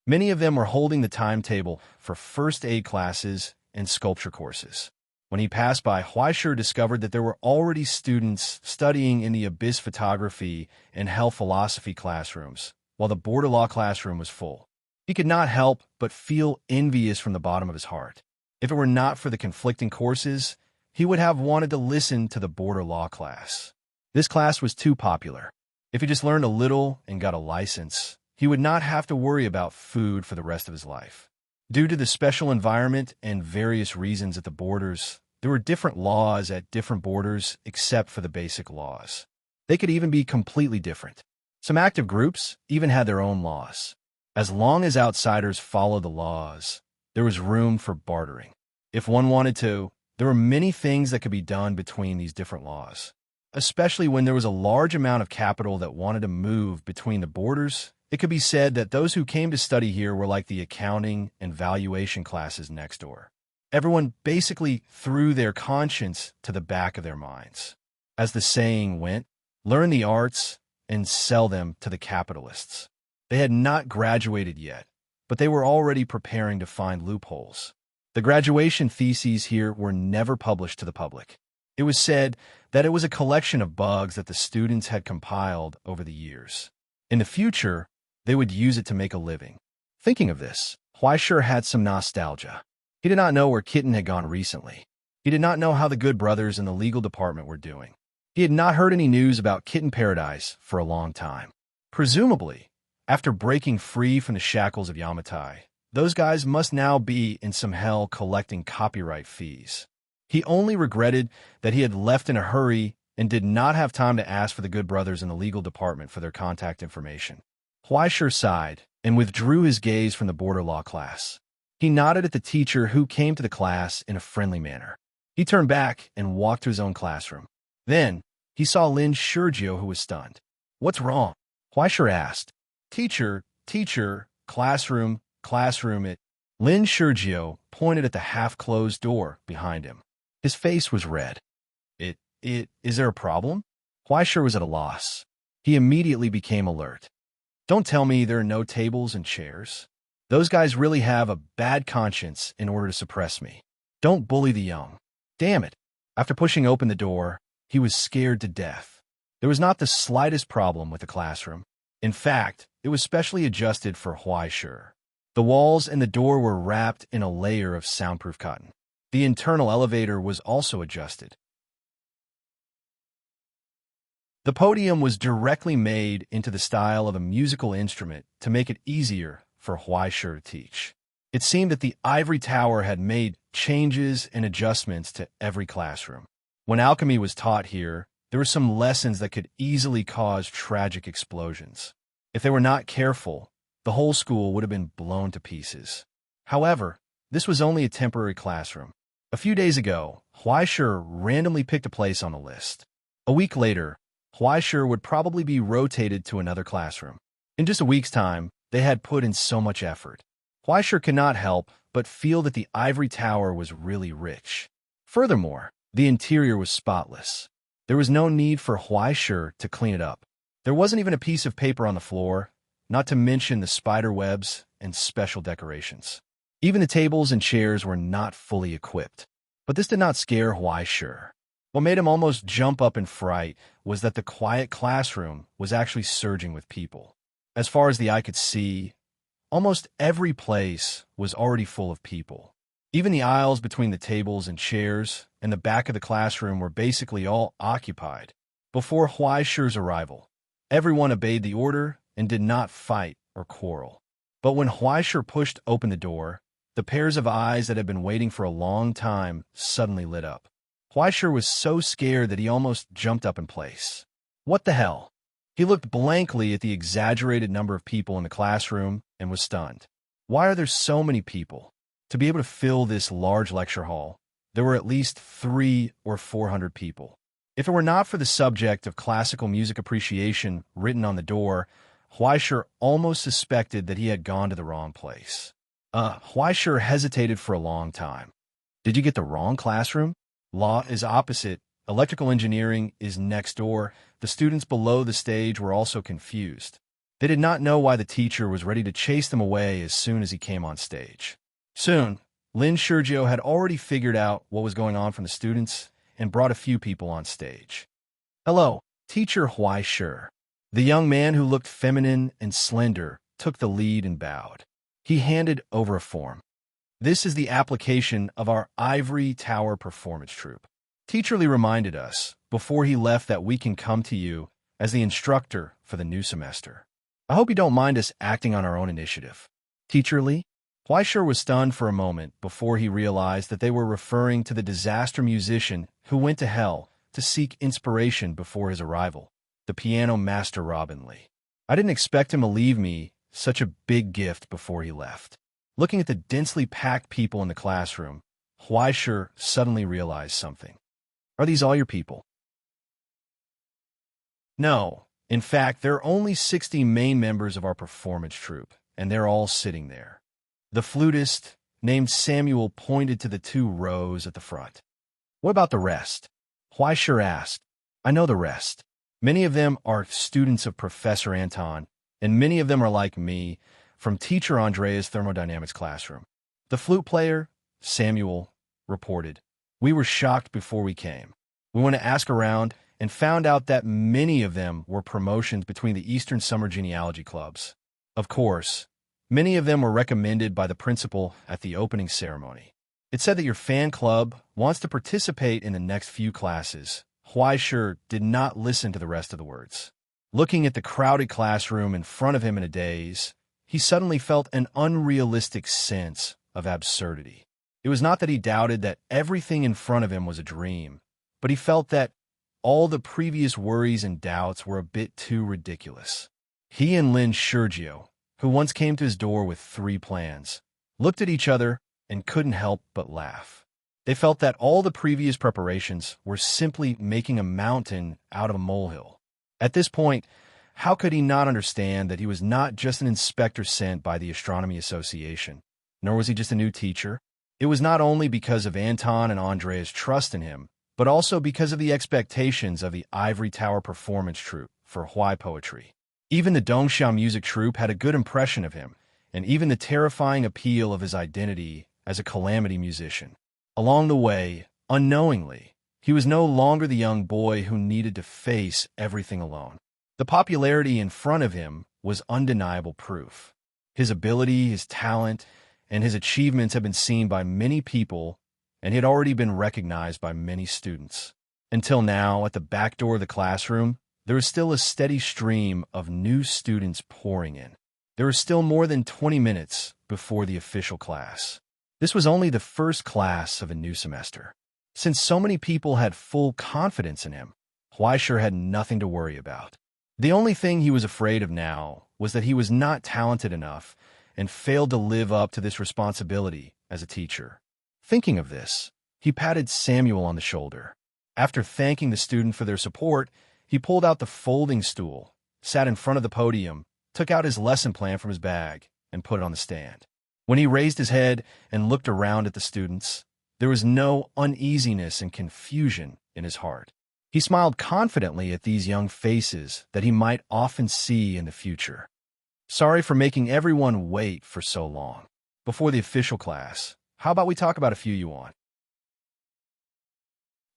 [SPEAKER 1] Many of them were holding the timetable for first aid classes and sculpture courses. When he passed by, Huaishir discovered that there were already students studying in the abyss photography and health philosophy classrooms, while the border law classroom was full. He could not help but feel envious from the bottom of his heart. If it were not for the conflicting courses, he would have wanted to listen to the border law class. This class was too popular. If he just learned a little and got a license, he would not have to worry about food for the rest of his life. Due to the special environment and various reasons at the borders, there were different laws at different borders except for the basic laws. They could even be completely different. Some active groups even had their own laws. As long as outsiders followed the laws, there was room for bartering. If one wanted to, there were many things that could be done between these different laws. Especially when there was a large amount of capital that wanted to move between the borders, it could be said that those who came to study here were like the accounting and valuation classes next door. Everyone basically threw their conscience to the back of their minds. As the saying went, learn the arts and sell them to the capitalists. They had not graduated yet, but they were already preparing to find loopholes. The graduation theses here were never published to the public. It was said that it was a collection of bugs that the students had compiled over the years. In the future, they would use it to make a living. Thinking of this, Huaishir had some nostalgia. He did not know where Kitten had gone recently. He did not know how the good brothers in the legal department were doing. He had not heard any news about Kitten Paradise for a long time. Presumably, after breaking free from the shackles of Yamatai, those guys must now be in some hell collecting copyright fees. He only regretted that he had left in a hurry and did not have time to ask for the good brothers in the legal department for their contact information. Huaishir sighed and withdrew his gaze from the border law class. He nodded at the teacher who came to the class in a friendly manner. He turned back and walked to his own classroom. Then, he saw Lin Sergio, who was stunned. "What's wrong?" Huaishir asked. Teacher, classroom, it. Lin Sergio pointed at the half-closed door behind him. His face was red. Is there a problem? Huaishir was at a loss. He immediately became alert. Don't tell me there are no tables and chairs. Those guys really have a bad conscience in order to suppress me. Don't bully the young. Damn it. After pushing open the door, he was scared to death. There was not the slightest problem with the classroom. In fact, it was specially adjusted for Huaishir. The walls and the door were wrapped in a layer of soundproof cotton. The internal elevator was also adjusted. The podium was directly made into the style of a musical instrument to make it easier for Huaishir to teach. It seemed that the ivory tower had made changes and adjustments to every classroom. When alchemy was taught here, there were some lessons that could easily cause tragic explosions. If they were not careful, the whole school would have been blown to pieces. However, this was only a temporary classroom. A few days ago, Huaishir randomly picked a place on the list. A week later, Huaishir would probably be rotated to another classroom. In just a week's time, they had put in so much effort. Huaishir could not help but feel that the ivory tower was really rich. Furthermore, the interior was spotless. There was no need for Huaishir to clean it up. There wasn't even a piece of paper on the floor, not to mention the spider webs and special decorations. Even the tables and chairs were not fully equipped. But this did not scare Huaishir. What made him almost jump up in fright was that the quiet classroom was actually surging with people. As far as the eye could see, almost every place was already full of people. Even the aisles between the tables and chairs and the back of the classroom were basically all occupied. Before Huaishir's arrival, everyone obeyed the order and did not fight or quarrel. But when Huaishir pushed open the door, the pairs of eyes that had been waiting for a long time suddenly lit up. Huaishir was so scared that he almost jumped up in place. What the hell? He looked blankly at the exaggerated number of people in the classroom and was stunned. Why are there so many people? To be able to fill this large lecture hall, there were at least 300 or 400 people. If it were not for the subject of classical music appreciation written on the door, Huaishir almost suspected that he had gone to the wrong place. Huaisher hesitated for a long time. Did you get the wrong classroom? Law is opposite. Electrical engineering is next door. The students below the stage were also confused. They did not know why the teacher was ready to chase them away as soon as he came on stage. Soon, Lin Sergio had already figured out what was going on from the students and brought a few people on stage. Hello, Teacher Huaisher. The young man who looked feminine and slender took the lead and bowed. He handed over a form. This is the application of our Ivory Tower performance troupe. Teacher Lee reminded us before he left that we can come to you as the instructor for the new semester. I hope you don't mind us acting on our own initiative. Teacher Lee? Huaisher was stunned for a moment before he realized that they were referring to the disaster musician who went to hell to seek inspiration before his arrival, the piano master Robin Lee. I didn't expect him to leave me such a big gift before he left. Looking at the densely packed people in the classroom, Huaisher suddenly realized something. Are these all your people? No. In fact, there are only 60 main members of our performance troupe, and they're all sitting there. The flutist, named Samuel, pointed to the 2 rows at the front. What about the rest? Huaisher asked. I know the rest. Many of them are students of Professor Anton, and many of them are like me, from Teacher Andrea's thermodynamics classroom. The flute player, Samuel, reported. We were shocked before we came. We went to ask around and found out that many of them were promotions between the Eastern Summer Genealogy Clubs. Of course, many of them were recommended by the principal at the opening ceremony. It said that your fan club wants to participate in the next few classes. Huaisher did not listen to the rest of the words. Looking at the crowded classroom in front of him in a daze, he suddenly felt an unrealistic sense of absurdity. It was not that he doubted that everything in front of him was a dream, but he felt that all the previous worries and doubts were a bit too ridiculous. He and Lin Sergio, who once came to his door with 3 plans, looked at each other and couldn't help but laugh. They felt that all the previous preparations were simply making a mountain out of a molehill. At this point, how could he not understand that he was not just an inspector sent by the Astronomy Association, nor was he just a new teacher? It was not only because of Anton and Andrea's trust in him, but also because of the expectations of the Ivory Tower performance troupe for Hui poetry. Even the Dongxiao music troupe had a good impression of him, and even the terrifying appeal of his identity as a calamity musician. Along the way, unknowingly, he was no longer the young boy who needed to face everything alone. The popularity in front of him was undeniable proof. His ability, his talent, and his achievements had been seen by many people, and he had already been recognized by many students. Until now, at the back door of the classroom, there was still a steady stream of new students pouring in. There were still more than 20 minutes before the official class. This was only the first class of a new semester. Since so many people had full confidence in him, Huaisher had nothing to worry about. The only thing he was afraid of now was that he was not talented enough and failed to live up to this responsibility as a teacher. Thinking of this, he patted Samuel on the shoulder. After thanking the student for their support, he pulled out the folding stool, sat in front of the podium, took out his lesson plan from his bag, and put it on the stand. When he raised his head and looked around at the students, there was no uneasiness and confusion in his heart. He smiled confidently at these young faces that he might often see in the future. Sorry for making everyone wait for so long. Before the official class, how about we talk about a few you want?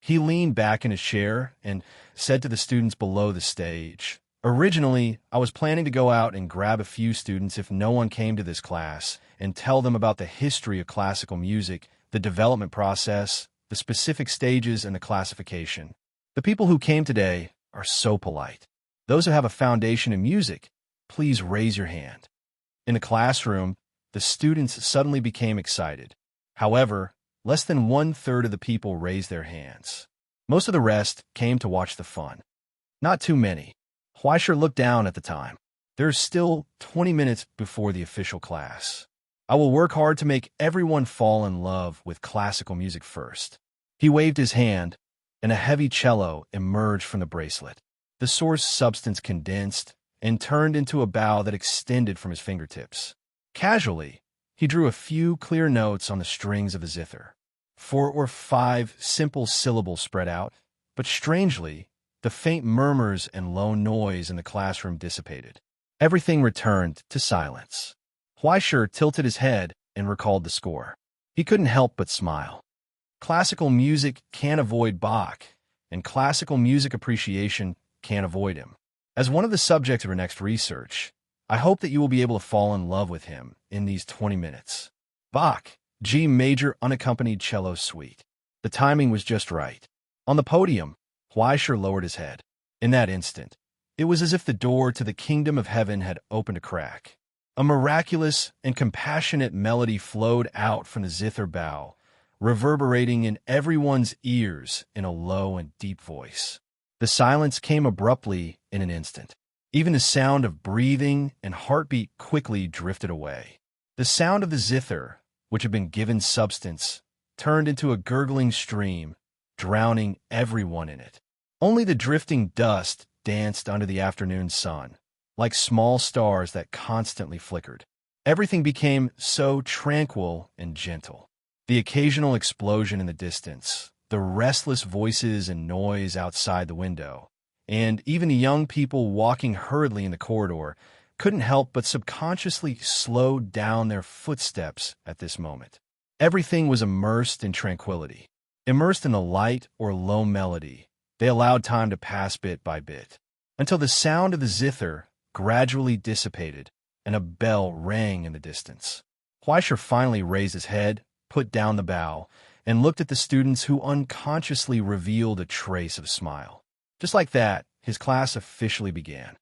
[SPEAKER 1] He leaned back in his chair and said to the students below the stage, Originally, I was planning to go out and grab a few students if no one came to this class and tell them about the history of classical music, the development process, the specific stages, and the classification. The people who came today are so polite. Those who have a foundation in music, please raise your hand. In the classroom, the students suddenly became excited. However, less than 1/3 of the people raised their hands. Most of the rest came to watch the fun. Not too many. Huaisher looked down at the time. There's still 20 minutes before the official class. I will work hard to make everyone fall in love with classical music first. He waved his hand, and a heavy cello emerged from the bracelet. The source substance condensed and turned into a bow that extended from his fingertips. Casually, He drew a few clear notes on the strings of the zither. 4 or 5 simple syllables spread out, but strangely, the faint murmurs and low noise in the classroom dissipated. Everything returned to silence. Huaisher tilted his head and recalled the score. He couldn't help but smile. Classical music can't avoid Bach, and classical music appreciation can't avoid him. As one of the subjects of our next research, I hope that you will be able to fall in love with him in these 20 minutes. Bach, G major unaccompanied cello suite. The timing was just right. On the podium, Huaisher lowered his head. In that instant, it was as if the door to the kingdom of heaven had opened a crack. A miraculous and compassionate melody flowed out from the zither bow, reverberating in everyone's ears in a low and deep voice. The silence came abruptly in an instant. Even the sound of breathing and heartbeat quickly drifted away. The sound of the zither, which had been given substance, turned into a gurgling stream, drowning everyone in it. Only the drifting dust danced under the afternoon sun, like small stars that constantly flickered. Everything became so tranquil and gentle. The occasional explosion in the distance, the restless voices and noise outside the window, and even the young people walking hurriedly in the corridor couldn't help but subconsciously slow down their footsteps at this moment. Everything was immersed in tranquility. Immersed in a light or low melody, they allowed time to pass bit by bit, until the sound of the zither gradually dissipated and a bell rang in the distance. Huaisher finally raised his head, put down the bow, and looked at the students who unconsciously revealed a trace of smile. Just like that, his class officially began.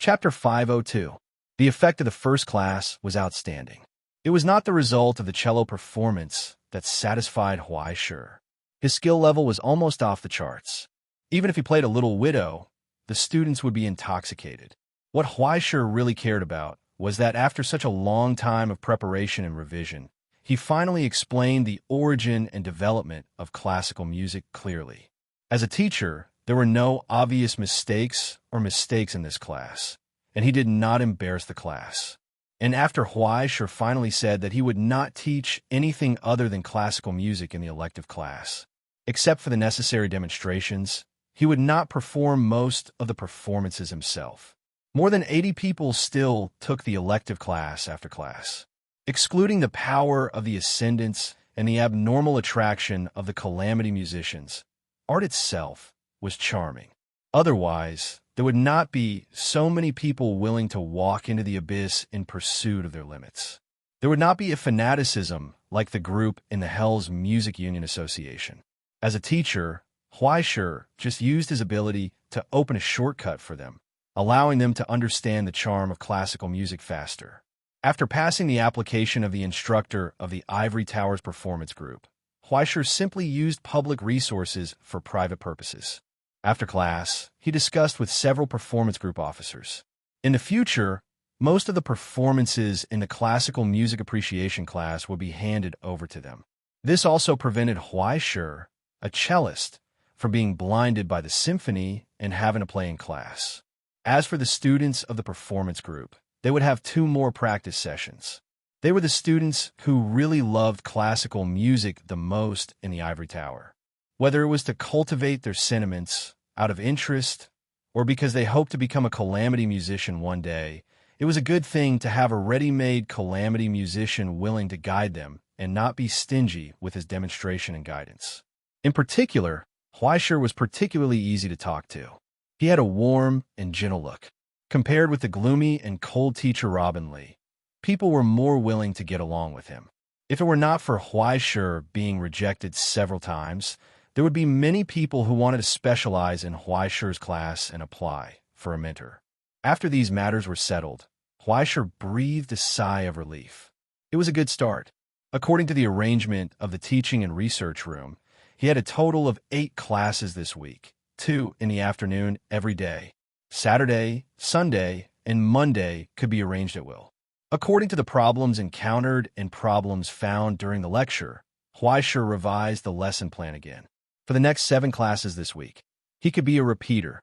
[SPEAKER 1] Chapter 502. The effect of the first class was outstanding. It was not the result of the cello performance that satisfied Huaisher. His skill level was almost off the charts. Even if he played a little widow, the students would be intoxicated. What Huaisher really cared about was that after such a long time of preparation and revision, he finally explained the origin and development of classical music clearly. As a teacher, there were no obvious mistakes in this class, and he did not embarrass the class. And after Huaisher finally said that he would not teach anything other than classical music in the elective class, except for the necessary demonstrations, he would not perform most of the performances himself. More than 80 people still took the elective class after class. Excluding the power of the ascendants and the abnormal attraction of the calamity musicians, art itself was charming. Otherwise, there would not be so many people willing to walk into the abyss in pursuit of their limits. There would not be a fanaticism like the group in the Hell's Music Union Association. As a teacher, Huaisher just used his ability to open a shortcut for them, allowing them to understand the charm of classical music faster. After passing the application of the instructor of the Ivory Towers Performance Group, Huaisher simply used public resources for private purposes. After class, he discussed with several performance group officers. In the future, most of the performances in the classical music appreciation class would be handed over to them. This also prevented Huaisher, a cellist, from being blinded by the symphony and having to play in class. As for the students of the performance group, they would have 2 more practice sessions. They were the students who really loved classical music the most in the Ivory Tower. Whether it was to cultivate their sentiments out of interest or because they hoped to become a calamity musician one day, it was a good thing to have a ready-made calamity musician willing to guide them and not be stingy with his demonstration and guidance. In particular, Huaisher was particularly easy to talk to. He had a warm and gentle look. Compared with the gloomy and cold teacher Robin Lee, people were more willing to get along with him. If it were not for Huaisher being rejected several times, there would be many people who wanted to specialize in Huaisher's class and apply for a mentor. After these matters were settled, Huaisher breathed a sigh of relief. It was a good start. According to the arrangement of the teaching and research room, he had a total of 8 classes this week, 2 in the afternoon every day. Saturday, Sunday, and Monday could be arranged at will. According to the problems encountered and problems found during the lecture, Huaisher revised the lesson plan again. For the next 7 classes this week, he could be a repeater.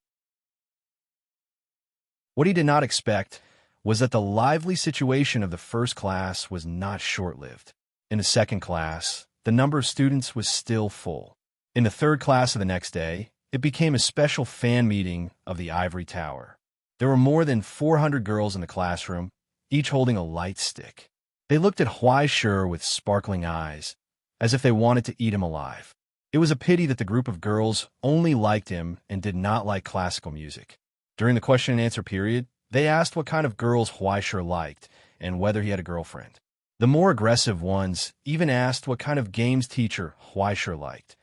[SPEAKER 1] What he did not expect was that the lively situation of the first class was not short-lived. In the second class, the number of students was still full. In the third class of the next day, it became a special fan meeting of the ivory tower. There were more than 400 girls in the classroom, each holding a light stick. They looked at Huaishur with sparkling eyes, as if they wanted to eat him alive. It was a pity that the group of girls only liked him and did not like classical music. During the question and answer period, they asked what kind of girls Huaishur liked and whether he had a girlfriend. The more aggressive ones even asked what kind of games teacher Huaishur liked.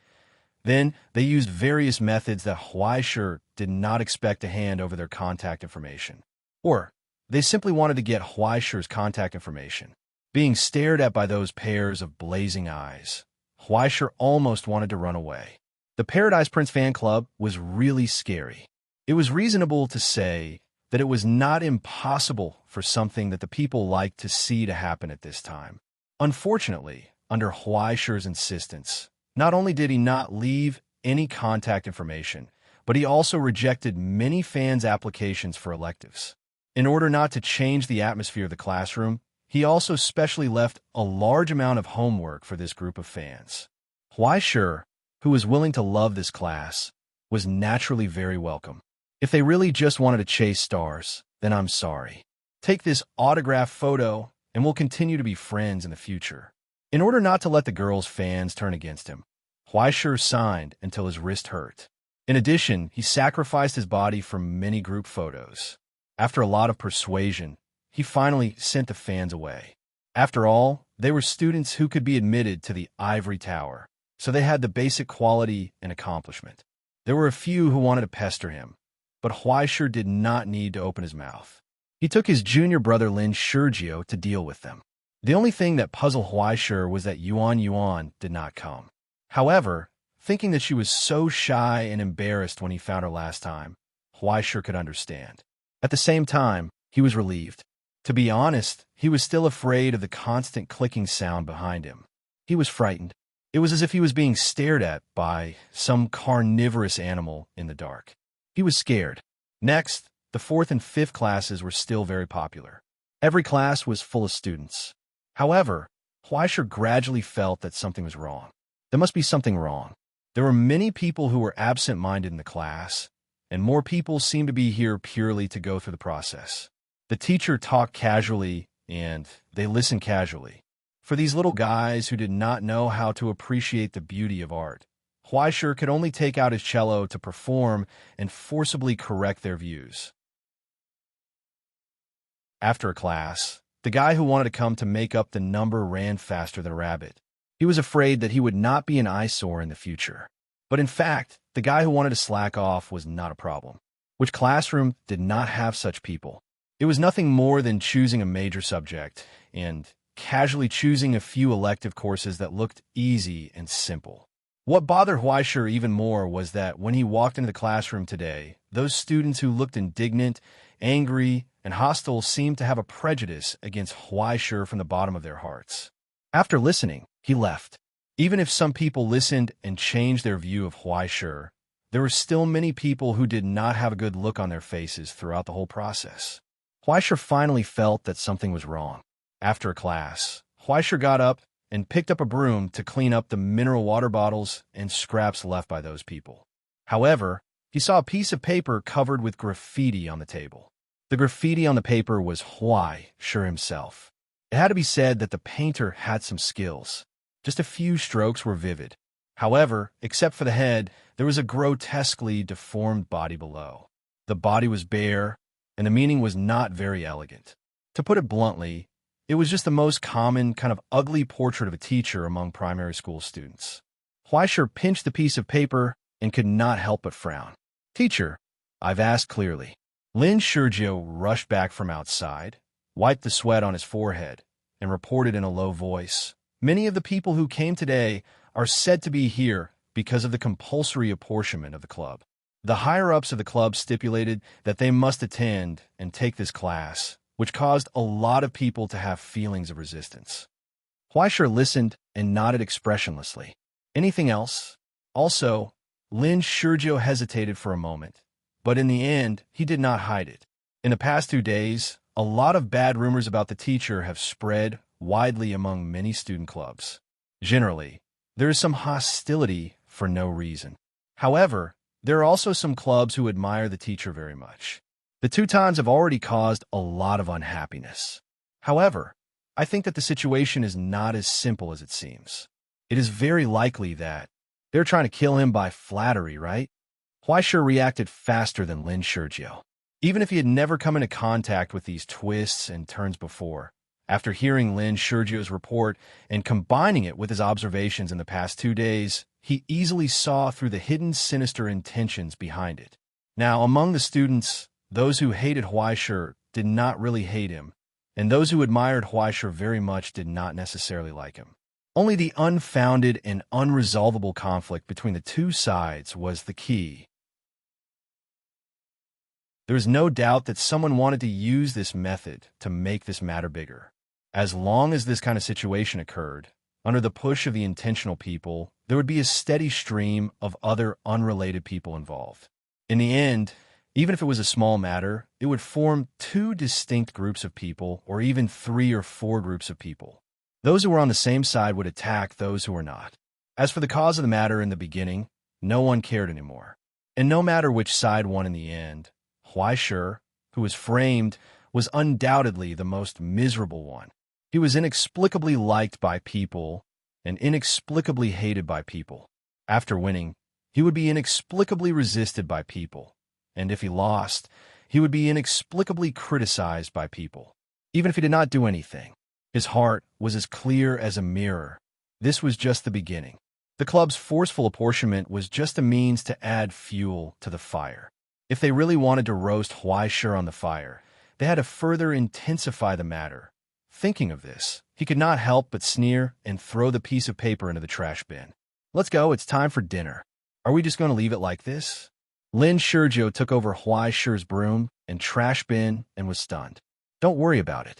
[SPEAKER 1] Then they used various methods that Huaishur did not expect to hand over their contact information. Or they simply wanted to get Huaishur's contact information. Being stared at by those pairs of blazing eyes, Huaishur almost wanted to run away. The Paradise Prince fan club was really scary. It was reasonable to say that it was not impossible for something that the people liked to see to happen at this time. Unfortunately, under Huaishur's insistence, not only did he not leave any contact information, but he also rejected many fans' applications for electives. In order not to change the atmosphere of the classroom, he also specially left a large amount of homework for this group of fans. Huaishur, who was willing to love this class, was naturally very welcome. If they really just wanted to chase stars, then I'm sorry. Take this autograph photo, and we'll continue to be friends in the future. In order not to let the girls' fans turn against him, Huaishur signed until his wrist hurt. In addition, he sacrificed his body for many group photos. After a lot of persuasion, he finally sent the fans away. After all, they were students who could be admitted to the ivory tower, so they had the basic quality and accomplishment. There were a few who wanted to pester him, but Huaishur did not need to open his mouth. He took his junior brother Lin Shurgio to deal with them. The only thing that puzzled Huaishur was that Yuan did not come. However, thinking that she was so shy and embarrassed when he found her last time, Huaishur could understand. At the same time, he was relieved. To be honest, he was still afraid of the constant clicking sound behind him. He was frightened. It was as if he was being stared at by some carnivorous animal in the dark. He was scared. Next, the fourth and fifth classes were still very popular. Every class was full of students. However, Huaishur gradually felt that something was wrong. There must be something wrong. There were many people who were absent-minded in the class, and more people seemed to be here purely to go through the process. The teacher talked casually, and they listened casually. For these little guys who did not know how to appreciate the beauty of art, Huaishur could only take out his cello to perform and forcibly correct their views. After a class, the guy who wanted to come to make up the number ran faster than a rabbit. He was afraid that he would not be an eyesore in the future. But in fact, the guy who wanted to slack off was not a problem. Which classroom did not have such people? It was nothing more than choosing a major subject and casually choosing a few elective courses that looked easy and simple. What bothered Huaishur even more was that when he walked into the classroom today, those students who looked indignant, angry, and hostile seemed to have a prejudice against Huaishur from the bottom of their hearts. After listening, he left. Even if some people listened and changed their view of Huaishur, there were still many people who did not have a good look on their faces throughout the whole process. Huaishur finally felt that something was wrong. After a class, Huaishur got up and picked up a broom to clean up the mineral water bottles and scraps left by those people. However, he saw a piece of paper covered with graffiti on the table. The graffiti on the paper was Huaishur himself. It had to be said that the painter had some skills. Just a few strokes were vivid. However, except for the head, there was a grotesquely deformed body below. The body was bare, and the meaning was not very elegant. To put it bluntly, it was just the most common, kind of ugly portrait of a teacher among primary school students. Huaishur pinched the piece of paper and could not help but frown. "Teacher, I've asked clearly." Lin Shurgio rushed back from outside, wiped the sweat on his forehead, and reported in a low voice, "Many of the people who came today are said to be here because of the compulsory apportionment of the club. The higher-ups of the club stipulated that they must attend and take this class, which caused a lot of people to have feelings of resistance." Huaishur listened and nodded expressionlessly. "Anything else?" Also, Lin Shurgio hesitated for a moment, but in the end, he did not hide it. In the past 2 days, a lot of bad rumors about the teacher have spread widely among many student clubs. Generally, there is some hostility for no reason. However, there are also some clubs who admire the teacher very much. The 2 times have already caused a lot of unhappiness. However, I think that the situation is not as simple as it seems. It is very likely that they're trying to kill him by flattery, right? Huaishir reacted faster than Lin Shurjiu. Even if he had never come into contact with these twists and turns before, after hearing Lin Shurjiu's report and combining it with his observations in the past 2 days, he easily saw through the hidden sinister intentions behind it. Now, among the students, those who hated Huaishir did not really hate him, and those who admired Huaishir very much did not necessarily like him. Only the unfounded and unresolvable conflict between the 2 sides was the key. There is no doubt that someone wanted to use this method to make this matter bigger. As long as this kind of situation occurred, under the push of the intentional people, there would be a steady stream of other unrelated people involved. In the end, even if it was a small matter, it would form 2 distinct groups of people, or even 3 or 4 groups of people. Those who were on the same side would attack those who were not. As for the cause of the matter in the beginning, no one cared anymore. And no matter which side won in the end, Huaishir, who was framed, was undoubtedly the most miserable one. He was inexplicably liked by people and inexplicably hated by people. After winning, he would be inexplicably resisted by people, and if he lost, he would be inexplicably criticized by people. Even if he did not do anything, his heart was as clear as a mirror. This was just the beginning. The club's forceful apportionment was just a means to add fuel to the fire. If they really wanted to roast Huaishir on the fire, they had to further intensify the matter. Thinking of this, he could not help but sneer and throw the piece of paper into the trash bin. Let's go, it's time for dinner. Are we just going to leave it like this? Lin Shurjiu took over Huaishir's broom and trash bin and was stunned. Don't worry about it.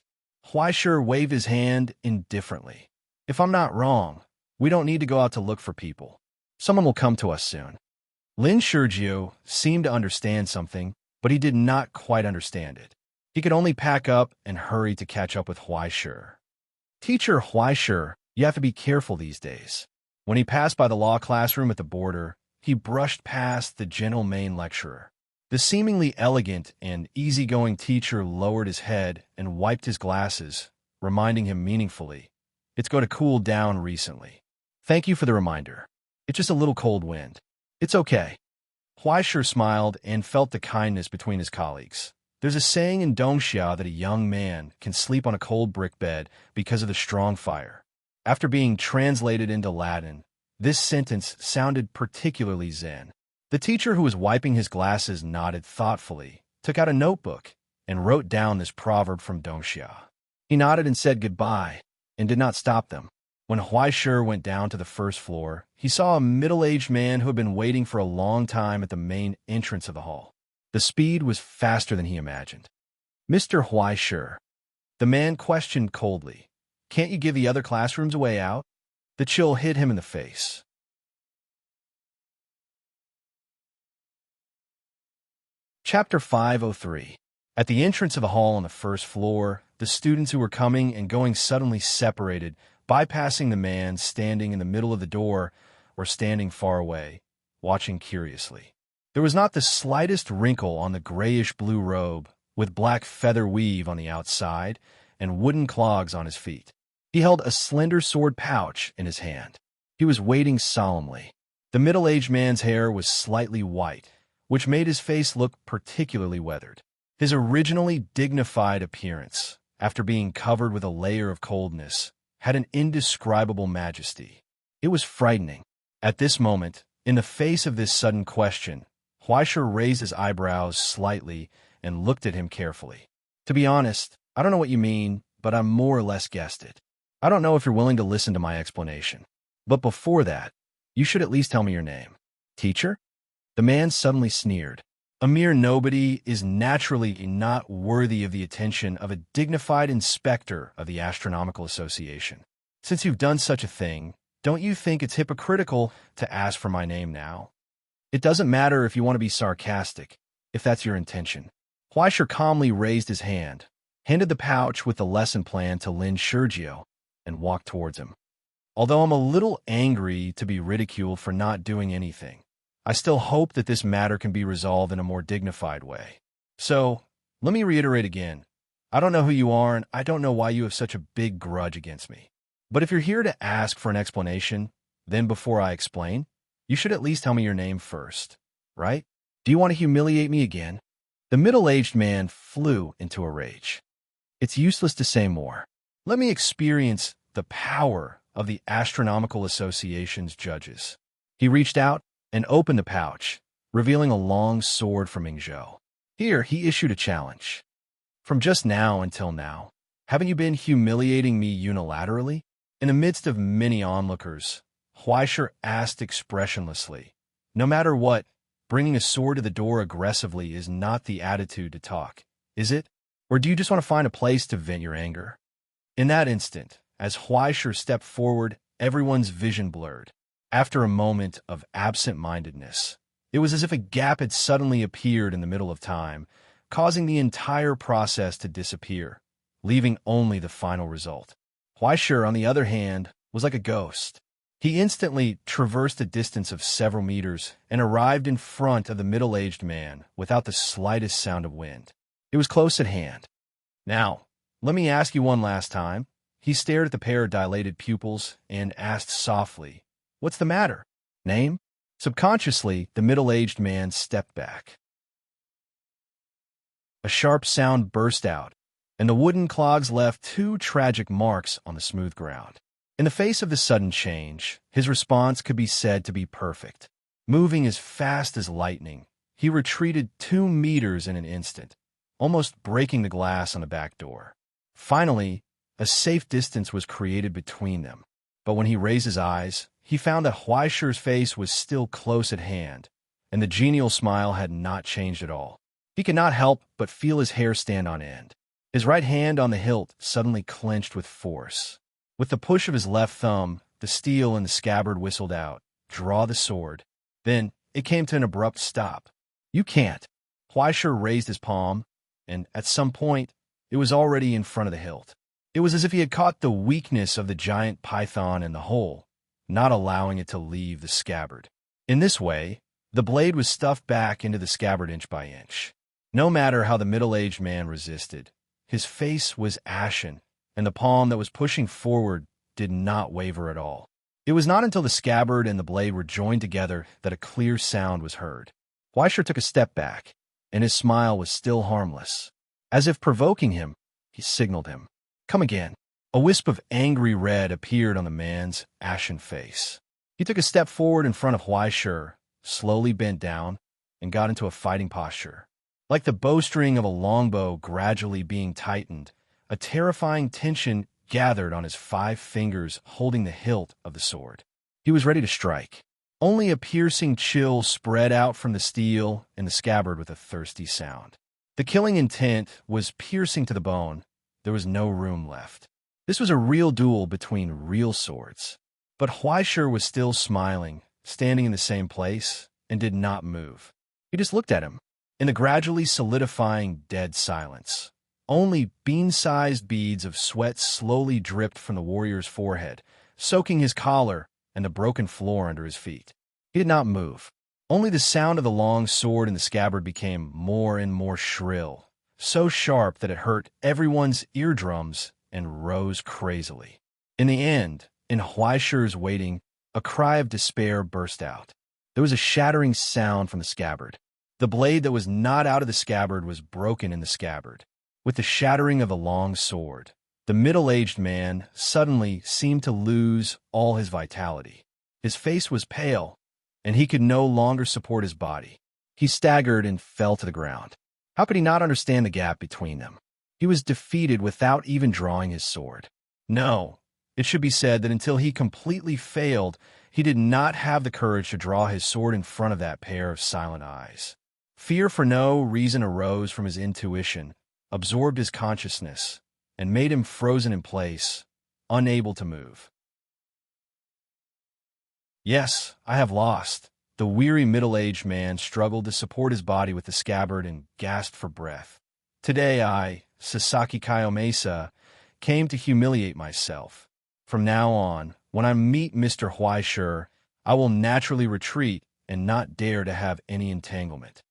[SPEAKER 1] Huaishir waved his hand indifferently. If I'm not wrong, we don't need to go out to look for people. Someone will come to us soon. Lin Shurjiu seemed to understand something, but he did not quite understand it. He could only pack up and hurry to catch up with Huaishir. Teacher Huaishir, you have to be careful these days. When he passed by the law classroom at the border, he brushed past the gentle main lecturer. The seemingly elegant and easygoing teacher lowered his head and wiped his glasses, reminding him meaningfully, "It's going to cool down recently. Thank you for the reminder. It's just a little cold wind. It's okay." Huaishir smiled and felt the kindness between his colleagues. There's a saying in Dongsha that a young man can sleep on a cold brick bed because of the strong fire. After being translated into Latin, this sentence sounded particularly zen. The teacher who was wiping his glasses nodded thoughtfully, took out a notebook, and wrote down this proverb from Dongsha. He nodded and said goodbye, and did not stop them. When Huaishir went down to the first floor, he saw a middle-aged man who had been waiting for a long time at the main entrance of the hall. The speed was faster than he imagined. "Mr. Huaishir," the man questioned coldly, "can't you give the other classrooms a way out?" The chill hit him in the face. Chapter 503. At the entrance of the hall on the first floor, the students who were coming and going suddenly separated, bypassing the man standing in the middle of the door or standing far away, watching curiously. There was not the slightest wrinkle on the grayish-blue robe, with black feather weave on the outside and wooden clogs on his feet. He held a slender sword pouch in his hand. He was waiting solemnly. The middle-aged man's hair was slightly white, which made his face look particularly weathered. His originally dignified appearance, after being covered with a layer of coldness, had an indescribable majesty. It was frightening. At this moment, in the face of this sudden question, Huaishir raised his eyebrows slightly and looked at him carefully. "To be honest, I don't know what you mean, but I more or less guessed it. I don't know if you're willing to listen to my explanation. But before that, you should at least tell me your name." "Teacher?" The man suddenly sneered. A mere nobody is naturally not worthy of the attention of a dignified inspector of the Astronomical Association. Since you've done such a thing, don't you think it's hypocritical to ask for my name now? It doesn't matter if you want to be sarcastic, if that's your intention. Huaisher calmly raised his hand, handed the pouch with the lesson plan to Lin Sergio, and walked towards him. Although I'm a little angry to be ridiculed for not doing anything, I still hope that this matter can be resolved in a more dignified way. So, let me reiterate again. I don't know who you are, and I don't know why you have such a big grudge against me. But if you're here to ask for an explanation, then before I explain, you should at least tell me your name first, right? Do you want to humiliate me again? The middle-aged man flew into a rage. It's useless to say more. Let me experience the power of the Astronomical Association's judges. He reached out and opened the pouch, revealing a long sword from Mingzhou. Here, he issued a challenge. From just now until now, haven't you been humiliating me unilaterally? In the midst of many onlookers, Huaisher asked expressionlessly, no matter what, bringing a sword to the door aggressively is not the attitude to talk, is it? Or do you just want to find a place to vent your anger? In that instant, as Huaisher stepped forward, everyone's vision blurred. After a moment of absent-mindedness, it was as if a gap had suddenly appeared in the middle of time, causing the entire process to disappear, leaving only the final result. Huaisher, on the other hand, was like a ghost. He instantly traversed a distance of several meters and arrived in front of the middle-aged man without the slightest sound of wind. It was close at hand. Now, let me ask you one last time. He stared at the pair of dilated pupils and asked softly, "What's the matter? Name?" Subconsciously, the middle-aged man stepped back. A sharp sound burst out, and the wooden clogs left two tragic marks on the smooth ground. In the face of the sudden change, his response could be said to be perfect. Moving as fast as lightning, he retreated 2 meters in an instant, almost breaking the glass on the back door. Finally, a safe distance was created between them, but when he raised his eyes, he found that Huaisher's face was still close at hand, and the genial smile had not changed at all. He could not help but feel his hair stand on end. His right hand on the hilt suddenly clenched with force. With the push of his left thumb, the steel in the scabbard whistled out, "Draw the sword." Then it came to an abrupt stop. "You can't." Huaisher raised his palm, and at some point, it was already in front of the hilt. It was as if he had caught the weakness of the giant python in the hole, not allowing it to leave the scabbard. In this way, the blade was stuffed back into the scabbard inch by inch. No matter how the middle-aged man resisted, his face was ashen, and the palm that was pushing forward did not waver at all. It was not until the scabbard and the blade were joined together that a clear sound was heard. Huaisher took a step back, and his smile was still harmless. As if provoking him, he signaled him, "Come again." A wisp of angry red appeared on the man's ashen face. He took a step forward in front of Huaisher, slowly bent down, and got into a fighting posture. Like the bowstring of a longbow gradually being tightened, a terrifying tension gathered on his 5 fingers holding the hilt of the sword. He was ready to strike. Only a piercing chill spread out from the steel and the scabbard with a thirsty sound. The killing intent was piercing to the bone. There was no room left. This was a real duel between real swords. But Huaisher was still smiling, standing in the same place, and did not move. He just looked at him. In the gradually solidifying dead silence, only bean-sized beads of sweat slowly dripped from the warrior's forehead, soaking his collar and the broken floor under his feet. He did not move. Only the sound of the long sword in the scabbard became more and more shrill, so sharp that it hurt everyone's eardrums and rose crazily. In the end, in Huaisher's waiting, a cry of despair burst out. There was a shattering sound from the scabbard. The blade that was not out of the scabbard was broken in the scabbard. With the shattering of the long sword, the middle-aged man suddenly seemed to lose all his vitality. His face was pale, and he could no longer support his body. He staggered and fell to the ground. How could he not understand the gap between them? He was defeated without even drawing his sword. No, it should be said that until he completely failed, he did not have the courage to draw his sword in front of that pair of silent eyes. Fear for no reason arose from his intuition, absorbed his consciousness, and made him frozen in place, unable to move. "Yes, I have lost." The weary middle-aged man struggled to support his body with the scabbard and gasped for breath. Today I, Sasaki Kayomesa, came to humiliate myself. From now on, when I meet Mr. Huaishur, I will naturally retreat and not dare to have any entanglement."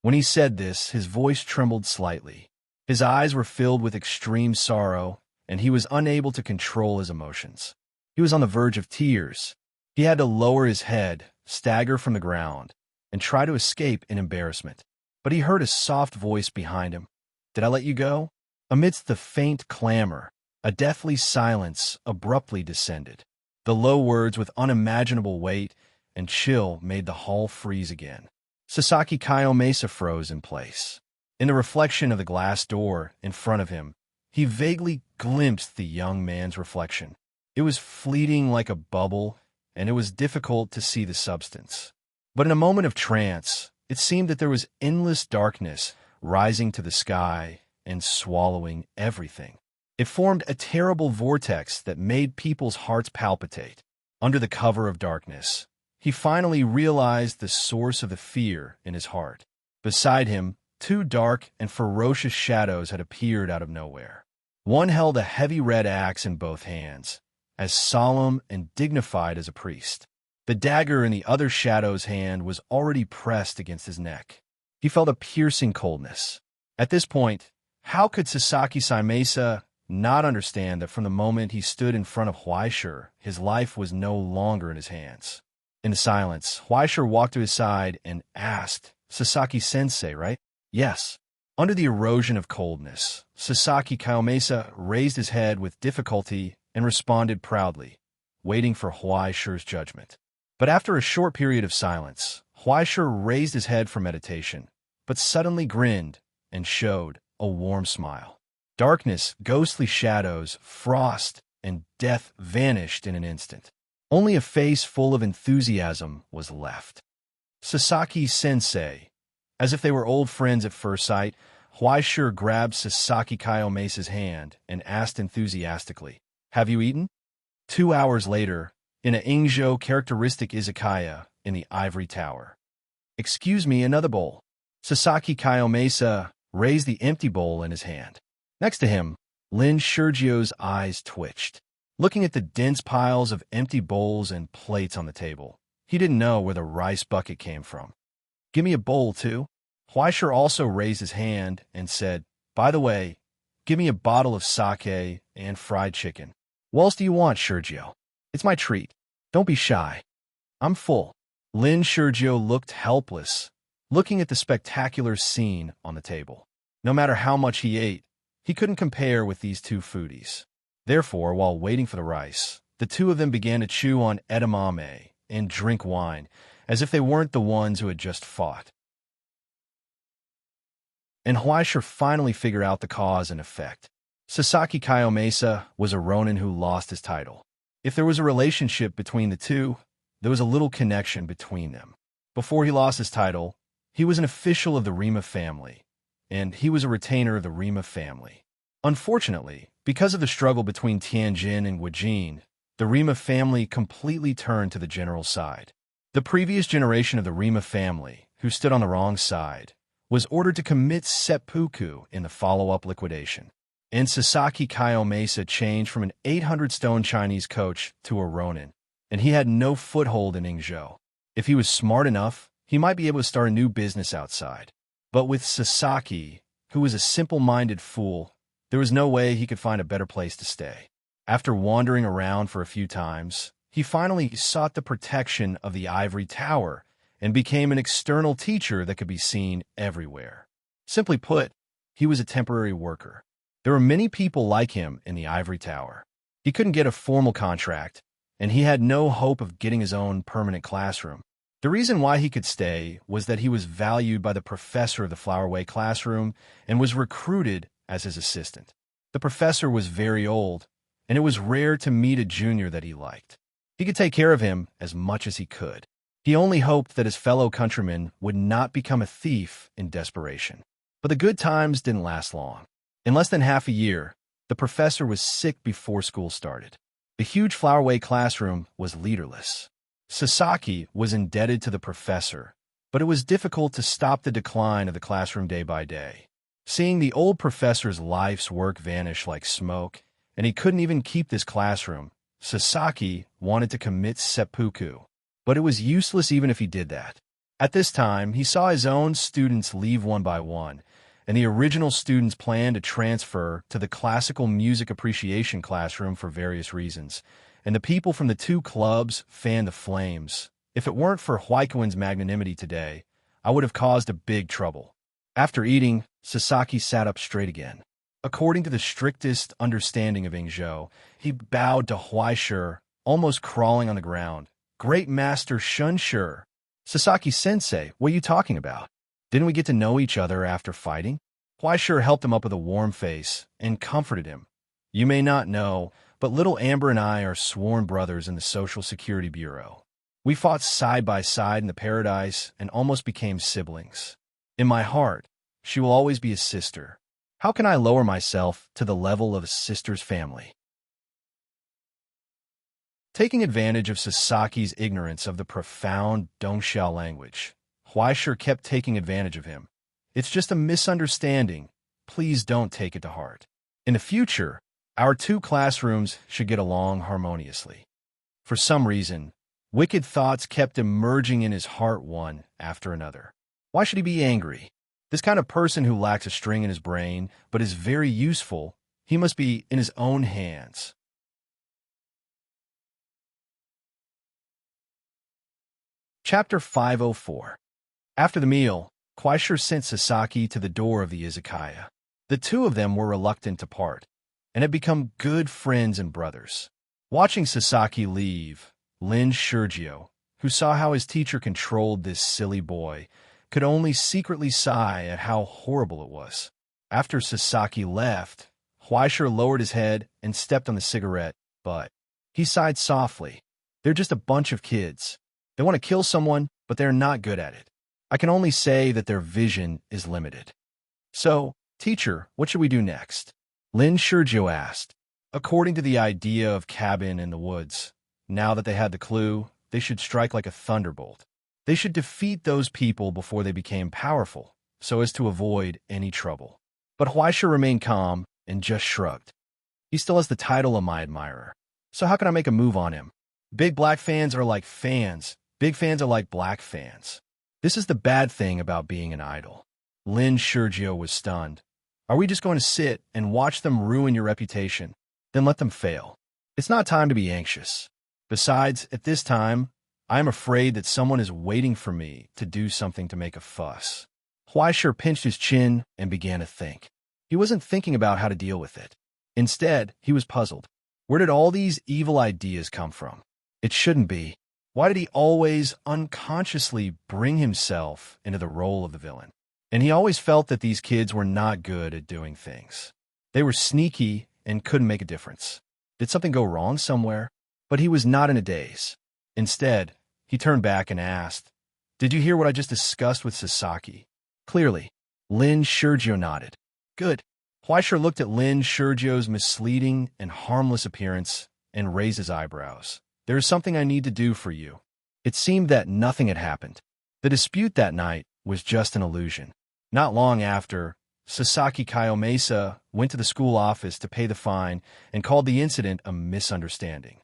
[SPEAKER 1] When he said this, his voice trembled slightly. His eyes were filled with extreme sorrow, and he was unable to control his emotions. He was on the verge of tears. He had to lower his head, stagger from the ground, and try to escape in embarrassment. But he heard a soft voice behind him. "Did I let you go?" Amidst the faint clamor, a deathly silence abruptly descended. The low words with unimaginable weight and chill made the hall freeze again. Sasaki Kayomesa froze in place. In the reflection of the glass door in front of him, he vaguely glimpsed the young man's reflection. It was fleeting like a bubble, and it was difficult to see the substance. But in a moment of trance, it seemed that there was endless darkness rising to the sky and swallowing everything. It formed a terrible vortex that made people's hearts palpitate. Under the cover of darkness, he finally realized the source of the fear in his heart. Beside him, two dark and ferocious shadows had appeared out of nowhere. One held a heavy red axe in both hands, as solemn and dignified as a priest. The dagger in the other shadow's hand was already pressed against his neck. He felt a piercing coldness. At this point, how could Sasaki Kayomesa not understand that from the moment he stood in front of Huaishur, his life was no longer in his hands? In the silence, Huaishur walked to his side and asked, "Sasaki-sensei, right?" "Yes." Under the erosion of coldness, Sasaki Kayomesa raised his head with difficulty and responded proudly, waiting for Huaishur's judgment. But after a short period of silence, Huaishur raised his head for meditation, but suddenly grinned and showed a warm smile. Darkness, ghostly shadows, frost, and death vanished in an instant. Only a face full of enthusiasm was left. "Sasaki-sensei." As if they were old friends at first sight, Huaishur grabbed Sasaki Kayomesa's hand and asked enthusiastically, "Have you eaten?" 2 hours later, in a Ingzhou characteristic izakaya in the ivory tower. "Excuse me, another bowl." Sasaki Kayomesa raised the empty bowl in his hand. Next to him, Lin Sergio's eyes twitched. Looking at the dense piles of empty bowls and plates on the table, he didn't know where the rice bucket came from. "Give me a bowl, too." Huaishur also raised his hand and said, "By the way, give me a bottle of sake and fried chicken." "What else do you want, Sergio? It's my treat. Don't be shy." "I'm full." Lin Sergio looked helpless, looking at the spectacular scene on the table. No matter how much he ate, he couldn't compare with these two foodies. Therefore, while waiting for the rice, the two of them began to chew on edamame and drink wine, as if they weren't the ones who had just fought. And Huaishur finally figured out the cause and effect. Sasaki Kayomesa was a ronin who lost his title. If there was a relationship between the two, there was a little connection between them. Before he lost his title, he was an official of the Rima family, and he was a retainer of the Rima family. Unfortunately, because of the struggle between Tianjin and Guijin, the Rima family completely turned to the general side. The previous generation of the Rima family, who stood on the wrong side, was ordered to commit seppuku in the follow-up liquidation. And Sasaki Kayomesa changed from an 800-stone Chinese coach to a ronin, and he had no foothold in Ingzhou. If he was smart enough, he might be able to start a new business outside. But with Sasaki, who was a simple-minded fool, there was no way he could find a better place to stay. After wandering around for a few times, he finally sought the protection of the ivory tower and became an external teacher that could be seen everywhere. Simply put, he was a temporary worker. There were many people like him in the ivory tower. He couldn't get a formal contract, and he had no hope of getting his own permanent classroom. The reason why he could stay was that he was valued by the professor of the Flowerway classroom and was recruited as his assistant. The professor was very old, and it was rare to meet a junior that he liked. He could take care of him as much as he could. He only hoped that his fellow countrymen would not become a thief in desperation. But the good times didn't last long. In less than half a year, the professor was sick before school started. The huge Flowerway classroom was leaderless. Sasaki was indebted to the professor, but it was difficult to stop the decline of the classroom day by day. Seeing the old professor's life's work vanish like smoke, and he couldn't even keep this classroom, Sasaki wanted to commit seppuku. But it was useless even if he did that. At this time, he saw his own students leave one by one, and the original students planned to transfer to the classical music appreciation classroom for various reasons, and the people from the two clubs fanned the flames. If it weren't for Huaikuin's magnanimity today, I would have caused a big trouble. After eating, Sasaki sat up straight again. According to the strictest understanding of Ingzhou, he bowed to Huaishur, almost crawling on the ground. Great Master Shunshur. Sasaki-sensei, what are you talking about? Didn't we get to know each other after fighting? Huaishur helped him up with a warm face and comforted him. You may not know, but little Amber and I are sworn brothers in the Social Security Bureau. We fought side by side in the paradise and almost became siblings. In my heart, she will always be a sister. How can I lower myself to the level of a sister's family? Taking advantage of Sasaki's ignorance of the profound Dongxiao language, Huaishur kept taking advantage of him. It's just a misunderstanding. Please don't take it to heart. In the future, our two classrooms should get along harmoniously. For some reason, wicked thoughts kept emerging in his heart one after another. Why should he be angry? This kind of person who lacks a string in his brain but is very useful, he must be in his own hands. Chapter 504. After the meal, Huaishur sent Sasaki to the door of the izakaya. The two of them were reluctant to part, and had become good friends and brothers. Watching Sasaki leave, Lin Shurgio, who saw how his teacher controlled this silly boy, could only secretly sigh at how horrible it was. After Sasaki left, Huaishur lowered his head and stepped on the cigarette, but he sighed softly. They're just a bunch of kids. They want to kill someone, but they're not good at it. I can only say that their vision is limited. So, teacher, what should we do next? Lin Shurgio asked. According to the idea of cabin in the woods, now that they had the clue, they should strike like a thunderbolt. They should defeat those people before they became powerful, so as to avoid any trouble. But Huaishur remained calm and just shrugged. He still has the title of my admirer, so how can I make a move on him? Big black fans are like fans. Big fans are like black fans. This is the bad thing about being an idol. Lin Shurgio was stunned. Are we just going to sit and watch them ruin your reputation? Then let them fail. It's not time to be anxious. Besides, at this time, I am afraid that someone is waiting for me to do something to make a fuss. Huaishur pinched his chin and began to think. He wasn't thinking about how to deal with it. Instead, he was puzzled. Where did all these evil ideas come from? It shouldn't be. Why did he always unconsciously bring himself into the role of the villain? And he always felt that these kids were not good at doing things. They were sneaky and couldn't make a difference. Did something go wrong somewhere? But he was not in a daze. Instead, he turned back and asked, Did you hear what I just discussed with Sasaki? Clearly. Lin Shurgio nodded. Good. Huaishur looked at Lin Shurgio's misleading and harmless appearance and raised his eyebrows. There is something I need to do for you. It seemed that nothing had happened. The dispute that night was just an illusion. Not long after, Sasaki Kayomesa went to the school office to pay the fine and called the incident a misunderstanding.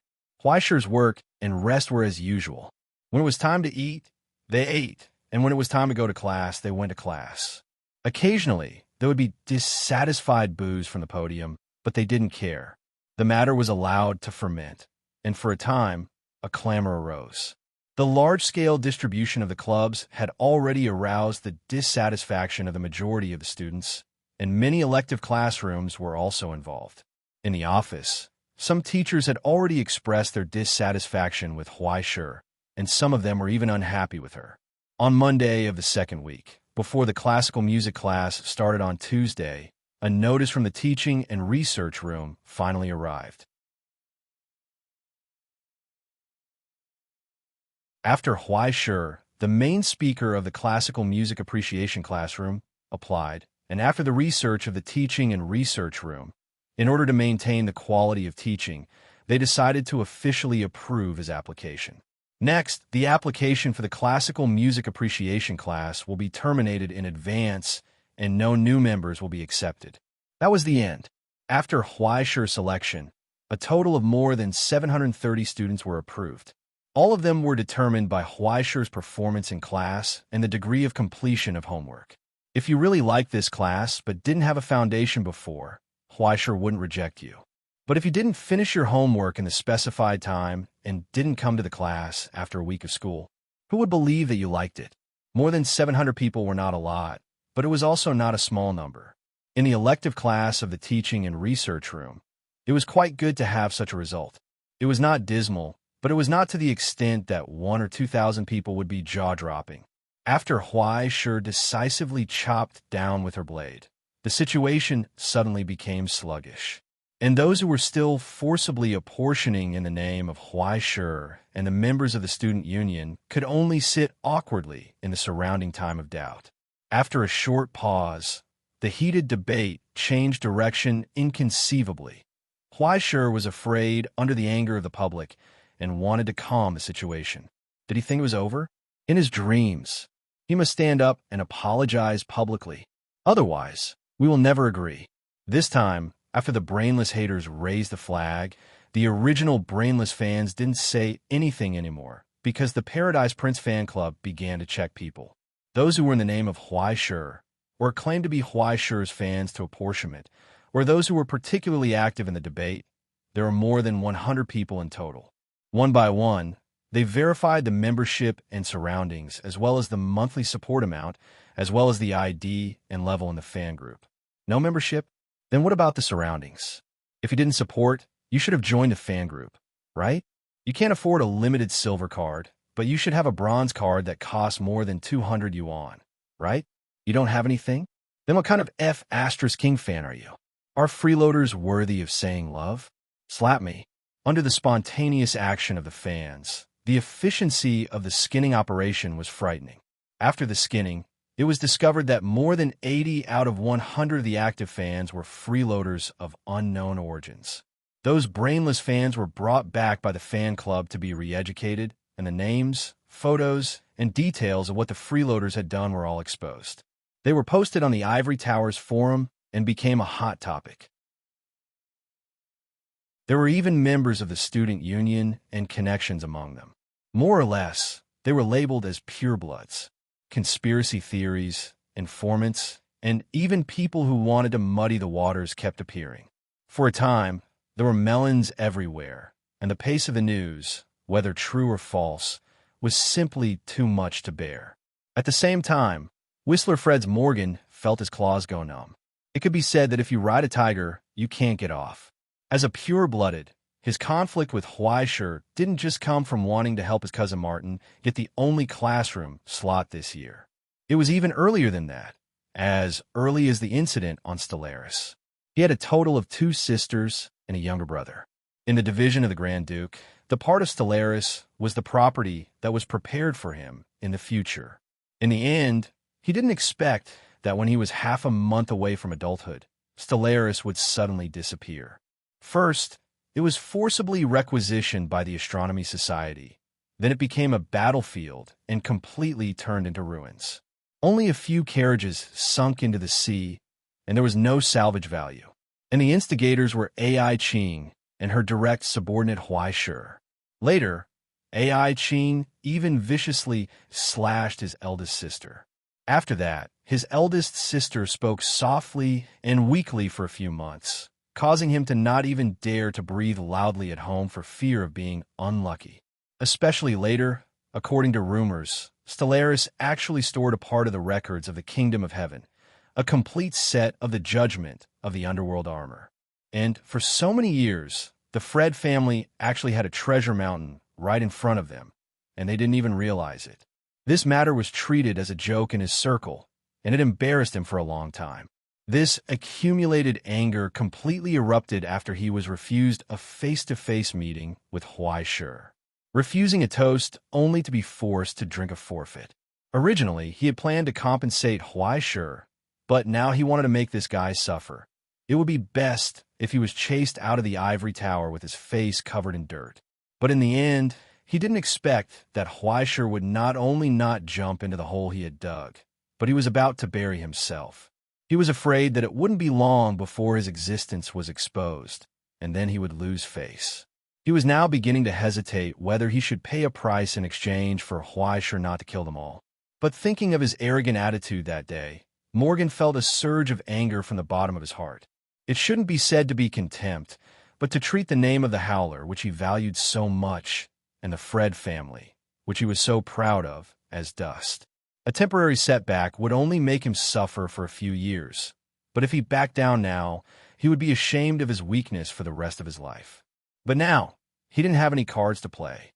[SPEAKER 1] Huaishur's work and rest were as usual. When it was time to eat, they ate, and when it was time to go to class, they went to class. Occasionally, there would be dissatisfied boos from the podium, but they didn't care. The matter was allowed to ferment, and for a time, a clamor arose. The large-scale distribution of the clubs had already aroused the dissatisfaction of the majority of the students, and many elective classrooms were also involved. In the office, some teachers had already expressed their dissatisfaction with Huaishur, and some of them were even unhappy with her. On Monday of the second week, before the classical music class started on Tuesday, a notice from the teaching and research room finally arrived. After Huaishur, the main speaker of the classical music appreciation classroom, applied, and after the research of the teaching and research room, in order to maintain the quality of teaching, they decided to officially approve his application. Next, the application for the classical music appreciation class will be terminated in advance and no new members will be accepted. That was the end. After Huaishi's selection, a total of more than 730 students were approved. All of them were determined by Huaishi's performance in class and the degree of completion of homework. If you really liked this class but didn't have a foundation before, Huaishi wouldn't reject you. But if you didn't finish your homework in the specified time and didn't come to the class after a week of school, who would believe that you liked it? More than 700 people were not a lot, but it was also not a small number. In the elective class of the teaching and research room, it was quite good to have such a result. It was not dismal, but it was not to the extent that 1,000 or 2,000 people would be jaw-dropping. After Huaishi decisively chopped down with her blade, the situation suddenly became sluggish. And those who were still forcibly apportioning in the name of Huaishi and the members of the student union could only sit awkwardly in the surrounding time of doubt. After a short pause, the heated debate changed direction inconceivably. Huaishi was afraid under the anger of the public and wanted to calm the situation. Did he think it was over? In his dreams, he must stand up and apologize publicly. Otherwise, we will never agree. This time, after the brainless haters raised the flag, the original brainless fans didn't say anything anymore because the Paradise Prince fan club began to check people. Those who were in the name of Huaishi, or claimed to be Huaishi's fans to apportionment, or those who were particularly active in the debate. There were more than 100 people in total. One by one, they verified the membership and surroundings, as well as the monthly support amount, as well as the ID and level in the fan group. No membership? Then what about the surroundings? If you didn't support, you should have joined the fan group, right? You can't afford a limited silver card, but you should have a bronze card that costs more than 200 yuan, right? You don't have anything? Then what kind of F***king fan are you? Are freeloaders worthy of saying love? Slap me. Under the spontaneous action of the fans, the efficiency of the skinning operation was frightening. After the skinning, it was discovered that more than 80 out of 100 of the active fans were freeloaders of unknown origins. Those brainless fans were brought back by the fan club to be re-educated, and the names, photos, and details of what the freeloaders had done were all exposed. They were posted on the Ivory Tower's forum and became a hot topic. There were even members of the student union and connections among them. More or less, they were labeled as purebloods, conspiracy theories, informants, and even people who wanted to muddy the waters kept appearing. For a time, there were melons everywhere, and the pace of the news, whether true or false, was simply too much to bear. At the same time, Whistler Fred's Morgan felt his claws go numb. It could be said that if you ride a tiger, you can't get off. As a pure-blooded, his conflict with Huaishi didn't just come from wanting to help his cousin Martin get the only classroom slot this year. It was even earlier than that, as early as the incident on Stellaris. He had a total of 2 sisters and a younger brother. In the division of the Grand Duke, the part of Stellaris was the property that was prepared for him in the future. In the end, he didn't expect that when he was half a month away from adulthood, Stellaris would suddenly disappear. First, it was forcibly requisitioned by the Astronomy Society. Then it became a battlefield and completely turned into ruins. Only a few carriages sunk into the sea, and there was no salvage value. And the instigators were Ai Qing and her direct subordinate Huaishi. Later, Ai Qing even viciously slashed his eldest sister. After that, his eldest sister spoke softly and weakly for a few months, causing him to not even dare to breathe loudly at home for fear of being unlucky. Especially later, according to rumors, Stellaris actually stored a part of the records of the Kingdom of Heaven, a complete set of the judgment of the underworld armor. And for so many years, the Fred family actually had a treasure mountain right in front of them, and they didn't even realize it. This matter was treated as a joke in his circle, and it embarrassed him for a long time. This accumulated anger completely erupted after he was refused a face-to-face meeting with Huaishi, refusing a toast only to be forced to drink a forfeit. Originally, he had planned to compensate Huaishi, but now he wanted to make this guy suffer. It would be best if he was chased out of the ivory tower with his face covered in dirt. But in the end, he didn't expect that Huaishi would not only not jump into the hole he had dug, but he was about to bury himself. He was afraid that it wouldn't be long before his existence was exposed, and then he would lose face. He was now beginning to hesitate whether he should pay a price in exchange for Huaisher not to kill them all. But thinking of his arrogant attitude that day, Morgan felt a surge of anger from the bottom of his heart. It shouldn't be said to be contempt, but to treat the name of the Howler, which he valued so much, and the Fred family, which he was so proud of, as dust. A temporary setback would only make him suffer for a few years, but if he backed down now, he would be ashamed of his weakness for the rest of his life. But now, he didn't have any cards to play.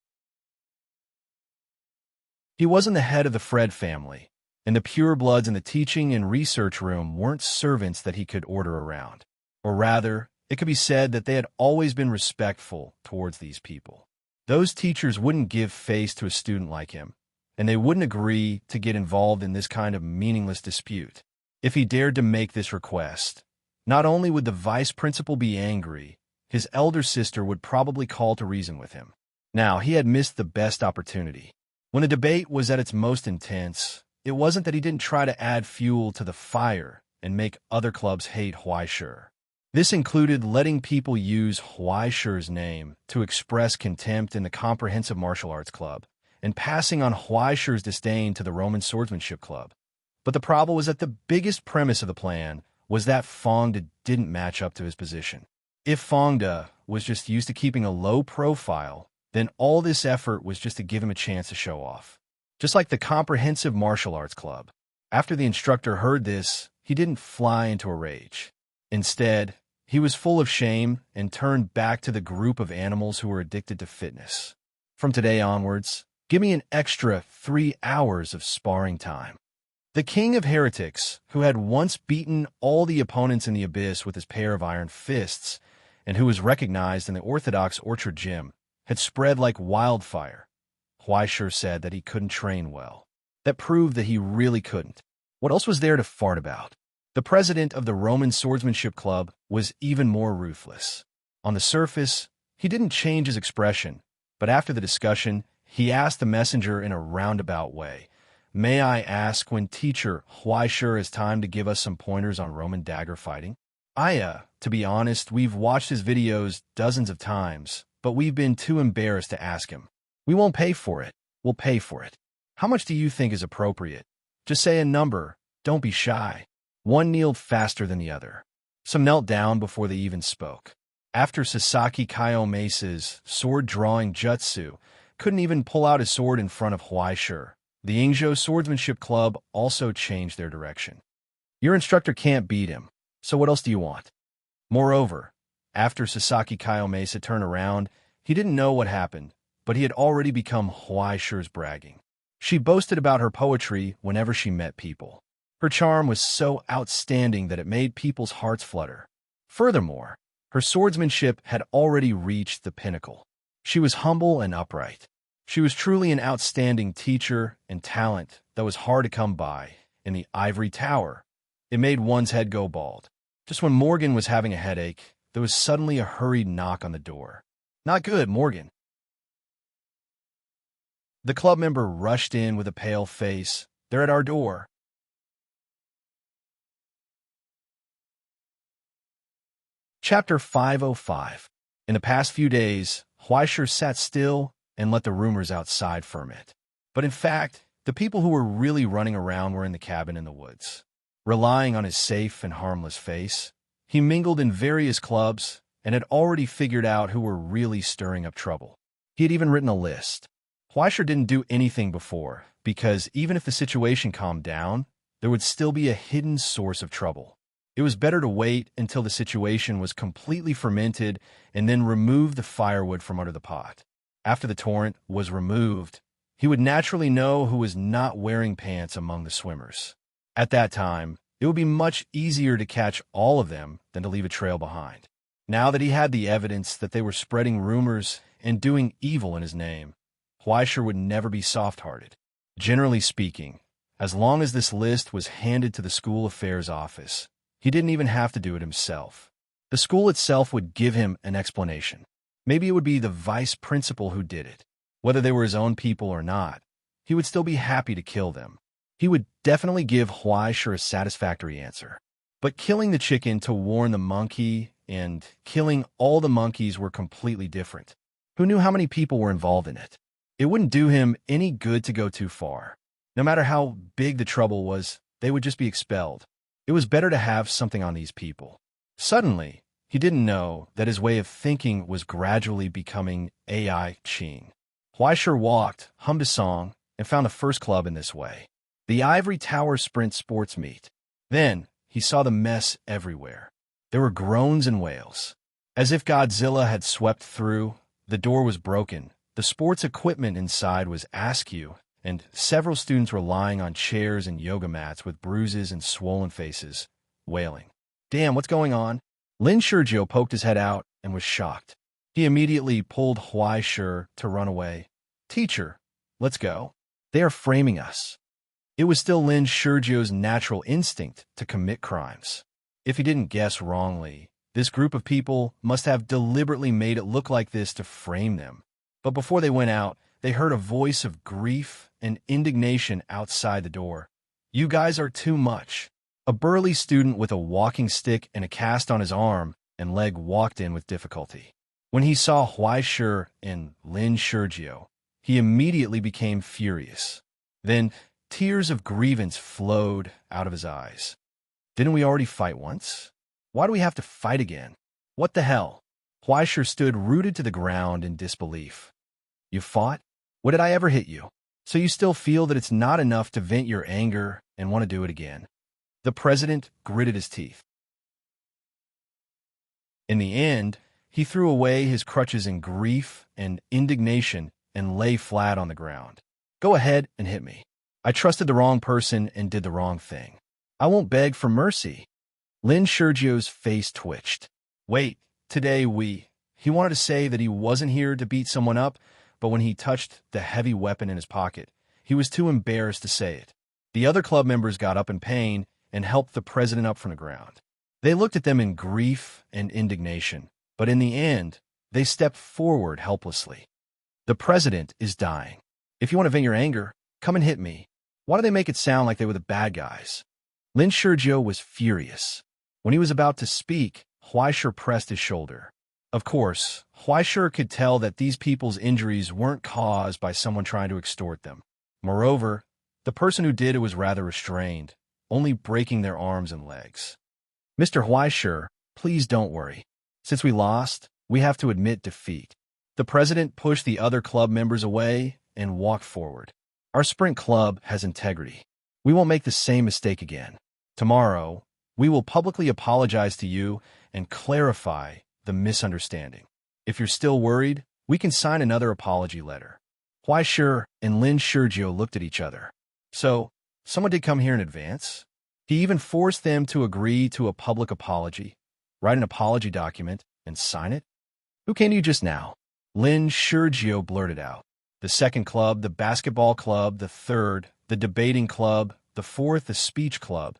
[SPEAKER 1] He wasn't the head of the Fred family, and the purebloods in the teaching and research room weren't servants that he could order around. Or rather, it could be said that they had always been respectful towards these people. Those teachers wouldn't give face to a student like him, and they wouldn't agree to get involved in this kind of meaningless dispute. If he dared to make this request, not only would the vice principal be angry, his elder sister would probably call to reason with him. Now, he had missed the best opportunity. When the debate was at its most intense, it wasn't that he didn't try to add fuel to the fire and make other clubs hate Huaisher. This included letting people use Huaisher's name to express contempt in the Comprehensive Martial Arts Club, and passing on Huaisher's disdain to the Roman Swordsmanship Club. But the problem was that the biggest premise of the plan was that Fongda didn't match up to his position. If Fongda was just used to keeping a low profile, then all this effort was just to give him a chance to show off. Just like the Comprehensive Martial Arts Club. After the instructor heard this, he didn't fly into a rage. Instead, he was full of shame and turned back to the group of animals who were addicted to fitness. From today onwards, give me an extra 3 hours of sparring time. The king of heretics, who had once beaten all the opponents in the abyss with his pair of iron fists, and who was recognized in the Orthodox Orchard Gym, had spread like wildfire. Huaisher said that he couldn't train well. That proved that he really couldn't. What else was there to fart about? The president of the Roman Swordsmanship Club was even more ruthless. On the surface, he didn't change his expression, but after the discussion, he asked the messenger in a roundabout way, "May I ask when teacher Huaisher has time to give us some pointers on Roman dagger fighting?" To be honest, we've watched his videos dozens of times, but we've been too embarrassed to ask him. We won't pay for it. We'll pay for it. How much do you think is appropriate? Just say a number. Don't be shy. One kneeled faster than the other. Some knelt down before they even spoke. After Sasaki Kaiomesa's sword-drawing jutsu couldn't even pull out his sword in front of Huaisher, the Ingzhou Swordsmanship Club also changed their direction. Your instructor can't beat him, so what else do you want? Moreover, after Sasaki Kaiomesa turned around, he didn't know what happened, but he had already become Huaisher's bragging. She boasted about her poetry whenever she met people. Her charm was so outstanding that it made people's hearts flutter. Furthermore, her swordsmanship had already reached the pinnacle. She was humble and upright. She was truly an outstanding teacher and talent that was hard to come by. In the ivory tower, it made one's head go bald. Just when Morgan was having a headache, there was suddenly a hurried knock on the door. "Not good, Morgan." The club member rushed in with a pale face. "They're at our door." Chapter 505. In the past few days, Huaisher sat still and let the rumors outside ferment. But in fact, the people who were really running around were in the cabin in the woods. Relying on his safe and harmless face, he mingled in various clubs and had already figured out who were really stirring up trouble. He had even written a list. Huaisher didn't do anything before, because even if the situation calmed down, there would still be a hidden source of trouble. It was better to wait until the situation was completely fermented and then remove the firewood from under the pot. After the torrent was removed, he would naturally know who was not wearing pants among the swimmers. At that time, it would be much easier to catch all of them than to leave a trail behind. Now that he had the evidence that they were spreading rumors and doing evil in his name, Huaisher would never be soft-hearted. Generally speaking, as long as this list was handed to the school affairs office, he didn't even have to do it himself. The school itself would give him an explanation. Maybe it would be the vice principal who did it. Whether they were his own people or not, he would still be happy to kill them. He would definitely give Huaisher a satisfactory answer. But killing the chicken to warn the monkey and killing all the monkeys were completely different. Who knew how many people were involved in it? It wouldn't do him any good to go too far. No matter how big the trouble was, they would just be expelled. It was better to have something on these people. Suddenly, he didn't know that his way of thinking was gradually becoming AI Ching. Huaishir walked, hummed a song, and found the first club in this way. The Ivory Tower Sprint Sports Meet. Then, he saw the mess everywhere. There were groans and wails. As if Godzilla had swept through, the door was broken, the sports equipment inside was askew, and several students were lying on chairs and yoga mats with bruises and swollen faces, wailing. Damn, what's going on? Lin Shurjo poked his head out and was shocked. He immediately pulled Huaishir to run away. Teacher, let's go. They are framing us. It was still Lin Shurjo's natural instinct to commit crimes. If he didn't guess wrongly, this group of people must have deliberately made it look like this to frame them. But before they went out, they heard a voice of grief and indignation outside the door. You guys are too much. A burly student with a walking stick and a cast on his arm and leg walked in with difficulty. When he saw Huaishir and Lin Shurjo, he immediately became furious. Then, tears of grievance flowed out of his eyes. Didn't we already fight once? Why do we have to fight again? What the hell? Huaishir stood rooted to the ground in disbelief. You fought? What did I ever hit you? So you still feel that it's not enough to vent your anger and want to do it again? The president gritted his teeth. In the end, he threw away his crutches in grief and indignation and lay flat on the ground. Go ahead and hit me. I trusted the wrong person and did the wrong thing. I won't beg for mercy. Lin Shurjo's face twitched. Wait, today He wanted to say that he wasn't here to beat someone up, but when he touched the heavy weapon in his pocket, he was too embarrassed to say it. The other club members got up in pain and helped the president up from the ground. They looked at them in grief and indignation, but in the end, they stepped forward helplessly. The president is dying. If you want to vent your anger, come and hit me. Why do they make it sound like they were the bad guys? Lin Shurjo was furious. When he was about to speak, Huaishir pressed his shoulder. Of course, Huaishir could tell that these people's injuries weren't caused by someone trying to extort them. Moreover, the person who did it was rather restrained, only breaking their arms and legs. Mr. Huaishir, please don't worry. Since we lost, we have to admit defeat. The president pushed the other club members away and walked forward. Our sprint club has integrity. We won't make the same mistake again. Tomorrow, we will publicly apologize to you and clarify the misunderstanding. If you're still worried, we can sign another apology letter. Huaishir and Lin Shurjo looked at each other. So, someone did come here in advance? He even forced them to agree to a public apology, write an apology document, and sign it? Who came to you just now? Lin Shurjo blurted out. The second club, the basketball club, the third, the debating club, the fourth, the speech club,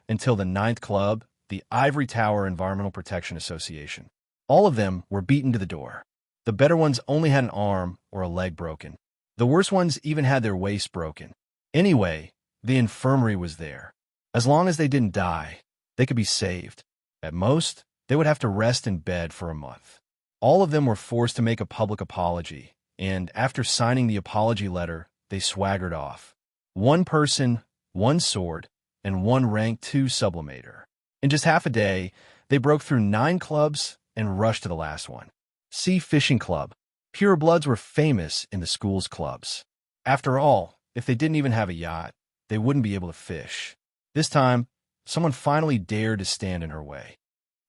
[SPEAKER 1] until the ninth club, the Ivory Tower Environmental Protection Association. All of them were beaten to the door. The better ones only had an arm or a leg broken. The worse ones even had their waist broken. Anyway, the infirmary was there. As long as they didn't die, they could be saved. At most, they would have to rest in bed for a month. All of them were forced to make a public apology, and after signing the apology letter, they swaggered off. One person, one sword, and one rank 2 sublimator. In just half a day, they broke through 9 clubs and rushed to the last one. Sea Fishing Club. Purebloods were famous in the school's clubs. After all, if they didn't even have a yacht, they wouldn't be able to fish. This time, someone finally dared to stand in her way.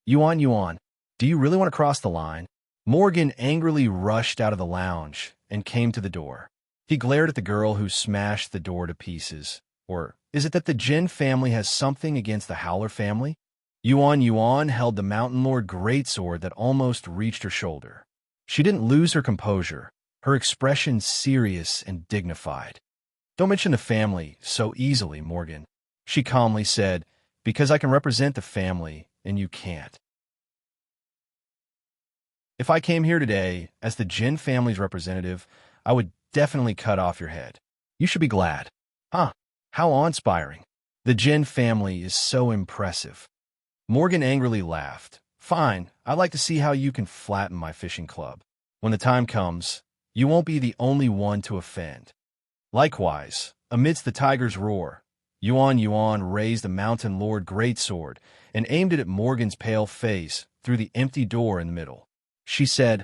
[SPEAKER 1] Yuan, do you really want to cross the line? Morgan angrily rushed out of the lounge and came to the door. He glared at the girl who smashed the door to pieces. Or is it that the Jin family has something against the Howler family? Yuan held the Mountain Lord greatsword that almost reached her shoulder. She didn't lose her composure, her expression serious and dignified. Don't mention the family so easily, Morgan, she calmly said, because I can represent the family and you can't. If I came here today as the Jin family's representative, I would definitely cut off your head. You should be glad. Huh, how awe-inspiring. The Jin family is so impressive. Morgan angrily laughed. Fine, I'd like to see how you can flatten my fishing club. When the time comes, you won't be the only one to offend. Likewise, amidst the tiger's roar, Yuan raised the mountain lord greatsword and aimed it at Morgan's pale face through the empty door in the middle. She said,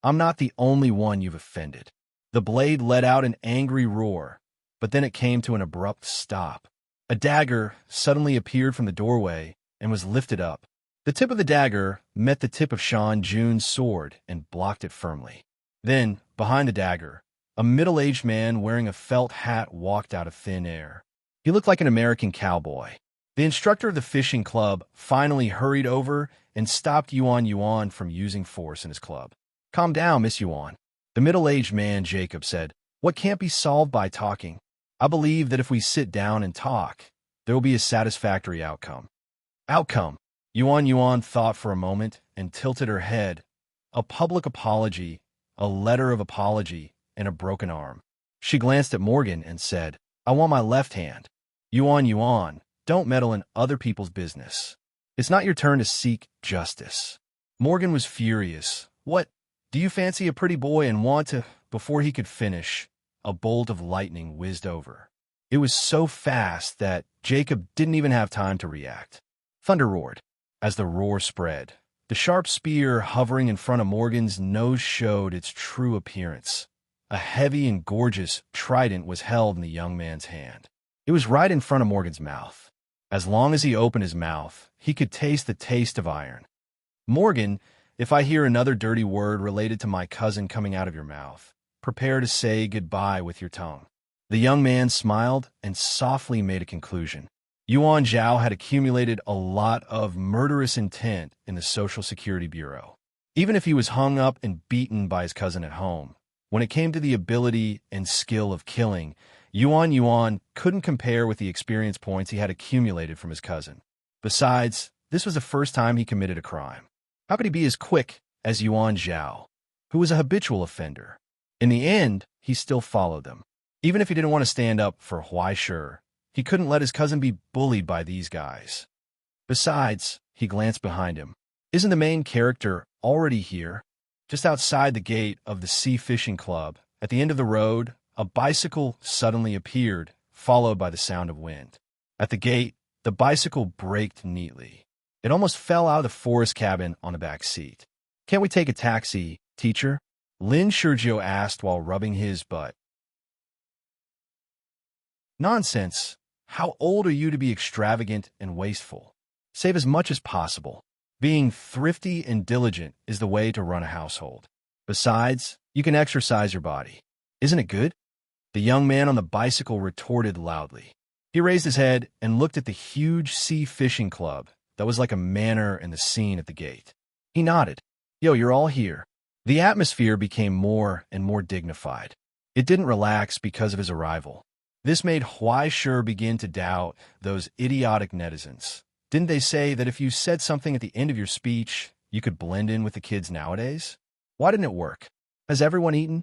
[SPEAKER 1] I'm not the only one you've offended. The blade let out an angry roar, but then it came to an abrupt stop. A dagger suddenly appeared from the doorway and was lifted up. The tip of the dagger met the tip of Shan Jun's sword and blocked it firmly. Then, behind the dagger, a middle-aged man wearing a felt hat walked out of thin air. He looked like an American cowboy. The instructor of the fishing club finally hurried over and stopped Yuan from using force in his club. Calm down, Miss Yuan. The middle-aged man, Jacob, said, What can't be solved by talking? I believe that if we sit down and talk, there will be a satisfactory outcome. Outcome? Yuan thought for a moment and tilted her head. A public apology, a letter of apology, and a broken arm. She glanced at Morgan and said, I want my left hand. Yuan, don't meddle in other people's business. It's not your turn to seek justice. Morgan was furious. What? Do you fancy a pretty boy and want to? Before he could finish, a bolt of lightning whizzed over. It was so fast that Jacob didn't even have time to react. Thunder roared. As the roar spread, the sharp spear hovering in front of Morgan's nose showed its true appearance. A heavy and gorgeous trident was held in the young man's hand. It was right in front of Morgan's mouth. As long as he opened his mouth, he could taste the taste of iron. Morgan, if I hear another dirty word related to my cousin coming out of your mouth, prepare to say goodbye with your tongue. The young man smiled and softly made a conclusion. Yuan Zhao had accumulated a lot of murderous intent in the Social Security Bureau. Even if he was hung up and beaten by his cousin at home, when it came to the ability and skill of killing, Yuan couldn't compare with the experience points he had accumulated from his cousin. Besides, this was the first time he committed a crime. How could he be as quick as Yuan Zhao, who was a habitual offender? In the end, he still followed them. Even if he didn't want to stand up for Huai Shi, he couldn't let his cousin be bullied by these guys. Besides, he glanced behind him. Isn't the main character already here? Just outside the gate of the Sea Fishing Club, at the end of the road, a bicycle suddenly appeared, followed by the sound of wind. At the gate, the bicycle braked neatly. It almost fell out of the forest cabin on the back seat. Can't we take a taxi, teacher? Lin Sergio asked while rubbing his butt. Nonsense. How old are you to be extravagant and wasteful? Save as much as possible. Being thrifty and diligent is the way to run a household. Besides, you can exercise your body. Isn't it good? The young man on the bicycle retorted loudly. He raised his head and looked at the huge Sea Fishing Club that was like a manor in the scene at the gate. He nodded. Yo, you're all here. The atmosphere became more and more dignified. It didn't relax because of his arrival. This made Huai Shi begin to doubt those idiotic netizens. Didn't they say that if you said something at the end of your speech, you could blend in with the kids nowadays? Why didn't it work? Has everyone eaten?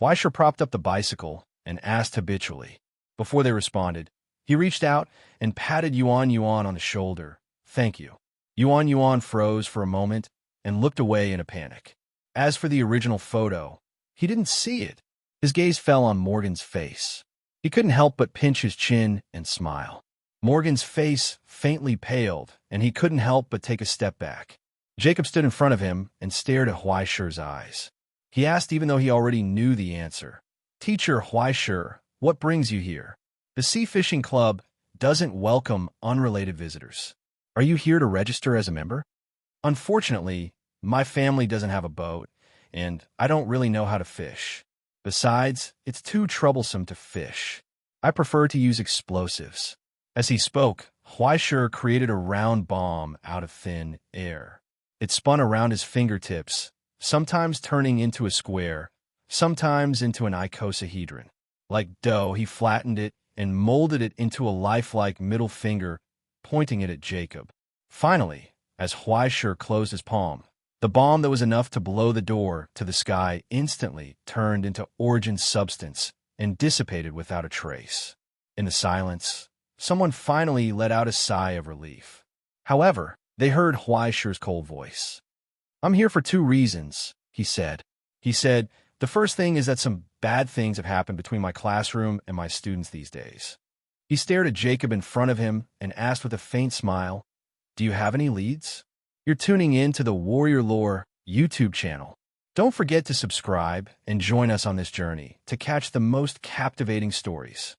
[SPEAKER 1] Huai Shi propped up the bicycle and asked habitually. Before they responded, he reached out and patted Yuan on the shoulder. Thank you. Yuan froze for a moment and looked away in a panic. As for the original photo, he didn't see it. His gaze fell on Morgan's face. He couldn't help but pinch his chin and smile. Morgan's face faintly paled, and he couldn't help but take a step back. Jacob stood in front of him and stared at Huai Shi's eyes. He asked even though he already knew the answer. Teacher Huai Shi, what brings you here? The Sea Fishing Club doesn't welcome unrelated visitors. Are you here to register as a member? Unfortunately, my family doesn't have a boat, and I don't really know how to fish. Besides, it's too troublesome to fish. I prefer to use explosives. As he spoke, Huai Shi created a round bomb out of thin air. It spun around his fingertips, sometimes turning into a square, sometimes into an icosahedron. Like dough, he flattened it and molded it into a lifelike middle finger, pointing it at Jacob. Finally, as Huai Shi closed his palm, the bomb that was enough to blow the door to the sky instantly turned into origin substance and dissipated without a trace. In the silence, someone finally let out a sigh of relief. However, They heard Huaisher's cold voice. "I'm here for 2 reasons," he said. "The first thing is that some bad things have happened between my classroom and my students these days." He stared at Jacob in front of him and asked with a faint smile, "Do you have any leads?" "You're tuning in to the Warrior Lore YouTube channel. Don't forget to subscribe and join us on this journey to catch the most captivating stories.